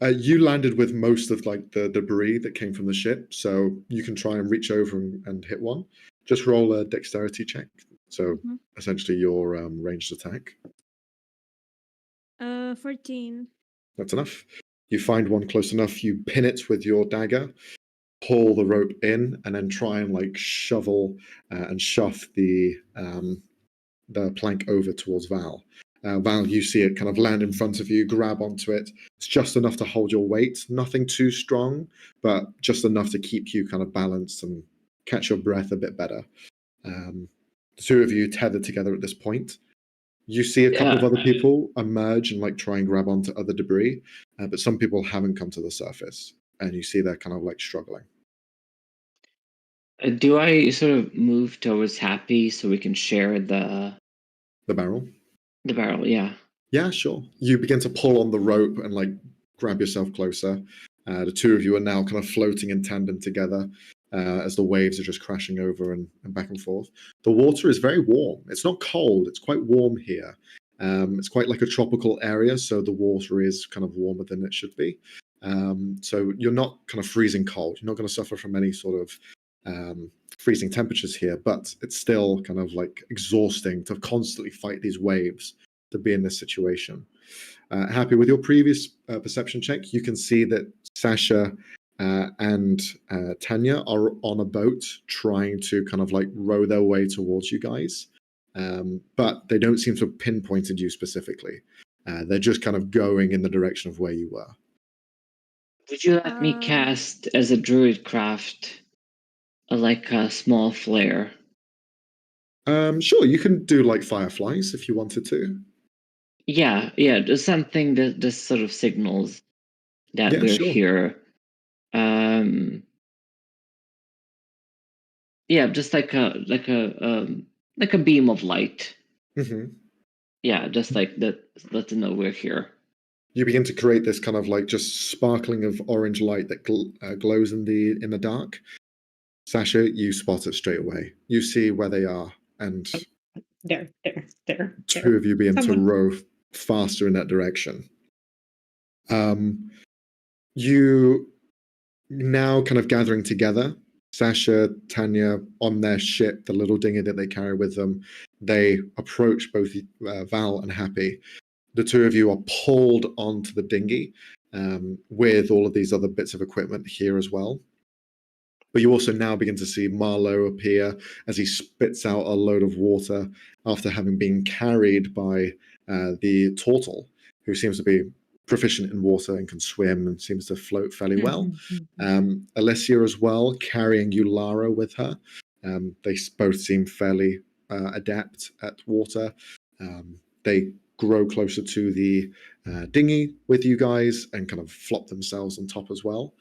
You landed with most of like the debris that came from the ship, so you can try and reach over and hit one. Just roll a dexterity check. So essentially your ranged attack. 14. That's enough. You find one close enough, you pin it with your dagger, pull the rope in, and then try and like shovel and shove the plank over towards Val. Val, you see it kind of land in front of you, grab onto it. It's just enough to hold your weight, nothing too strong, but just enough to keep you kind of balanced and catch your breath a bit better. The two of you tethered together at this point. You see a couple of other people emerge and like try and grab onto other debris, but some people haven't come to the surface, and you see they're kind of like struggling. Do I sort of move towards Happy so we can share the barrel? The barrel, yeah. Yeah, sure. You begin to pull on the rope and like grab yourself closer. The two of you are now kind of floating in tandem together as the waves are just crashing over and back and forth. The water is very warm. It's not cold. It's quite warm here. It's quite like a tropical area, so the water is kind of warmer than it should be. So you're not kind of freezing cold. You're not going to suffer from any sort of freezing temperatures here, but it's still kind of like exhausting to constantly fight these waves to be in this situation. Happy with your previous perception check, you can see that Sasha and Tanya are on a boat trying to kind of like row their way towards you guys, but they don't seem to have pinpointed you specifically. They're just kind of going in the direction of where you were. Would you let me cast as a druid craft like a small flare? Sure, you can do like fireflies if you wanted to. Yeah, just something that just sort of signals that we're here. Yeah, just like a beam of light. Mm-hmm. Yeah, just like that. Let them know we're here. You begin to create this kind of like just sparkling of orange light that glows in the dark. Sasha, you spot it straight away. You see where they are, and there. Two of you begin to row faster in that direction. You now kind of gathering together. Sasha, Tanya, on their ship, the little dinghy that they carry with them, they approach both Val and Happy. The two of you are pulled onto the dinghy with all of these other bits of equipment here as well. But you also now begin to see Marlowe appear as he spits out a load of water after having been carried by the turtle, who seems to be proficient in water and can swim and seems to float fairly well. Alessia as well, carrying Yulara with her. They both seem fairly adept at water. They grow closer to the dinghy with you guys and kind of flop themselves on top as well.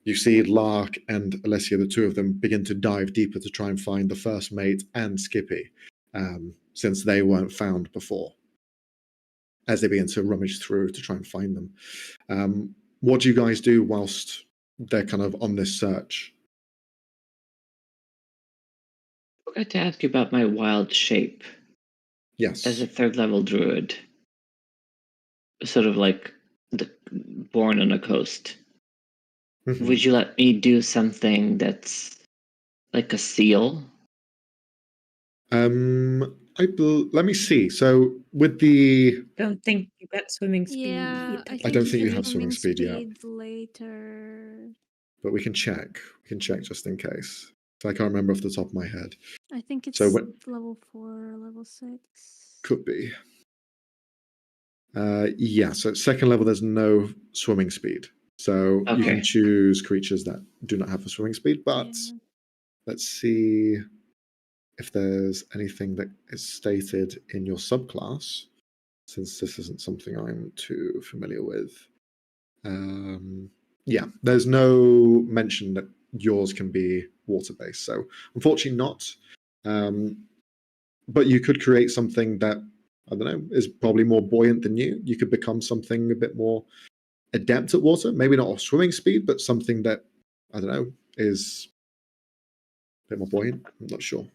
You see Lark and Alessia, the two of them, begin to dive deeper to try and find the first mate and Skippy, since they weren't found before, as they begin to rummage through to try and find them. What do you guys do whilst they're kind of on this search? I forgot to ask you about my wild shape. Yes. As a third level druid, sort of like born on a coast. Mm-hmm. Would you let me do something that's like a seal? Let me see. So with the, don't think you got swimming speed. Yeah, I don't think you have swimming speed yet. Later, but we can check. We can check just in case. So I can't remember off the top of my head. I think it's level 4 or level 6. Could be. Yeah, so at second level, there's no swimming speed. So you can choose creatures that do not have a swimming speed, but let's see if there's anything that is stated in your subclass, since this isn't something I'm too familiar with. Yeah, there's no mention that yours can be water-based, so unfortunately not. But you could create something that, I don't know, is probably more buoyant than you. You could become something a bit more adept at water, maybe not off swimming speed, but something that, I don't know, is a bit more buoyant. I'm not sure.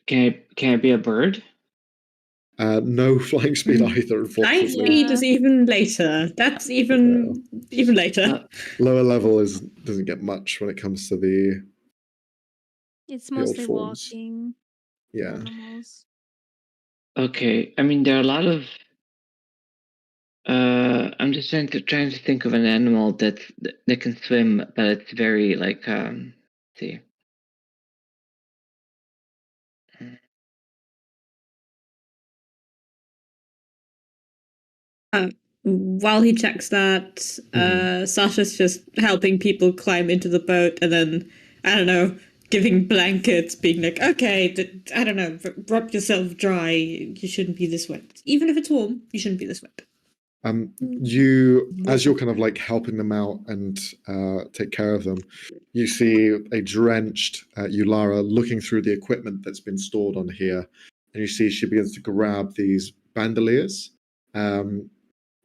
Can I be a bird? No flying speed either, unfortunately. Flying speed is even later. That's even later. Lower level doesn't get much when it comes to the. It's mostly walking. Yeah. Animals. Okay, I mean there are a lot of. I'm just trying to think of an animal that can swim, but it's very like let's see. While he checks that, Sasha's just helping people climb into the boat, and then, I don't know, giving blankets, being like, okay, I don't know, rub yourself dry, you shouldn't be this wet. Even if it's warm, you shouldn't be this wet. As you're kind of like helping them out and take care of them, you see a drenched Yulara looking through the equipment that's been stored on here, and you see she begins to grab these bandoliers.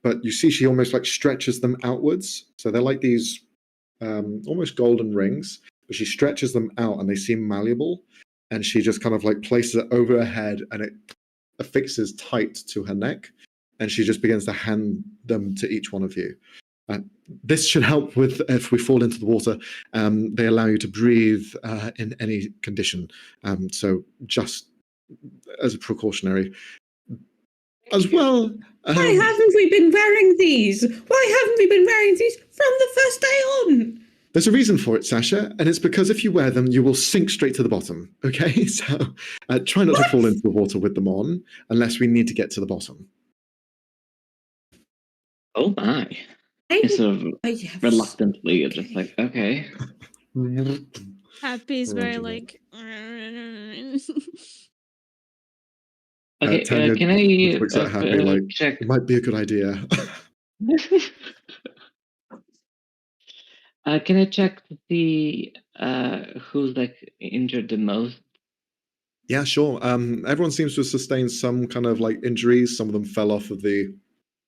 But you see she almost like stretches them outwards. So they're like these almost golden rings, but she stretches them out and they seem malleable. And she just kind of like places it over her head and it affixes tight to her neck. And she just begins to hand them to each one of you. This should help with if we fall into the water. They allow you to breathe in any condition. So just as a precautionary. As well. Why haven't we been wearing these? Why haven't we been wearing these from the first day on? There's a reason for it, Sasha, and it's because if you wear them, you will sink straight to the bottom. Okay, so try not to fall into the water with them on, unless we need to get to the bottom. Oh my! Sort of reluctantly, just like okay. Happy's very like. Okay, Tanya can I looks at Happy like check? It might be a good idea. Can I check to see who's like injured the most? Yeah, sure. Everyone seems to have sustained some kind of like injuries. Some of them fell off of the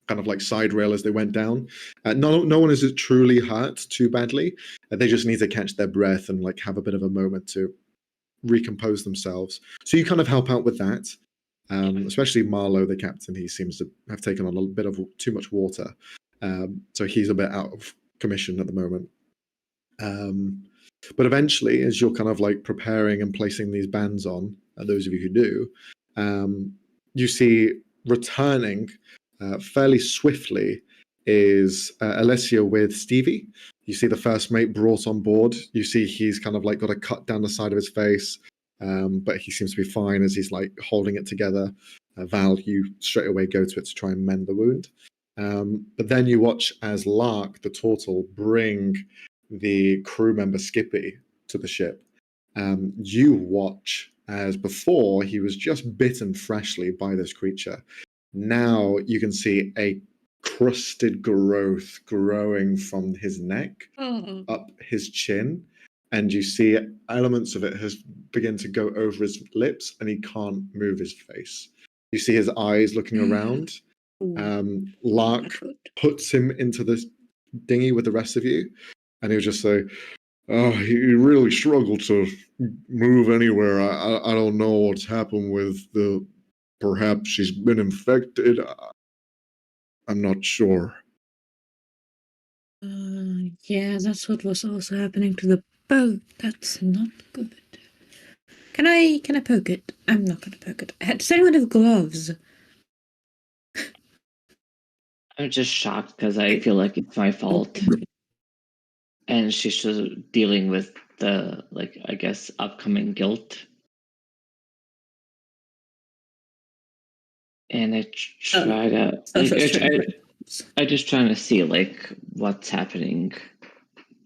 kind of like side rail as they went down. No one is truly hurt too badly. They just need to catch their breath and like have a bit of a moment to recompose themselves. So you kind of help out with that. Especially Marlowe, the captain, he seems to have taken on a bit of too much water. So he's a bit out of commission at the moment. But eventually, as you're kind of like preparing and placing these bands on, those of you who do, you see returning fairly swiftly is Alessia with Stevie. You see the first mate brought on board. You see he's kind of like got a cut down the side of his face. But he seems to be fine as he's like holding it together. Val, you straight away go to it to try and mend the wound. But then you watch as Lark, the turtle, bring the crew member Skippy to the ship. You watch as before he was just bitten freshly by this creature. Now you can see a crusted growth growing from his neck up his chin. And you see elements of it has begun to go over his lips, and he can't move his face. You see his eyes looking around. Lark puts him into the dinghy with the rest of you, and he'll just say, "Oh, he really struggled to move anywhere. I don't know what's happened with the. Perhaps she's been infected. I'm not sure." Yeah, that's what was also happening to the boat. That's not good. Can I poke it? I'm not gonna poke it. Does anyone have gloves? I'm just shocked because I feel like it's my fault, and she's just dealing with the like I guess upcoming guilt. And I try to. I just trying to see like what's happening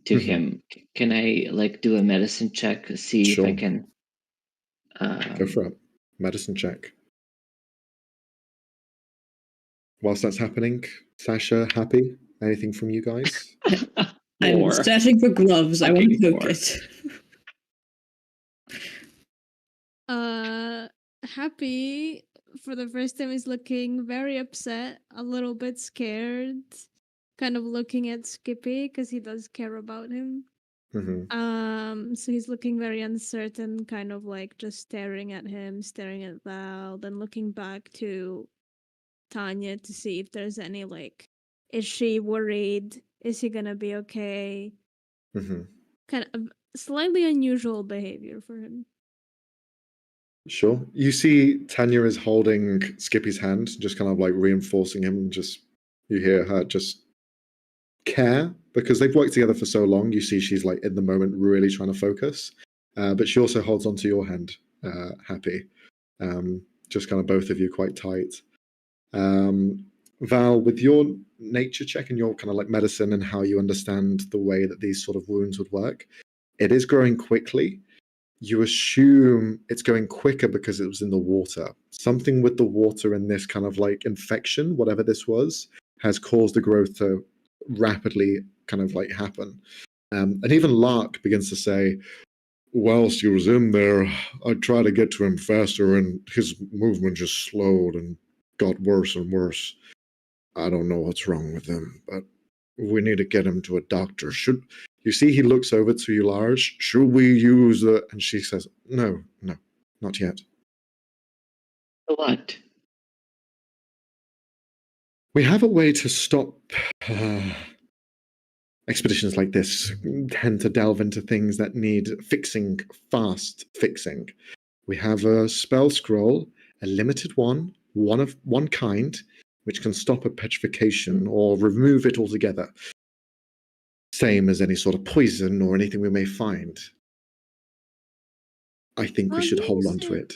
to him. Can I like do a medicine check to see if I can? Go for it. Medicine check. Whilst that's happening, Sasha, Happy, anything from you guys? I'm searching for gloves. I want to poke it. Happy for the first time is looking very upset, a little bit scared, kind of looking at Skippy because he does care about him. So he's looking very uncertain, kind of like just staring at him, staring at Val, then looking back to Tanya to see if there's any like, is she worried? Is he gonna be okay? Kind of slightly unusual behavior for him. Sure. You see Tanya is holding Skippy's hand, just kind of like reinforcing him. Just you hear her just care because they've worked together for so long. You see she's like in the moment really trying to focus. But she also holds onto your hand, Happy. Just kind of both of you quite tight. Val, with your nature check and your kind of like medicine and how you understand the way that these sort of wounds would work, it is growing quickly. You assume it's going quicker because it was in the water. Something with the water and this kind of like infection, whatever this was, has caused the growth to rapidly kind of like happen. And even Lark begins to say, whilst he was in there, I tried to get to him faster and his movement just slowed and got worse and worse. I don't know what's wrong with him, but we need to get him to a doctor. You see, he looks over to you, Large. Should we use the... And she says, no, not yet. What? We have a way to stop expeditions like this tend to delve into things that need fixing, fast fixing. We have a spell scroll, a limited one of one kind, which can stop a petrification or remove it altogether. Same as any sort of poison or anything we may find. I think we should hold on to it.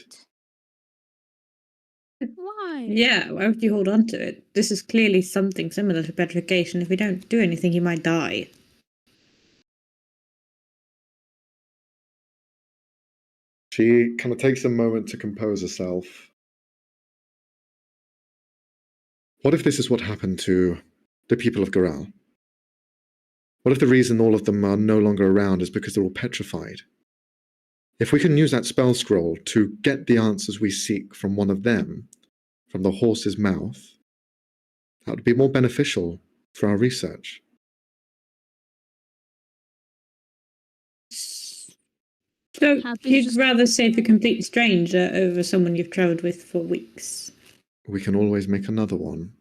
Why? Yeah, why would you hold on to it? This is clearly something similar to petrification. If we don't do anything, he might die. She kind of takes a moment to compose herself. What if this is what happened to the people of Goral? What if the reason all of them are no longer around is because they're all petrified? If we can use that spell scroll to get the answers we seek from one of them, from the horse's mouth, that would be more beneficial for our research. So you'd rather save a complete stranger over someone you've travelled with for weeks? We can always make another one.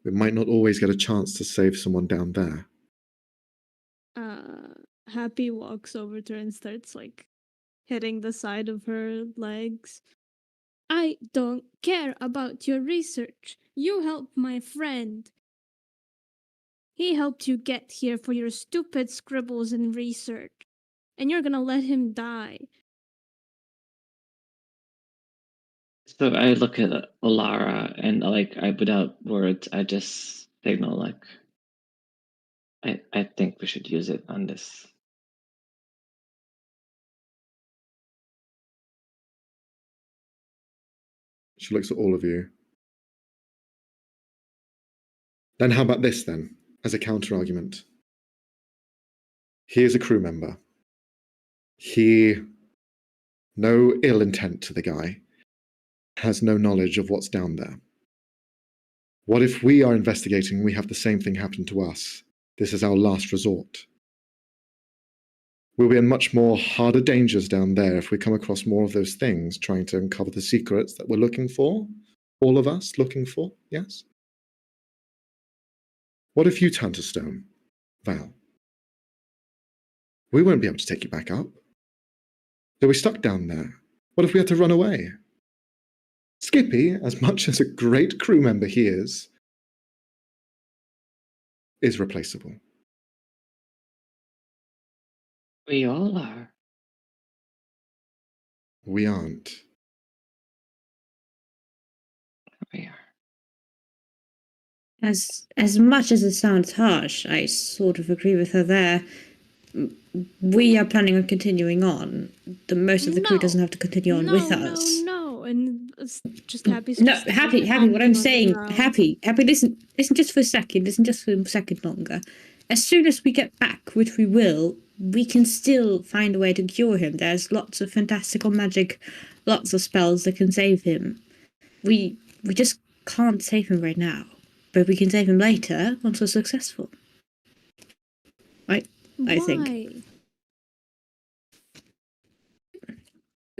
We might not always get a chance to save someone down there. Happy walks over to her and starts hitting the side of her legs. I don't care about your research. You helped my friend. He helped you get here for your stupid scribbles and research. And you're gonna let him die. So I look at Olara and I without words, I just signal I think we should use it on this. She looks at all of you. Then how about this then, as a counter-argument? He is a crew member. No ill intent to the guy, has no knowledge of what's down there. What if we are investigating and we have the same thing happen to us? This is our last resort. We'll be in much more harder dangers down there if we come across more of those things, trying to uncover the secrets that we're looking for, all of us looking for, yes? What if you turn to stone, Val? We won't be able to take you back up. You'll be stuck down there. What if we had to run away? Skippy, as much as a great crew member he is replaceable. We all are. We aren't. We are. As much as it sounds harsh, I sort of agree with her there. We are planning on continuing on. Most of the crew doesn't have to continue on with us. No, and it's just Happy. No, Happy. What I'm saying, Happy. Listen just for a second. Listen just for a second longer. As soon as we get back, which we will, we can still find a way to cure him. There's lots of fantastical magic, lots of spells that can save him. We just can't save him right now, but we can save him later once we're successful. I think.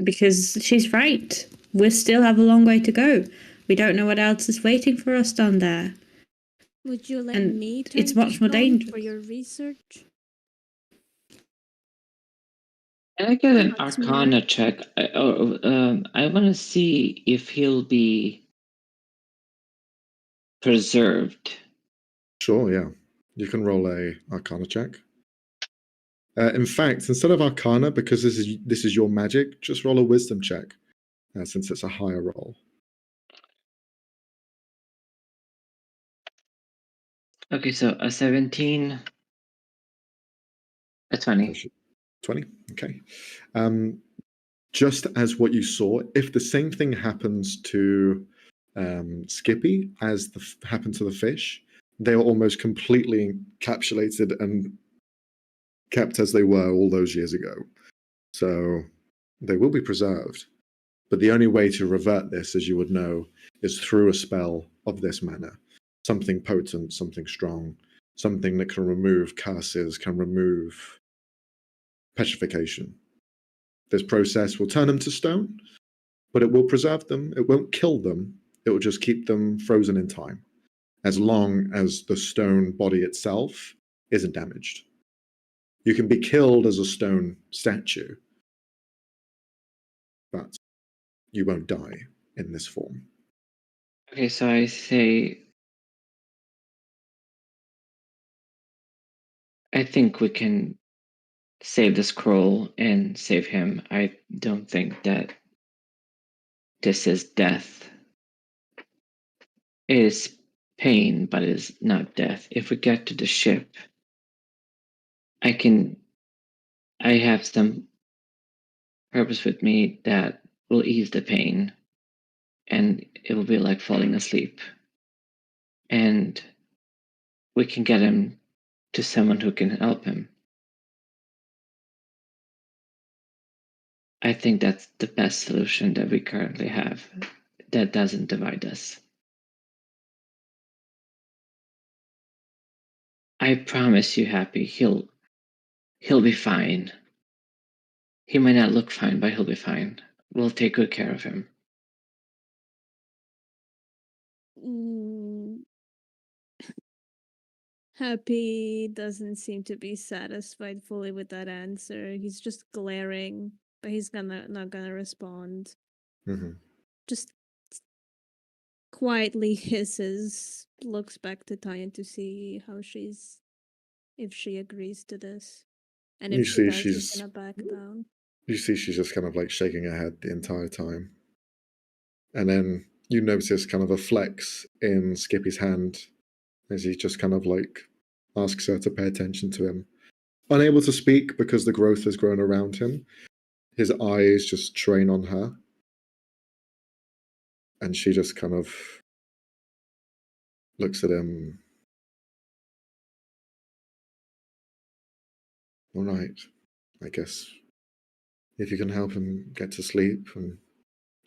Because she's right. We still have a long way to go. We don't know what else is waiting for us down there. Would you let me turn it's much more dangerous for your research? Can I get an Arcana check? I want to see if he'll be preserved. Sure, yeah. You can roll a Arcana check. In fact, instead of Arcana, because this is your magic, just roll a Wisdom check, since it's a higher roll. Okay, so a 17, a 20. 20, okay. Just as what you saw, if the same thing happens to Skippy as happened to the fish, they are almost completely encapsulated and kept as they were all those years ago. So they will be preserved. But the only way to revert this, as you would know, is through a spell of this manner. Something potent, something strong, something that can remove curses, can remove petrification. This process will turn them to stone, but it will preserve them. It won't kill them. It will just keep them frozen in time. As long as the stone body itself isn't damaged. You can be killed as a stone statue, but you won't die in this form. Okay, so I say, I think we can save the scroll and save him. I don't think that this is death. It is pain, but it is not death. If we get to the ship, I have some purpose with me that will ease the pain, and it will be like falling asleep. And we can get him to someone who can help him. I think that's the best solution that we currently have that doesn't divide us. I promise you, Happy, he'll be fine. He might not look fine, but he'll be fine. We'll take good care of him. Happy doesn't seem to be satisfied fully with that answer. He's just glaring, but he's not gonna respond. Mm-hmm. Just quietly hisses, looks back to Tyan to see if she agrees to this. And if she does, she's gonna back down. You see she's just kind of like shaking her head the entire time. And then you notice kind of a flex in Skippy's hand as he just kind of like asks her to pay attention to him. Unable to speak because the growth has grown around him, his eyes just train on her. And she just kind of looks at him. All right, I guess if you can help him get to sleep and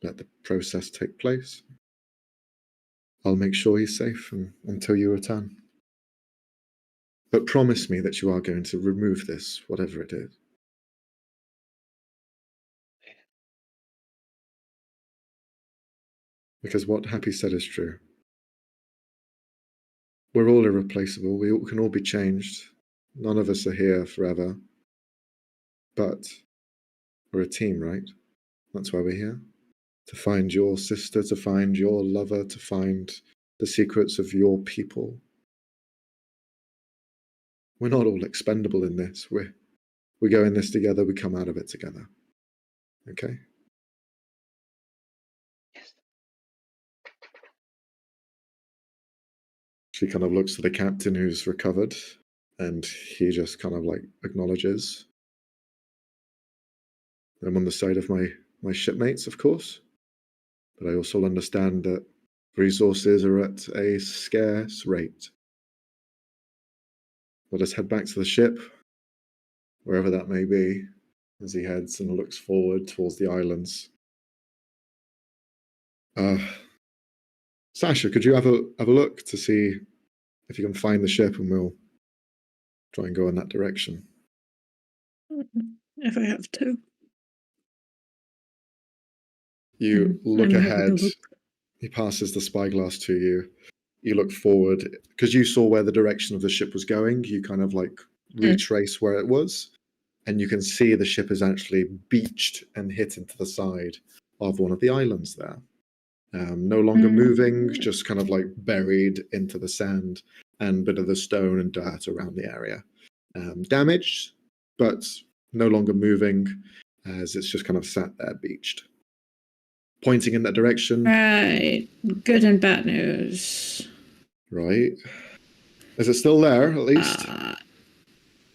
let the process take place, I'll make sure he's safe until you return. But promise me that you are going to remove this, whatever it is. Because what Happy said is true. We're all irreplaceable. We can all be changed. None of us are here forever. But we're a team, right? That's why we're here. To find your sister, to find your lover, to find the secrets of your people. We're not all expendable in this. We go in this together, we come out of it together. Okay? Yes. She kind of looks to the captain who's recovered, and he just kind of like acknowledges. I'm on the side of my shipmates, of course, but I also understand that resources are at a scarce rate. Let us head back to the ship, wherever that may be, as he heads and looks forward towards the islands. Sasha, could you have a look to see if you can find the ship, and we'll try and go in that direction. If I have to. You look ahead. He passes the spyglass to you. You look forward, because you saw where the direction of the ship was going. You kind of like retrace where it was, and you can see the ship is actually beached and hit into the side of one of the islands there. No longer moving, just kind of like buried into the sand and a bit of the stone and dirt around the area. Damaged, but no longer moving, as it's just kind of sat there beached. Pointing in that direction. Right. Good and bad news. Right. Is it still there, at least?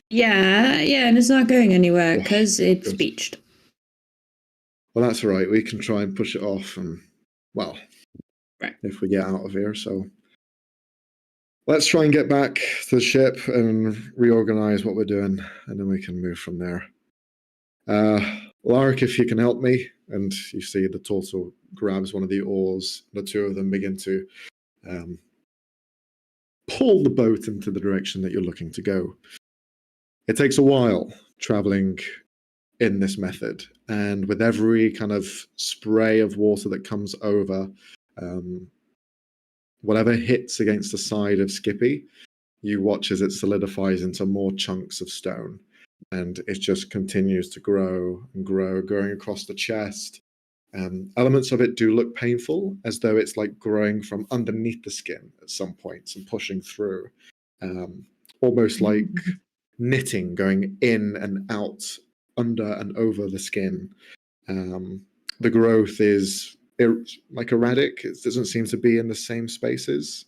Yeah, and it's not going anywhere because it's good. Beached. Well, that's all right. We can try and push it off, and well, right. If we get out of here. So let's try and get back to the ship and reorganize what we're doing, and then we can move from there. Lark, if you can help me. And you see the turtle grabs one of the oars. The two of them begin to pull the boat into the direction that you're looking to go. It takes a while traveling in this method, and with every kind of spray of water that comes over, whatever hits against the side of Skippy, you watch as it solidifies into more chunks of stone, and it just continues to grow and grow, growing across the chest. Elements of it do look painful, as though it's like growing from underneath the skin at some points and pushing through, almost like knitting going in and out, under and over the skin. The growth is like erratic. It doesn't seem to be in the same spaces.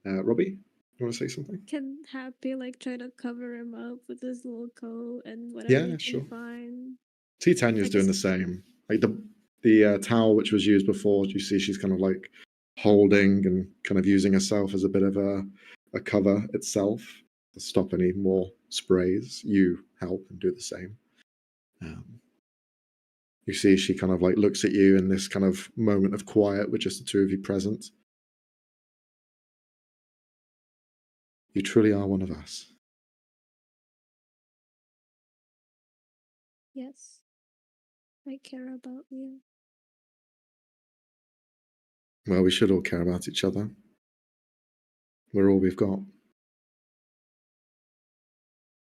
Robbie, you want to say something? Can Happy like try to cover him up with his little coat and whatever he can find? See, Tanya's doing the same. Like the towel which was used before, you see she's kind of like holding and kind of using herself as a bit of a cover itself to stop any more sprays. You help and do the same. You see she kind of like looks at you in this kind of moment of quiet with just the two of you present. You truly are one of us. Yes, I care about you. Well, we should all care about each other. We're all we've got.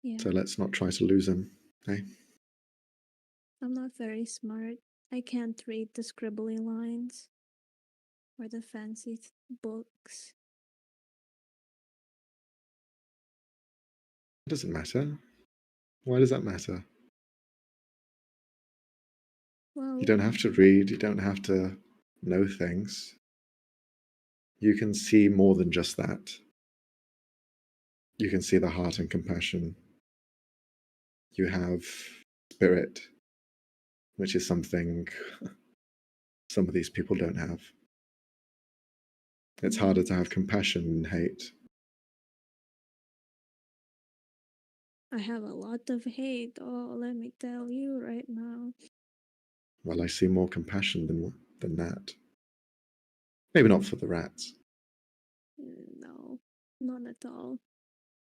Yeah. So let's not try to lose him, eh? I'm not very smart. I can't read the scribbly lines or the fancy books. It doesn't matter. Why does that matter? Well, you don't have to read. You don't have to know things. You can see more than just that. You can see the heart and compassion. You have spirit, which is something some of these people don't have. It's harder to have compassion than hate. I have a lot of hate. Oh, let me tell you right now. Well, I see more compassion than that. Maybe not for the rats. No, none at all.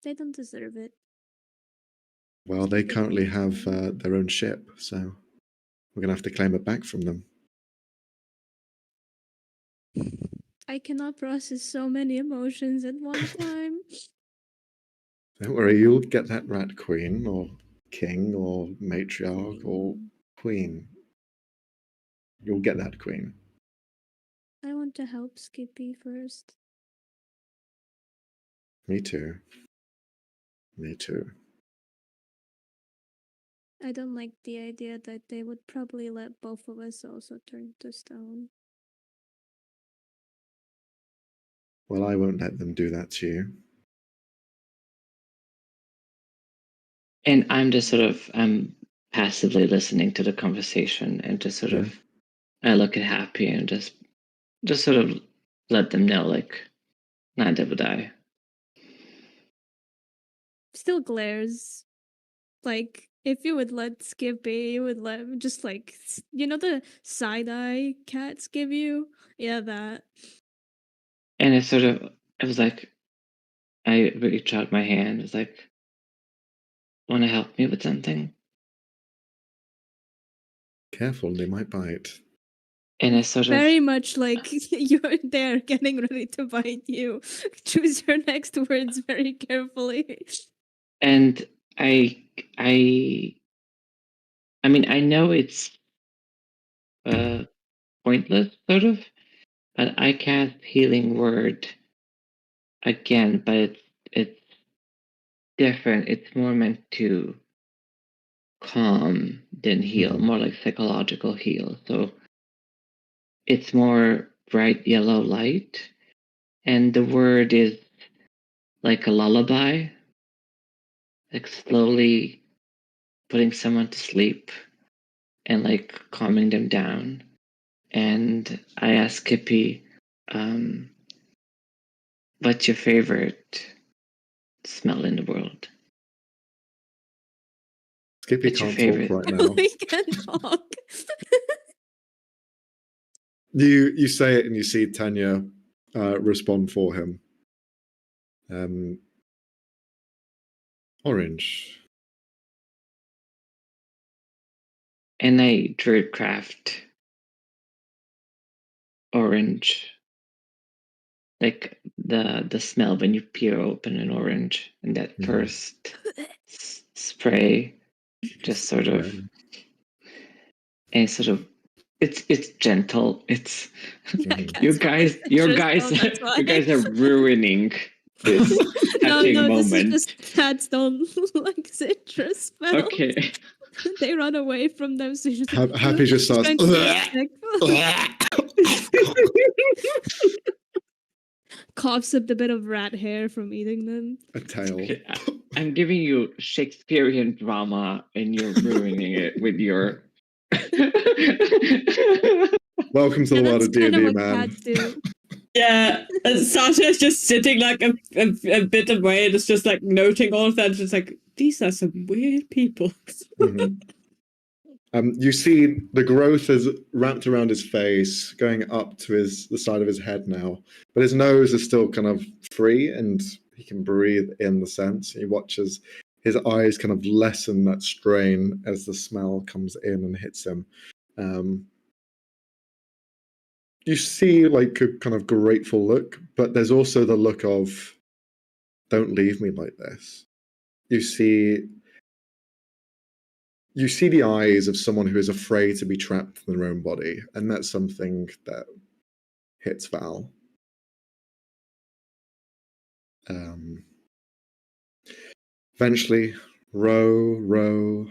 They don't deserve it. Well, they currently have their own ship, so we're going to have to claim it back from them. I cannot process so many emotions at one time. Don't worry, you'll get that rat queen, or king, or matriarch, or queen. You'll get that queen. I want to help Skippy first. Me too. Me too. I don't like the idea that they would probably let both of us also turn to stone. Well, I won't let them do that to you. And I'm just sort of passively listening to the conversation and just sort of I look at Happy and just sort of let them know, like, neither would I. Still glares. Like, if you would let Skippy, you would let just like, you know, the side eye cats give you? Yeah, that. And it was like, I reached out my hand. It was like, want to help me with something? Careful, they might bite. And I sort of very much like you're there getting ready to bite you. Choose your next words very carefully. And I mean, I know it's pointless, sort of, but I cast healing word again, but it's different. It's more meant to calm than heal, more like psychological heal. So it's more bright yellow light, and the word is like a lullaby, like slowly putting someone to sleep and like calming them down. And I asked Skippy, what's your favorite smell in the world? Skippy What's can't your talk right now. We can talk. You say it and you see Tanya respond for him. Orange. And I druidcraft orange, like the smell when you peel open an orange, and that first spray just sort of it's gentle. It's you guys are ruining this touching moment. This is just cats don't like citrus smells. Okay. They run away from them. So just Happy just starts. Coughs up a bit of rat hair from eating them. A tail. Okay, I'm giving you Shakespearean drama, and you're ruining it with your. Welcome to the world of D&D, man. Yeah, Sasha's just sitting like a bit away and is just like noting all of that. Just like, these are some weird people. You see the growth is wrapped around his face, going up to the side of his head now, but his nose is still kind of free and he can breathe in the sense. He watches his eyes kind of lessen that strain as the smell comes in and hits him. You see like a kind of grateful look, but there's also the look of, don't leave me like this. You see the eyes of someone who is afraid to be trapped in their own body, and that's something that hits Val. Eventually, row,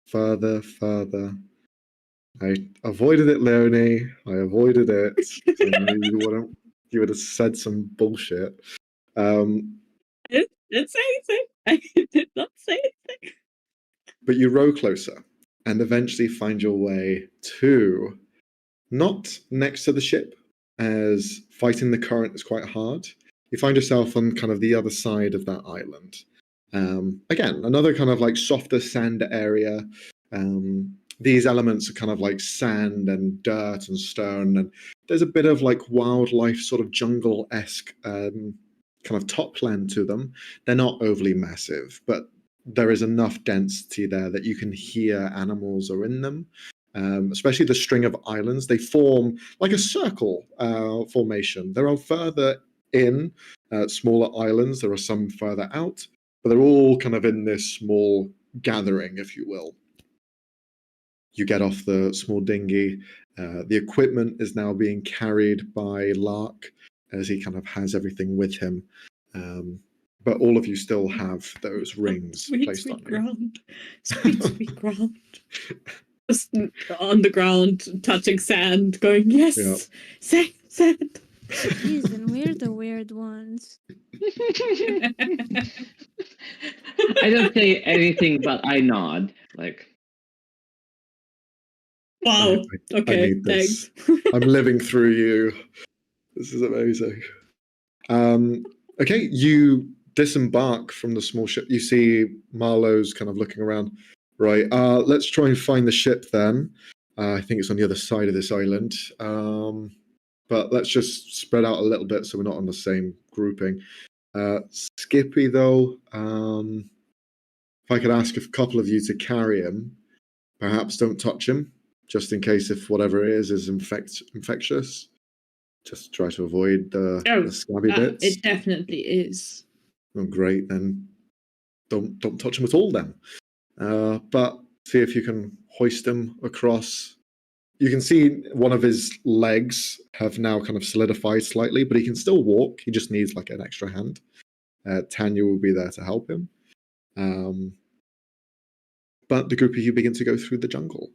further. I avoided it, Leonie. I avoided it. You would have said some bullshit. I didn't say anything. I did not say anything. But you row closer and eventually find your way to, not next to the ship, as fighting the current is quite hard. You find yourself on kind of the other side of that island. Again, another kind of like softer sand area. These elements are kind of like sand and dirt and stone, and there's a bit of like wildlife, sort of jungle-esque kind of topland to them. They're not overly massive, but there is enough density there that you can hear animals are in them. Especially the string of islands, they form like a circle formation. There are further in smaller islands. There are some further out, but they're all kind of in this small gathering, if you will. You get off the small dinghy. The equipment is now being carried by Lark as he kind of has everything with him. But all of you still have those rings placed on you. Sweet ground. Just on the ground, touching sand, going, yes, yeah. Sand. Jeez, and we're the weird ones. I don't say anything, but I nod. Like, wow. Okay, I need this. thanks. I'm living through you. This is amazing. Okay, you disembark from the small ship. You see Marlowe's kind of looking around. Right, let's try and find the ship then. I think it's on the other side of this island. But let's just spread out a little bit so we're not on the same grouping. Skippy, though, if I could ask a couple of you to carry him, perhaps don't touch him, just in case if whatever it is infectious. Just try to avoid the scabby bits. It definitely is. Oh, great, then don't touch him at all then. But see if you can hoist him across. You can see one of his legs have now kind of solidified slightly, but he can still walk. He just needs like an extra hand. Tanya will be there to help him. But the group of you begin to go through the jungle.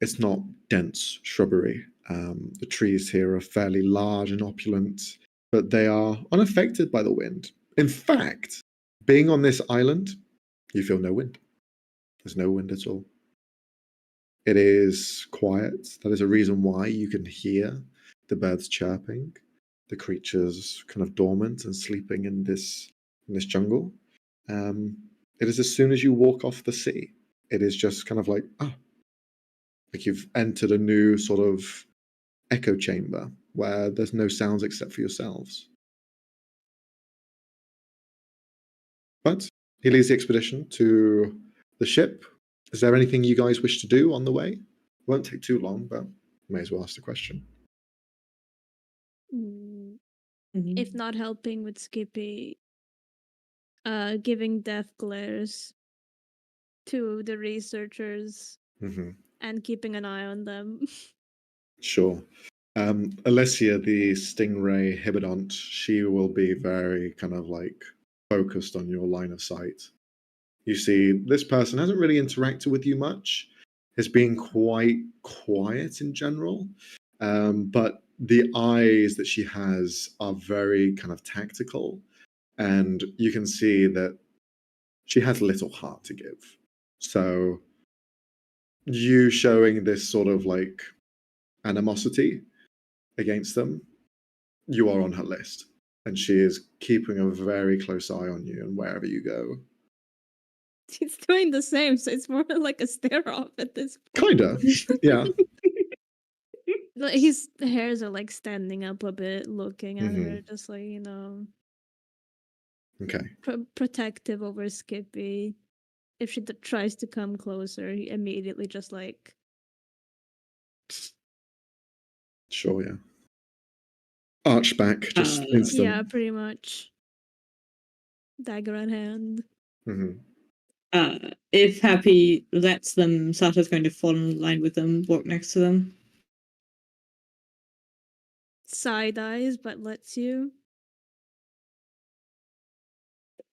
It's not dense shrubbery. The trees here are fairly large and opulent, but they are unaffected by the wind. In fact, being on this island, you feel no wind. There's no wind at all. It is quiet. That is a reason why you can hear the birds chirping, the creatures kind of dormant and sleeping in this jungle. It is as soon as you walk off the sea, it is just kind of like you've entered a new sort of echo chamber where there's no sounds except for yourselves. But he leads the expedition to the ship. Is there anything you guys wish to do on the way? It won't take too long, but may as well ask the question. if not helping with Skippy, giving death glares to the researchers and keeping an eye on them. Sure. Alessia, the Stingray Hibidont, she will be very kind of like focused on your line of sight. You see, this person hasn't really interacted with you much, has been quite quiet in general, but the eyes that she has are very kind of tactical, and you can see that she has little heart to give. So you showing this sort of like animosity against them, you are on her list, and she is keeping a very close eye on you and wherever you go. He's doing the same, so it's more like a stare off at this point. Kinda, yeah. His hairs are like standing up a bit, looking at her, just like, you know. Okay. Protective over Skippy. If she tries to come closer, he immediately just like. Sure, yeah. Arch back, just instant. Yeah, pretty much. Dagger in hand. If Happy lets them, Sata's going to fall in line with them, walk next to them. Side eyes, but lets you.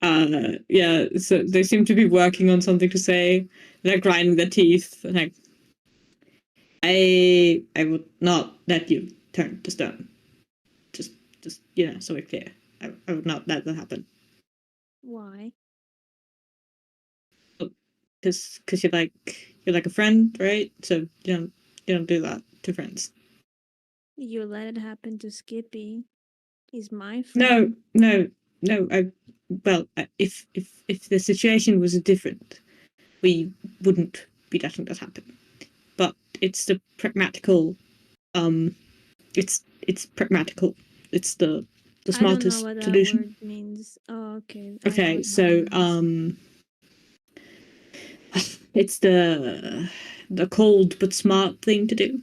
Yeah, so they seem to be working on something to say. They're grinding their teeth. Like, I would not let you turn to stone. Just so we're clear. I would not let that happen. Why? Because you're like a friend, right? So you don't do that to friends. You let it happen to Skippy. He's my friend. No. If the situation was different, we wouldn't be letting that happen. But it's the pragmatical. It's pragmatical. It's the smartest I don't know what solution. That word means. Oh, okay. Okay, so it's the cold but smart thing to do.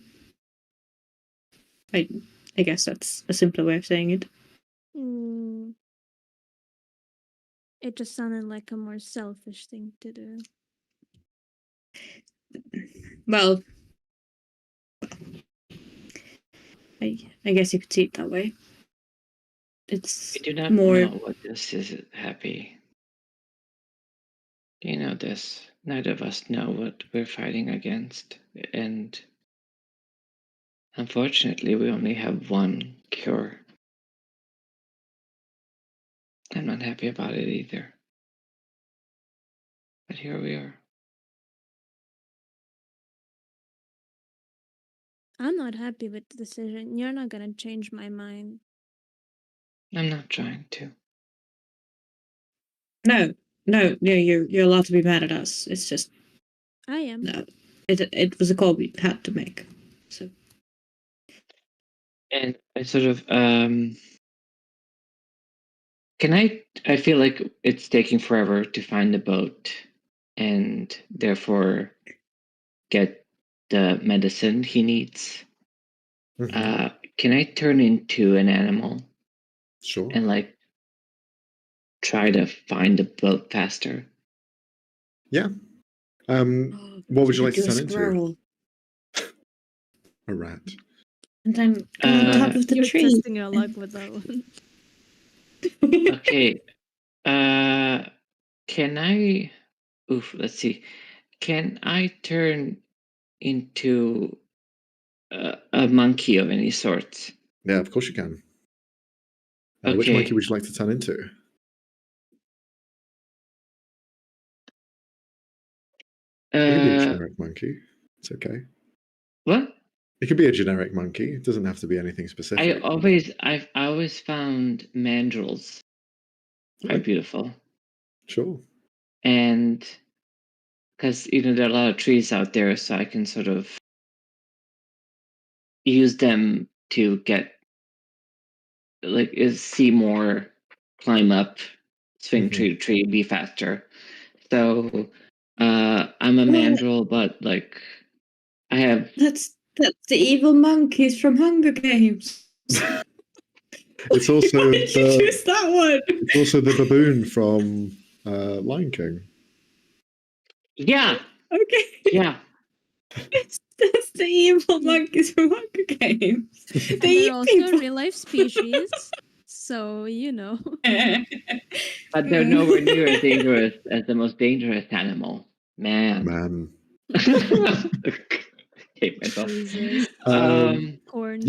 I guess that's a simpler way of saying it. It just sounded like a more selfish thing to do. Well, I guess you could see it that way. It's I do not more... know what this is, Happy. You know this. Neither of us know what we're fighting against, and unfortunately, we only have one cure. I'm not happy about it either. But here we are. I'm not happy with the decision. You're not gonna change my mind. I'm not trying to. No, you're allowed to be mad at us. It's just... I am. No, it was a call we had to make. So. And I sort of I feel like it's taking forever to find the boat and therefore get the medicine he needs. Can I turn into an animal? Sure. And like try to find the boat faster? Yeah. What would you like to turn into? A rat. And I'm on top of the You're tree. testing your luck with that one. Okay. Can I... let's see. Can I turn into a monkey of any sort? Yeah, of course you can. Okay. Which monkey would you like to turn into? It could be a generic monkey. It's okay. What? It could be a generic monkey. It doesn't have to be anything specific. I always found mandrills quite beautiful. Sure. And because there are a lot of trees out there, so I can sort of use them to get see more, climb up, swing tree to tree, be faster. So I'm a mandrill, but I have... That's the evil monkeys from Hunger Games. It's also Why did you choose that one? It's also the baboon from Lion King. Yeah. Okay. Yeah. That's the evil monkeys from Hunger Games. They're also real-life species, so you know. But they're nowhere near as dangerous as the most dangerous animal. Man. Hate myself. You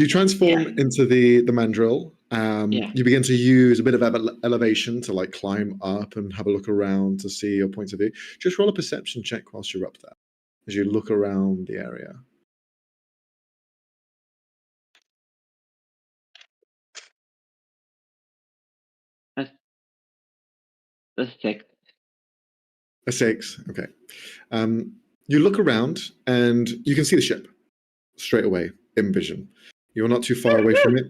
transform into the mandrill. You begin to use a bit of elevation to like climb up and have a look around to see your point of view. Just roll a perception check whilst you're up there as you look around the area. A 6. A 6, okay. You look around and you can see the ship straight away in vision. You're not too far away from it.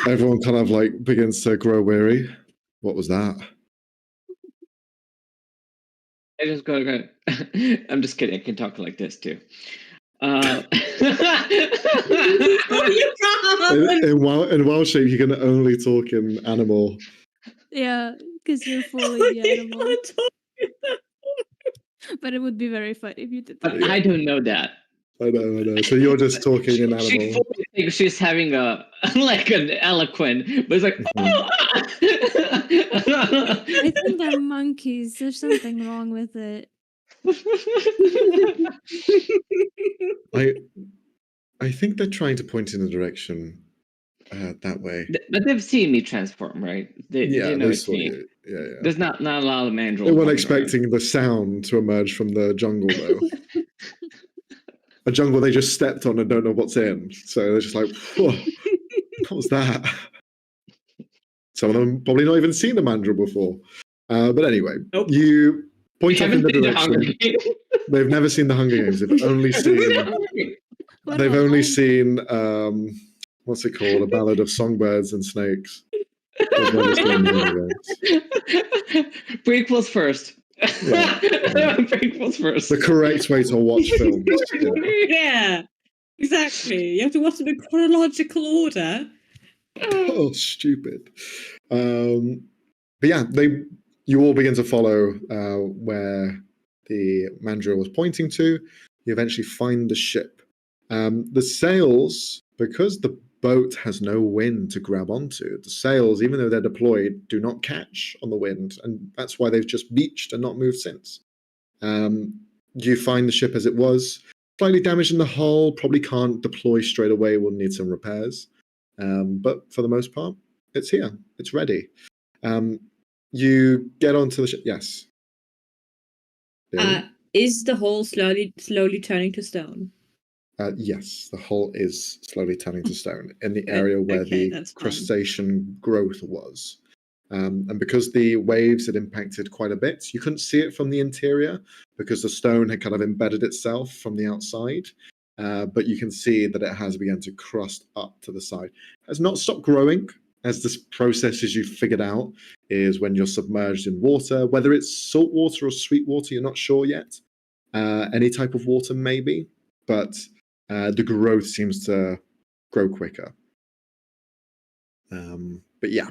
Everyone kind of like begins to grow weary. What was that? I just go. I'm just kidding. I can talk like this too. In wild shape, you can only talk in animal. Yeah, because you're fully the animal. But it would be very funny if you did that. I don't know that. I know. So you're just talking in animal. She fully thinks she's having a like an eloquent, but it's like, I think they're monkeys. There's something wrong with it. I think they're trying to point in a direction that way. But they've seen me transform, right? They know it's me. Yeah. There's not a lot of mandrills. They weren't expecting the sound to emerge from the jungle, though. A jungle they just stepped on and don't know what's in. So they're just like, whoa, what was that? Some of them probably not even seen the mandrill before. But anyway, you point up in the direction. They've never seen the Hunger Games. They've only seen what's it called? A Ballad of Songbirds and Snakes. They've never seen the Hunger Games. Prequels first. Yeah. Prequels first. The correct way to watch films. Yeah, exactly. You have to watch them in chronological order. Oh, stupid. But yeah, you all begin to follow where the mandrill was pointing to. You eventually find the ship. The sails, because the boat has no wind to grab onto, the sails, even though they're deployed, do not catch on the wind, and that's why they've just beached and not moved since. You find the ship as it was, slightly damaged in the hull, probably can't deploy straight away, will need some repairs. But for the most part, it's here. It's ready. You get onto the ship. Yes. Is the hull slowly turning to stone? Yes, the hull is slowly turning to stone in the area where the crustacean growth was. And because the waves had impacted quite a bit, you couldn't see it from the interior because the stone had kind of embedded itself from the outside. But you can see that it has begun to crust up to the side. It has not stopped growing, as this process, as you figured out, is when you're submerged in water, whether it's salt water or sweet water, you're not sure yet. Any type of water, maybe, but the growth seems to grow quicker. But yeah,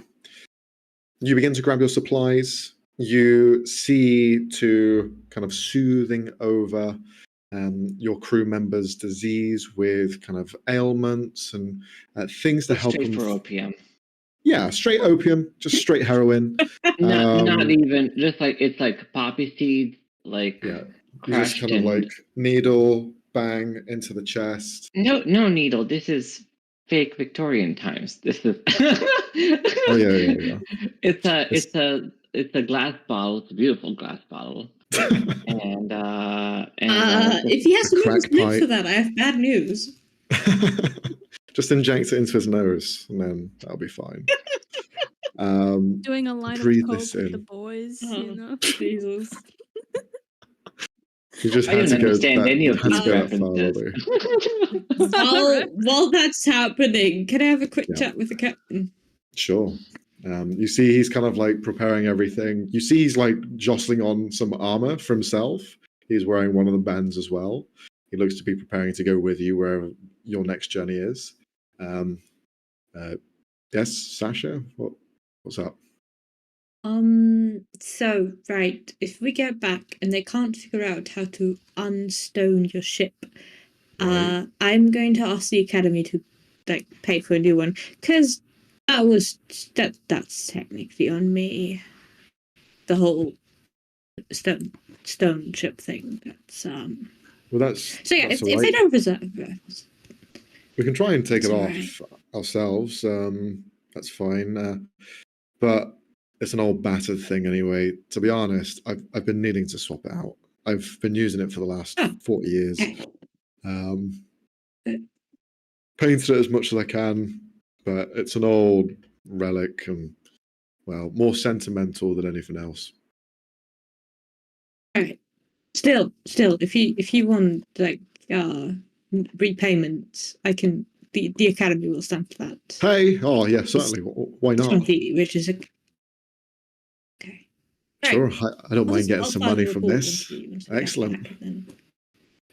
you begin to grab your supplies. You see to kind of soothing over your crew members' disease with kind of ailments and things to help them. For opium. Yeah, straight opium, just straight heroin. Not even, just like, it's like poppy seeds, like, yeah, you just kind of like needle, bang into the chest. No needle. This is fake Victorian times. This is. Oh yeah. It's a glass bottle. It's a beautiful glass bottle. and if he has to move his lips for that, I have bad news. Just inject it into his nose, and then that'll be fine. Doing a line of coke with the boys, you know. Jesus. You just had to understand any of these references. While that's happening, can I have a quick chat with the captain? Sure. You see he's kind of like preparing everything. You see he's like jostling on some armor for himself. He's wearing one of the bands as well. he looks to be preparing to go with you wherever your next journey is. Yes, Sasha, what's up? So, right, if we get back and they can't figure out how to unstone your ship, right. I'm going to ask the Academy to, like, pay for a new one, because that's technically on me. The whole stone ship thing. That's Well, that's so yeah. that's If they don't reserve, we can try and take it off right. ourselves. That's fine. But it's an old battered thing anyway. To be honest, I've been needing to swap it out. I've been using it for the last 40 years. Painted it as much as I can, but it's an old relic and, well, more sentimental than anything else. Okay. Still, if you want like repayments, I can. The Academy will stand for that. Hey, oh yeah, certainly. Why not? 20, which is okay. Sure, I don't mind getting some money from this. Excellent.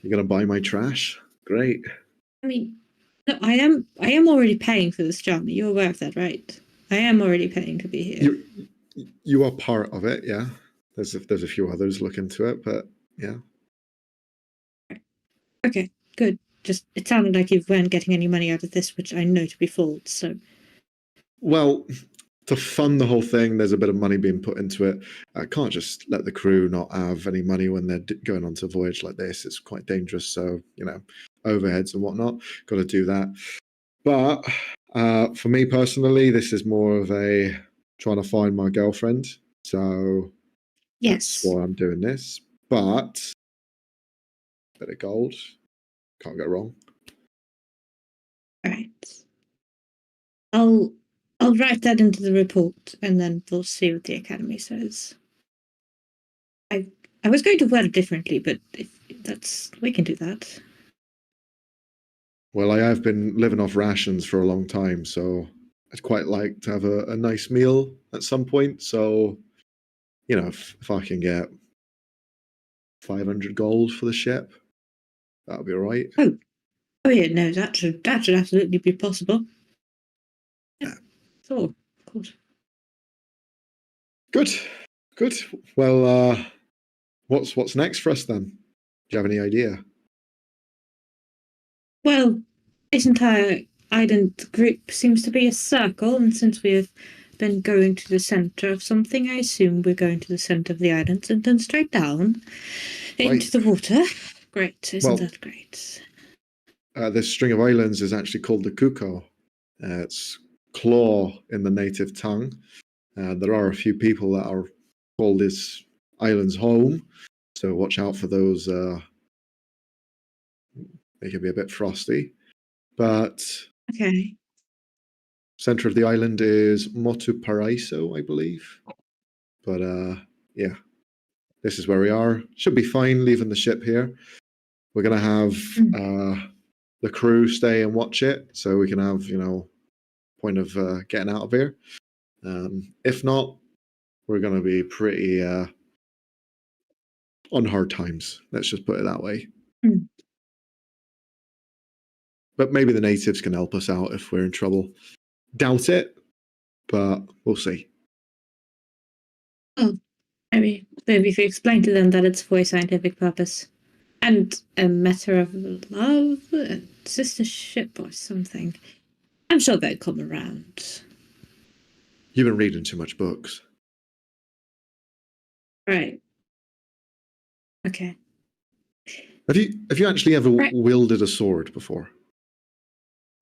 You're gonna buy my trash? Great. I mean, no, I am already paying for this journey. You're aware of that, right? I am already paying to be here. You are part of it, yeah. There's a few others look into it, but yeah. Okay, good. Just it sounded like you weren't getting any money out of this, which I know to be false. So, well, to fund the whole thing, there's a bit of money being put into it. I can't just let the crew not have any money when they're going on to a voyage like this. It's quite dangerous. So, overheads and whatnot, got to do that. But for me personally, this is more of a trying to find my girlfriend. So yes, that's why I'm doing this. But a bit of gold, can't go wrong. All right. I'll write that into the report, and then we'll see what the Academy says. I was going to word it differently, but if we can do that. Well, I have been living off rations for a long time, so I'd quite like to have a nice meal at some point. So, if I can get 500 gold for the ship, that'll be all right. Oh yeah, no, that should absolutely be possible. Yeah. So, of course. Good. Well, what's next for us then? Do you have any idea? Well, this entire island group seems to be a circle, and since we have been going to the center of something, I assume we're going to the center of the island and then straight down into the water. Great, isn't that great? This string of islands is actually called the Kuko. It's claw in the native tongue. There are a few people that are called this island's home, so watch out for those. They can be a bit frosty, but okay. Center of the island is Motu Paraiso, I believe. But yeah, this is where we are. Should be fine leaving the ship here. We're gonna have the crew stay and watch it, so we can have point of getting out of here. If not, we're gonna be pretty on hard times. Let's just put it that way. But maybe the natives can help us out if we're in trouble. Doubt it, but we'll see. Oh, maybe if you explain to them that it's for a scientific purpose and a matter of love, a sistership or something, I'm sure they'll come around. You've been reading too much books. Right. Okay. Have you actually ever wielded a sword before?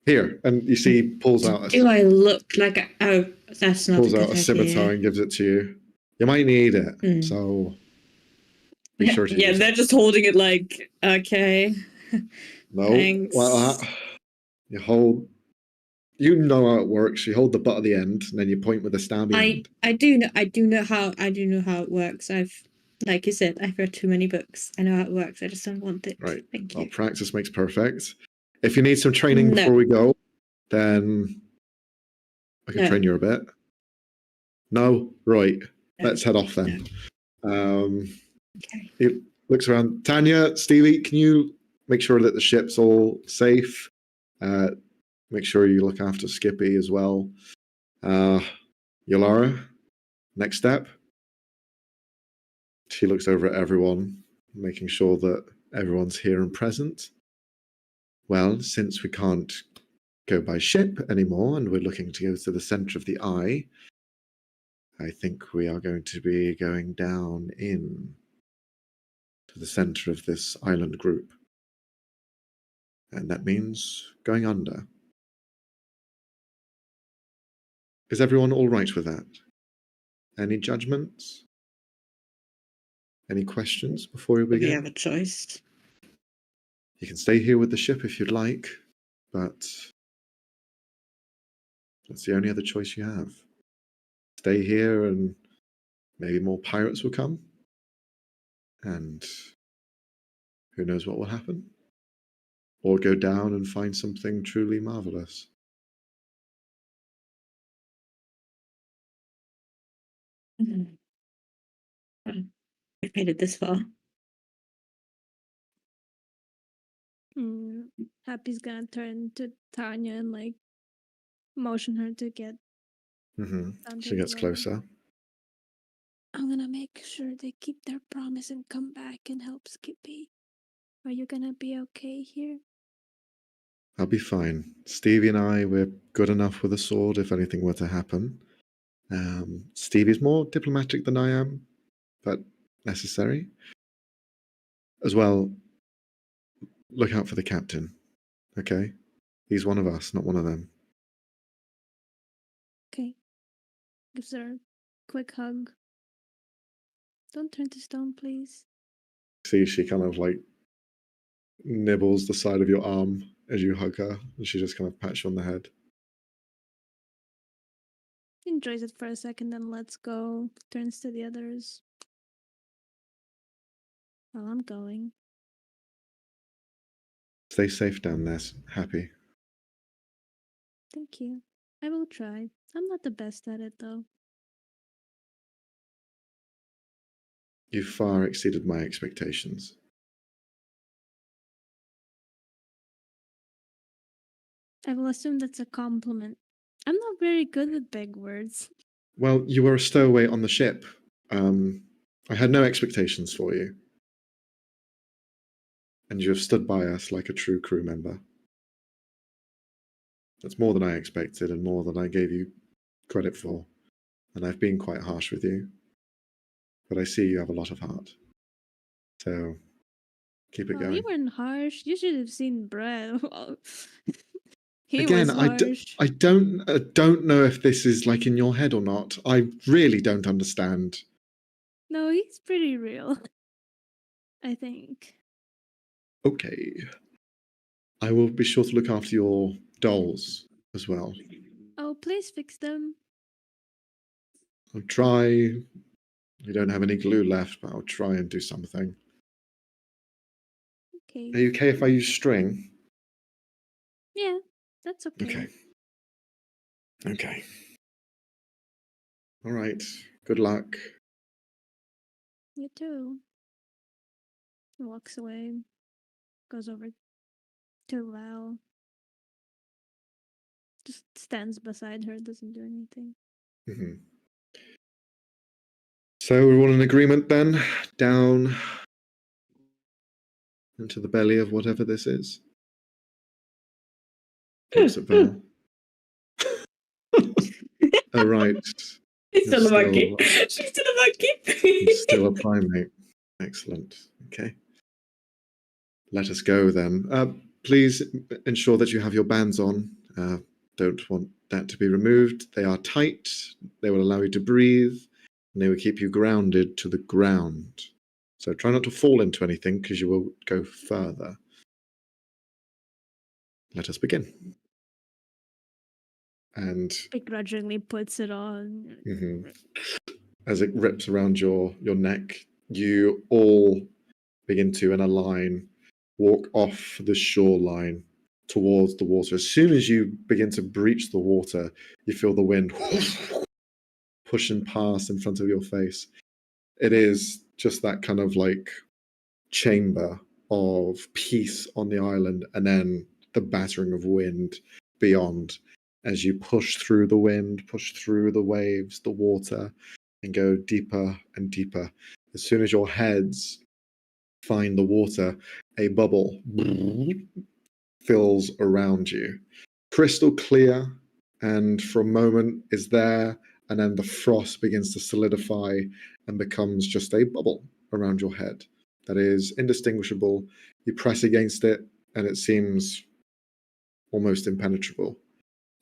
Here, and you see, pulls out. Do I look like that's not. Pulls out a scimitar and gives it to you. You might need it, so be sure to. Yeah, they're just holding it like okay. No, thanks. Well, you hold. You know how it works. You hold the butt at the end, and then you point with the stabby end. I do know how it works. Like you said, I've read too many books. I know how it works. I just don't want it. Right. Thank you. Well, practice makes perfect. If you need some training before we go, then I can train you a bit. No? Right. Let's head off then. Okay. He looks around. Tanya, Stevie, can you make sure that the ship's all safe. Make sure you look after Skippy as well. Yolara, next step. She looks over at everyone, making sure that everyone's here and present. Well, since we can't go by ship anymore and we're looking to go to the center of the eye, I think we are going to be going down in to the center of this island group. And that means going under. Is everyone all right with that? Any judgments? Any questions before we begin? We have a choice. You can stay here with the ship if you'd like, but that's the only other choice you have. Stay here and maybe more pirates will come. And who knows what will happen? Or go down and find something truly marvelous. We've made it this far. Happy's gonna turn to Tanya and like motion her to get. She gets closer. I'm gonna make sure they keep their promise and come back and help Skippy. Are you gonna be okay here? I'll be fine. Stevie and I, we're good enough with a sword if anything were to happen. Stevie's more diplomatic than I am, but necessary. As well, look out for the captain, okay? He's one of us, not one of them. Okay. Gives her a quick hug. Don't turn to stone, please. See, she kind of like nibbles the side of your arm as you hug her, and she just kind of pats you on the head. Enjoys it for a second, then lets go. Turns to the others. Well, I'm going. Stay safe down there, Happy. Thank you. I will try. I'm not the best at it, though. You far exceeded my expectations. I will assume that's a compliment. I'm not very good with big words. Well, you were a stowaway on the ship. I had no expectations for you. And you have stood by us like a true crew member. That's more than I expected and more than I gave you credit for. And I've been quite harsh with you. But I see you have a lot of heart. So, keep it going. You weren't harsh. You should have seen Brett. Again, I don't know if this is like in your head or not. I really don't understand. No, he's pretty real. I think. Okay. I will be sure to look after your dolls as well. Oh, please fix them. I'll try. You don't have any glue left, but I'll try and do something. Okay. Are you okay if I use string? Yeah, that's okay. Okay. All right. Good luck. You too. He walks away. Goes over to Val. Just stands beside her, doesn't do anything. So we're all in agreement then? Down into the belly of whatever this is? Looks at Val. Oh, right. She's still a monkey. She's still a monkey. Still a primate. Excellent. Okay. Let us go then. Please ensure that you have your bands on. Don't want that to be removed. They are tight. They will allow you to breathe. And they will keep you grounded to the ground. So try not to fall into anything because you will go further. Let us begin. And begrudgingly puts it on. As it rips around your neck, you all begin to, in a line, walk off the shoreline towards the water. As soon as you begin to breach the water, you feel the wind pushing past in front of your face. It is just that kind of like chamber of peace on the island, and then the battering of wind beyond as you push through the wind, push through the waves, the water, and go deeper and deeper. As soon as your heads find the water, a bubble fills around you. Crystal clear, and for a moment is there, and then the frost begins to solidify and becomes just a bubble around your head that is indistinguishable. You press against it, and it seems almost impenetrable.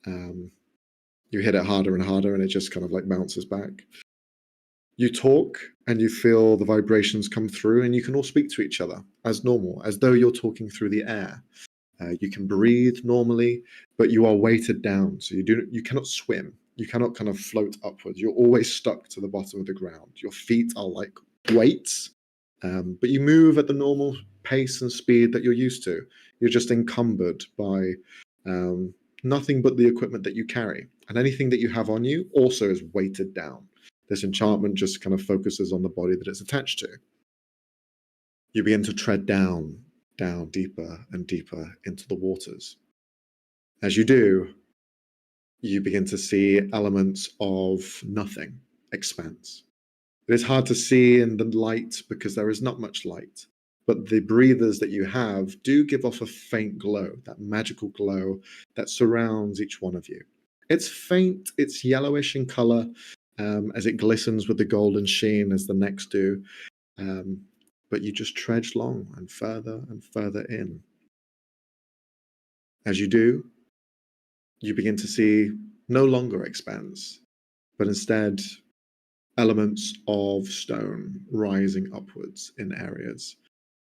You hit it harder and harder, and it just kind of like bounces back. You talk, and you feel the vibrations come through, and you can all speak to each other as normal, as though you're talking through the air. You can breathe normally, but you are weighted down, so you cannot swim. You cannot kind of float upwards. You're always stuck to the bottom of the ground. Your feet are like weights, but you move at the normal pace and speed that you're used to. You're just encumbered by nothing but the equipment that you carry, and anything that you have on you also is weighted down. This enchantment just kind of focuses on the body that it's attached to. You begin to tread down deeper and deeper into the waters. As you do, you begin to see elements of nothing, expanse. It is hard to see in the light because there is not much light, but the breathers that you have do give off a faint glow, that magical glow that surrounds each one of you. It's faint, it's yellowish in color, as it glistens with the golden sheen as the necks do. But you just trudge long and further in. As you do, you begin to see no longer expanse, but instead elements of stone rising upwards in areas.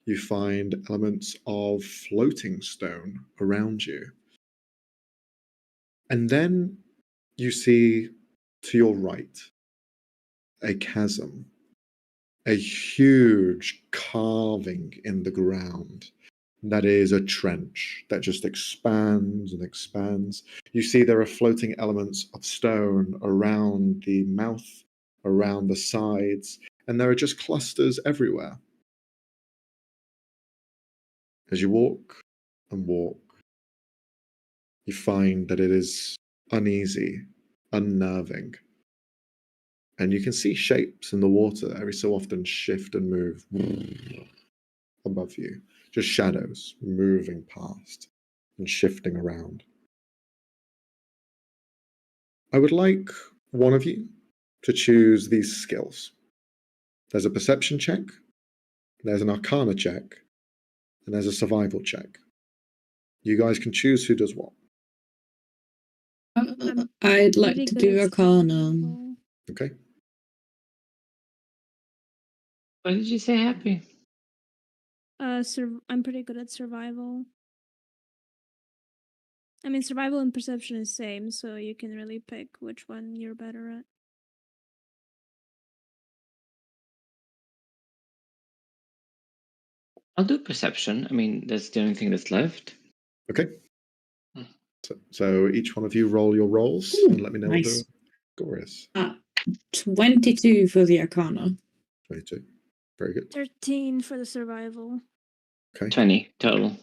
You find elements of floating stone around you. And then you see to your right a chasm, a huge carving in the ground that is a trench that just expands and expands. You see there are floating elements of stone around the mouth, around the sides, and there are just clusters everywhere. As you walk and walk, you find that it is uneasy, unnerving. And you can see shapes in the water every so often shift and move above you. Just shadows moving past and shifting around. I would like one of you to choose these skills. There's a perception check, there's an arcana check, and there's a survival check. You guys can choose who does what. I'd like to do arcana. Okay. What did you say, Happy? I'm pretty good at survival. I mean, survival and perception is same, so you can really pick which one you're better at. I'll do perception. I mean, that's the only thing that's left. Okay. So each one of you roll your rolls and let me know nice. what the score is. 22 for the arcana. 22. Very good. 13 for the survival. Okay. 20 total.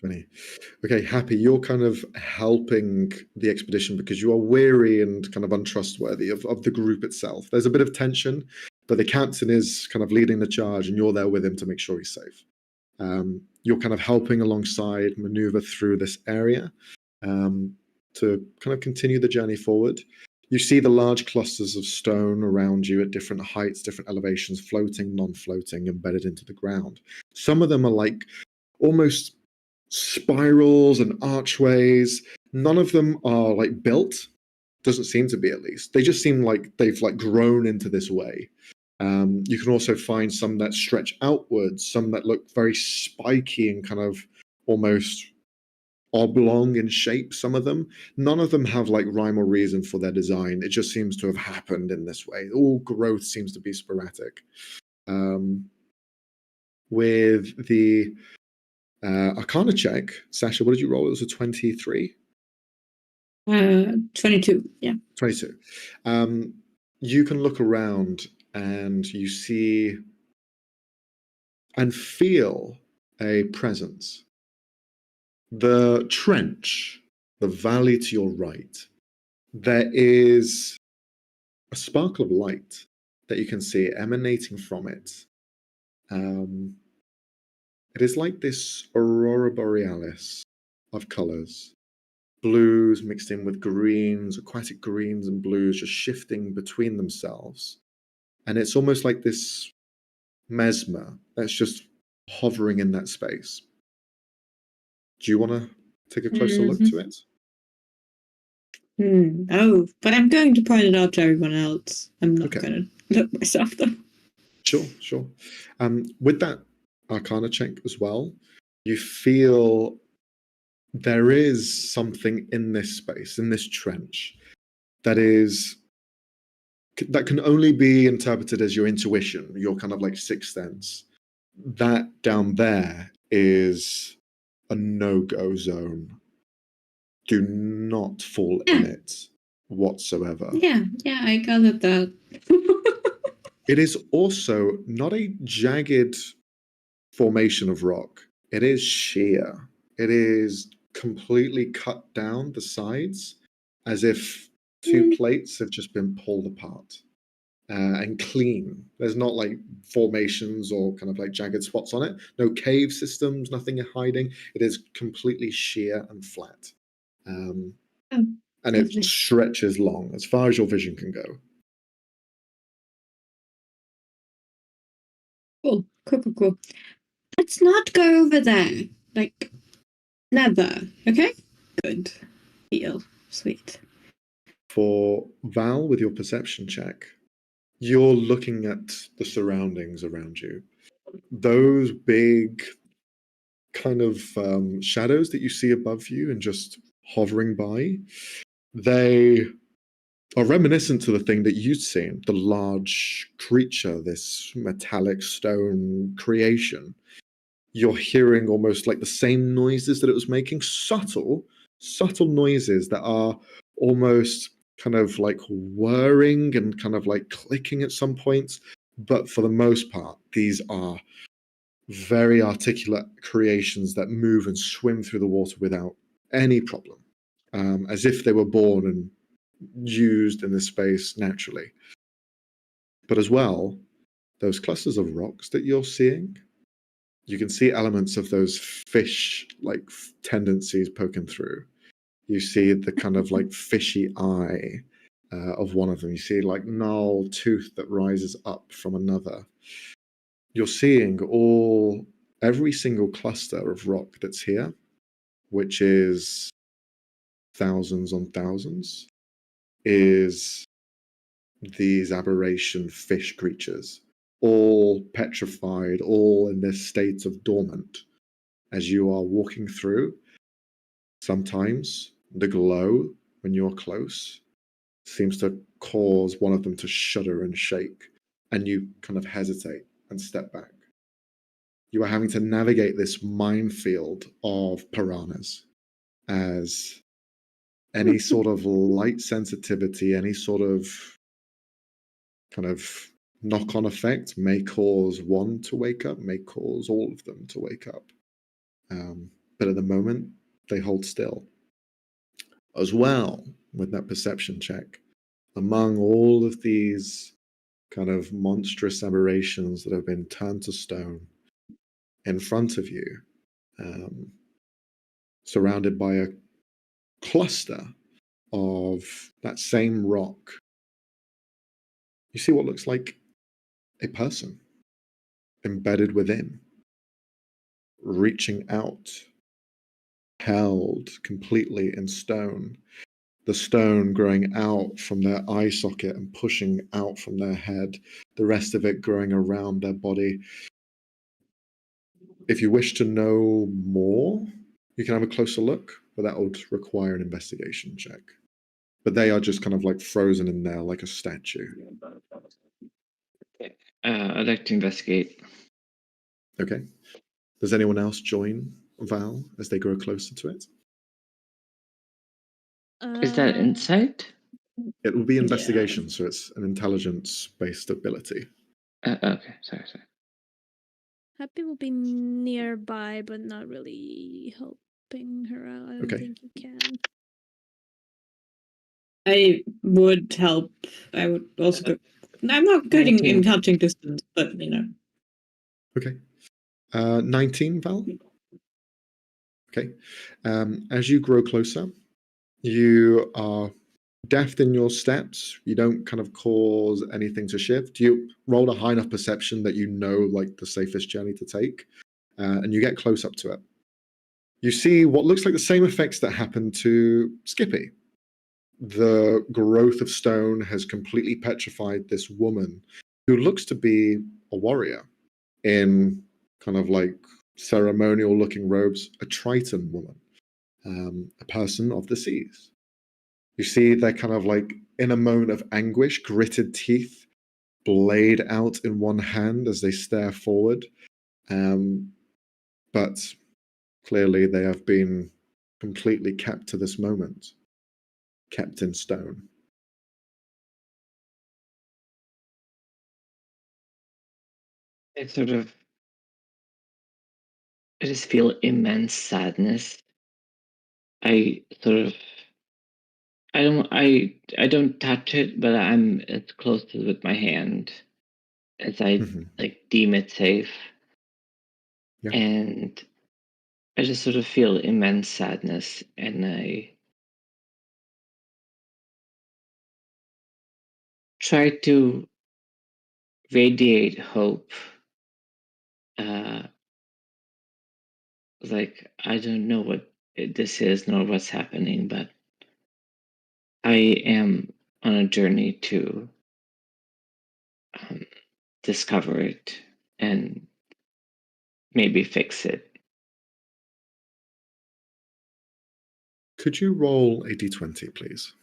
20. Okay, Happy, you're kind of helping the expedition because you are weary and kind of untrustworthy of the group itself. There's a bit of tension, but the captain is kind of leading the charge and you're there with him to make sure he's safe. You're kind of helping alongside maneuver through this area to kind of continue the journey forward. You see the large clusters of stone around you at different heights, different elevations, floating, non-floating, embedded into the ground. Some of them are like almost spirals and archways. None of them are like built. Doesn't seem to be, at least. They just seem like they've like grown into this way. You can also find some that stretch outwards, some that look very spiky and kind of almost oblong in shape, some of them. None of them have like rhyme or reason for their design. It just seems to have happened in this way. All growth seems to be sporadic. With the arcana check, Sasha, what did you roll? It was a 23? 22, yeah. 22. You can look around and you see and feel a presence. The trench, the valley to your right, there is a sparkle of light that you can see emanating from it. It is like this aurora borealis of colors. Blues mixed in with greens, aquatic greens and blues just shifting between themselves. And it's almost like this mesmer that's just hovering in that space. Do you want to take a closer look to it? No, but I'm going to point it out to everyone else. I'm not going to look myself, though. Sure. With that Arcana check as well, you feel there is something in this space, in this trench, that can only be interpreted as your intuition, your kind of like sixth sense. That down there is a no-go zone. Do not fall in it whatsoever. Yeah, I gathered that. It is also not a jagged formation of rock. It is sheer. It is completely cut down the sides as if two plates have just been pulled apart and clean. There's not like formations or kind of like jagged spots on it. No cave systems, nothing hiding. It is completely sheer and flat. And it stretches long as far as your vision can go. Cool. Let's not go over there. Like, never. Okay? Good. Deal. Sweet. For Val, with your perception check, you're looking at the surroundings around you. Those big kind of shadows that you see above you and just hovering by, they are reminiscent to the thing that you'd seen, the large creature, this metallic stone creation. You're hearing almost like the same noises that it was making, subtle noises that are almost kind of like whirring and kind of like clicking at some points. But for the most part, these are very articulate creations that move and swim through the water without any problem, as if they were born and used in this space naturally. But as well, those clusters of rocks that you're seeing, you can see elements of those fish-like tendencies poking through. You see the kind of like fishy eye of one of them. You see like gnarled tooth that rises up from another. You're seeing every single cluster of rock that's here, which is thousands on thousands, is these aberration fish creatures, all petrified, all in this state of dormant. As you are walking through, sometimes the glow when you're close seems to cause one of them to shudder and shake, and you kind of hesitate and step back. You are having to navigate this minefield of piranhas, as any sort of light sensitivity, any sort of kind of knock-on effect may cause one to wake up, may cause all of them to wake up. But at the moment, they hold still. As well, with that perception check, among all of these kind of monstrous aberrations that have been turned to stone in front of you, surrounded by a cluster of that same rock, you see what looks like a person embedded within, reaching out, held completely in stone, the stone growing out from their eye socket and pushing out from their head, the rest of it growing around their body. If you wish to know more, you can have a closer look, but that would require an investigation check. But they are just kind of like frozen in there like a statue. I'd like to investigate. Okay. Does anyone else join Val as they grow closer to it? Is that insight? It will be investigation, so it's an intelligence-based ability. Okay, sorry. Happy will be nearby, but not really helping her out. I don't think you can. I would help. I would also go. I'm not good in touching distance, but you know. Okay. 19, Val? Okay. As you grow closer, you are deft in your steps. You don't kind of cause anything to shift. You roll a high enough perception that you know like the safest journey to take, and you get close up to it. You see what looks like the same effects that happened to Skippy. The growth of stone has completely petrified this woman who looks to be a warrior in kind of like ceremonial looking robes, a Triton woman, a person of the seas. You see they're kind of like in a moment of anguish, gritted teeth, blade out in one hand as they stare forward. But clearly they have been completely kept to this moment, kept in stone. I just feel immense sadness. I don't touch it, but I'm as close to it with my hand as I like deem it safe. Yeah. And I just sort of feel immense sadness, and I try to radiate hope. Like, I don't know what this is nor what's happening, but I am on a journey to discover it and maybe fix it. Could you roll a d20, please?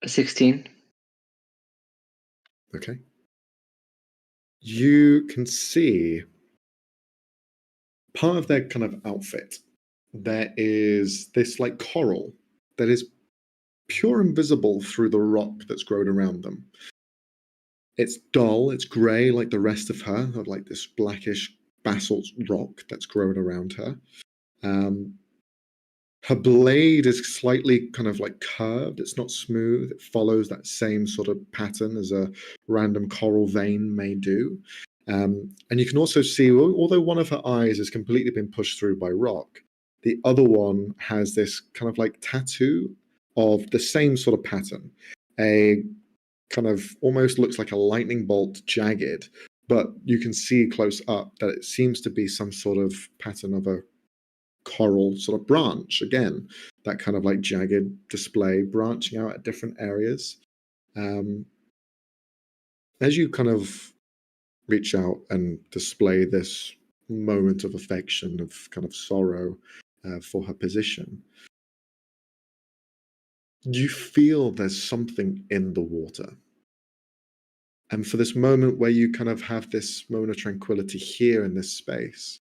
A 16. Okay. You can see part of their kind of outfit. There is this like coral that is pure and visible through the rock that's grown around them. It's dull, it's grey like the rest of her, like this blackish basalt rock that's grown around her. Her blade is slightly kind of like curved. It's not smooth. It follows that same sort of pattern as a random coral vein may do. And you can also see, although one of her eyes has completely been pushed through by rock, the other one has this kind of like tattoo of the same sort of pattern. A kind of almost looks like a lightning bolt, jagged, but you can see close up that it seems to be some sort of pattern of a coral sort of branch. Again, that kind of like jagged display branching out at different areas. As you kind of reach out and display this moment of affection, of kind of sorrow for her position, you feel there's something in the water. And for this moment where you kind of have this moment of tranquility here in this space,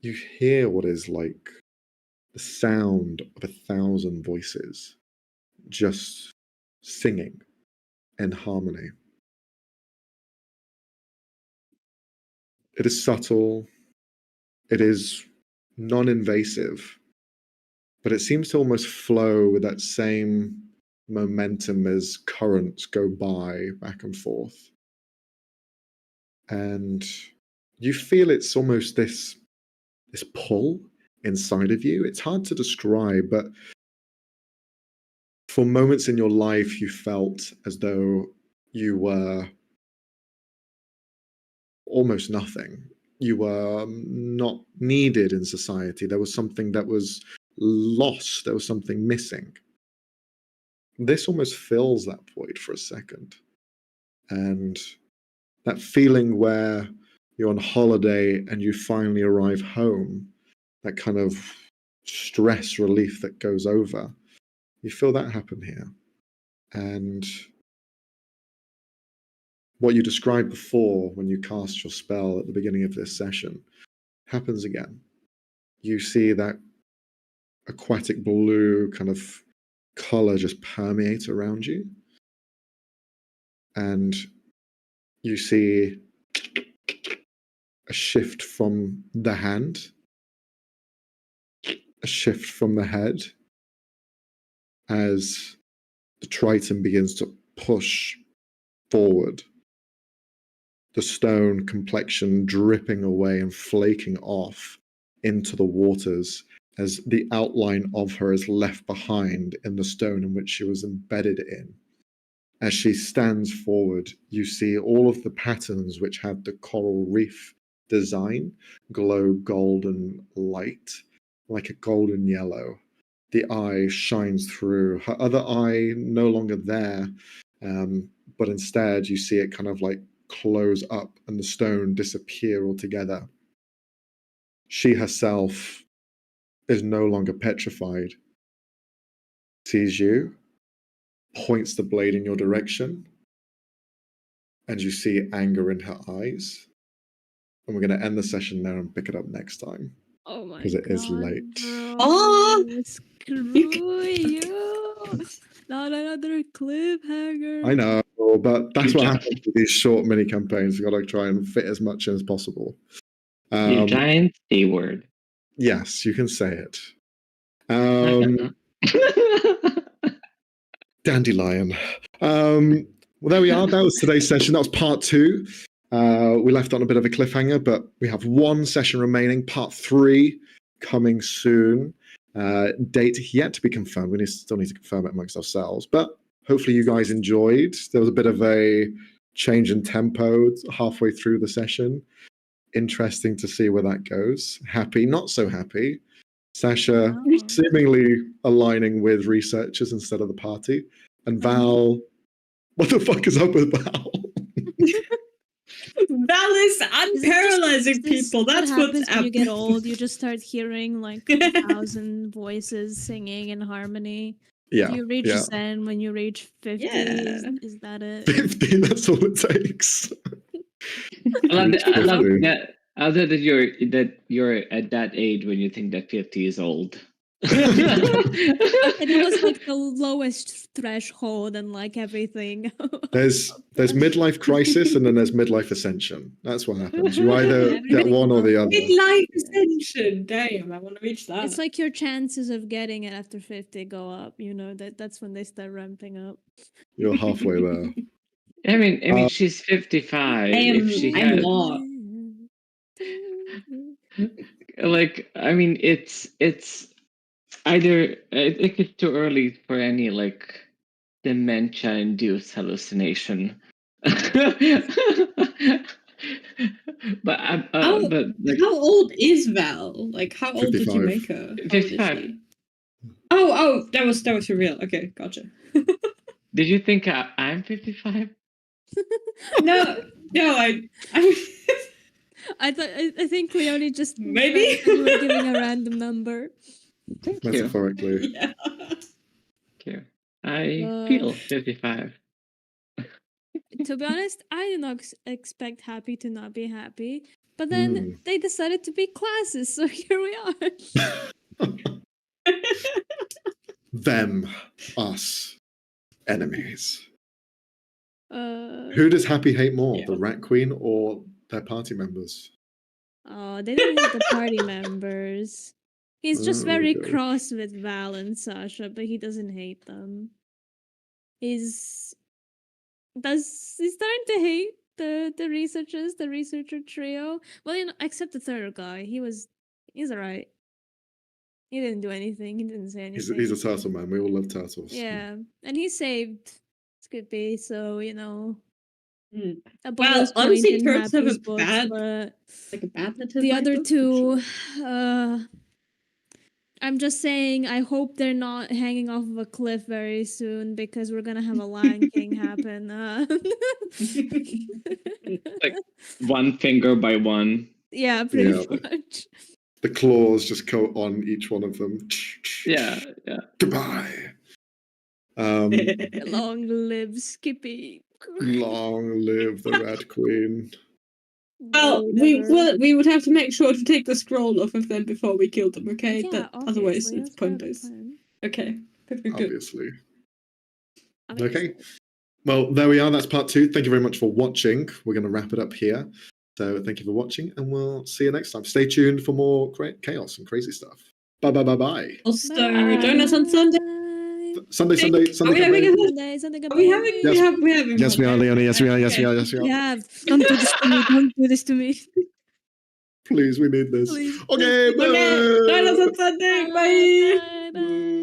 you hear what is like the sound of 1,000 voices just singing in harmony. It is subtle, it is non-invasive, but it seems to almost flow with that same momentum as currents go by back and forth. And you feel it's almost this pull inside of you. It's hard to describe, but for moments in your life, you felt as though you were almost nothing. You were not needed in society. There was something that was lost. There was something missing. This almost fills that void for a second. And that feeling where you're on holiday and you finally arrive home, that kind of stress relief that goes over, you feel that happen here. And what you described before when you cast your spell at the beginning of this session happens again. You see that aquatic blue kind of color just permeate around you. and you see a shift from the hand, a shift from the head, as the Triton begins to push forward, the stone complexion dripping away and flaking off into the waters as the outline of her is left behind in the stone in which she was embedded in. As she stands forward, you see all of the patterns which have the coral reef design glow golden light, like a golden yellow. The eye shines through. Her other eye no longer there, but instead you see it kind of like close up and the stone disappear altogether. She herself is no longer petrified, sees you, points the blade in your direction, and you see anger in her eyes. And we're going to end the session there and pick it up next time. Oh my god. Because it is late. Bro. Oh! Screw you! Not another cliffhanger. I know, but that's what happens with these short mini campaigns. You've got to try and fit as much in as possible. You giant A word. Yes, you can say it. Dandelion. Well, there we are. That was today's session. That was part 2. We left on a bit of a cliffhanger, but we have one session remaining. Part 3 coming soon. Date yet to be confirmed. We still need to confirm it amongst ourselves. But hopefully you guys enjoyed. There was a bit of a change in tempo halfway through the session. Interesting to see where that goes. Happy, not so happy. Sasha seemingly aligning with researchers instead of the party. And Val, what the fuck is up with Val? Val is unparalyzing people. That's what what's happens when up. you get old. You just start hearing like 1,000 voices singing in harmony. Yeah. Do you reach Zen when you reach 50? Yeah. Is that it? 50, that's all it takes. I love that. Other than you're at that age when you think that 50 is old. It was like the lowest threshold and like everything. There's midlife crisis and then there's midlife ascension. That's what happens. You either get one or the other. Midlife ascension. Damn, I want to reach that. It's like your chances of getting it after 50 go up. You know that's when they start ramping up. You're halfway there. I mean, she's 55. I'm not. Like, I mean, it's either I think it's too early for any like dementia-induced hallucination. But how old is Val? Like, how old 55. did you make her? 55. Oh, that was for real. Okay, gotcha. Did you think I'm 55? No, I think Leonie just maybe we were giving a random number. Thank you. Metaphorically. Yeah. Thank you. I feel 55. To be honest, I did not expect Happy to not be happy, but then they decided to be classes, so here we are. Them, us, enemies. Who does Happy hate more, the Rat Queen or their party members? Oh, they don't hate the party members. He's just very cross with Val and Sasha, but he doesn't hate them. He's starting to hate the researchers, the researcher trio. Well, you know, except the third guy. He's alright. He didn't do anything. He didn't say anything. He's a turtle man. We all love turtles. Yeah, and he saved Skippy, so you know. Well, honestly, turtles have a books, bad, but like a bad. The other two, I'm just saying, I hope they're not hanging off of a cliff very soon because we're gonna have a Lion King happen. Like one finger by one. Yeah, pretty much. The claws just go on each one of them. Yeah. Goodbye. Long live Skippy. Long live the Rat Queen. Well, we would have to make sure to take the scroll off of them before we kill them, okay? Yeah, otherwise it's pointless. Okay. Good. Obviously. Okay. Well, there we are. That's part 2. Thank you very much for watching. We're going to wrap it up here. So thank you for watching, and we'll see you next time. Stay tuned for more chaos and crazy stuff. Bye, bye, bye, bye. Also, join us on Sunday. Sunday. Are we having a Sunday? Are we having? Yes. We having. Yes, we are, Leonie. Yes, we are. Yes, Okay. we are. Yes, we are. Yeah, don't do this to me. Don't do this to me. Please, we need this. Please. Okay, bye. Okay, join us on Sunday. Bye. Bye.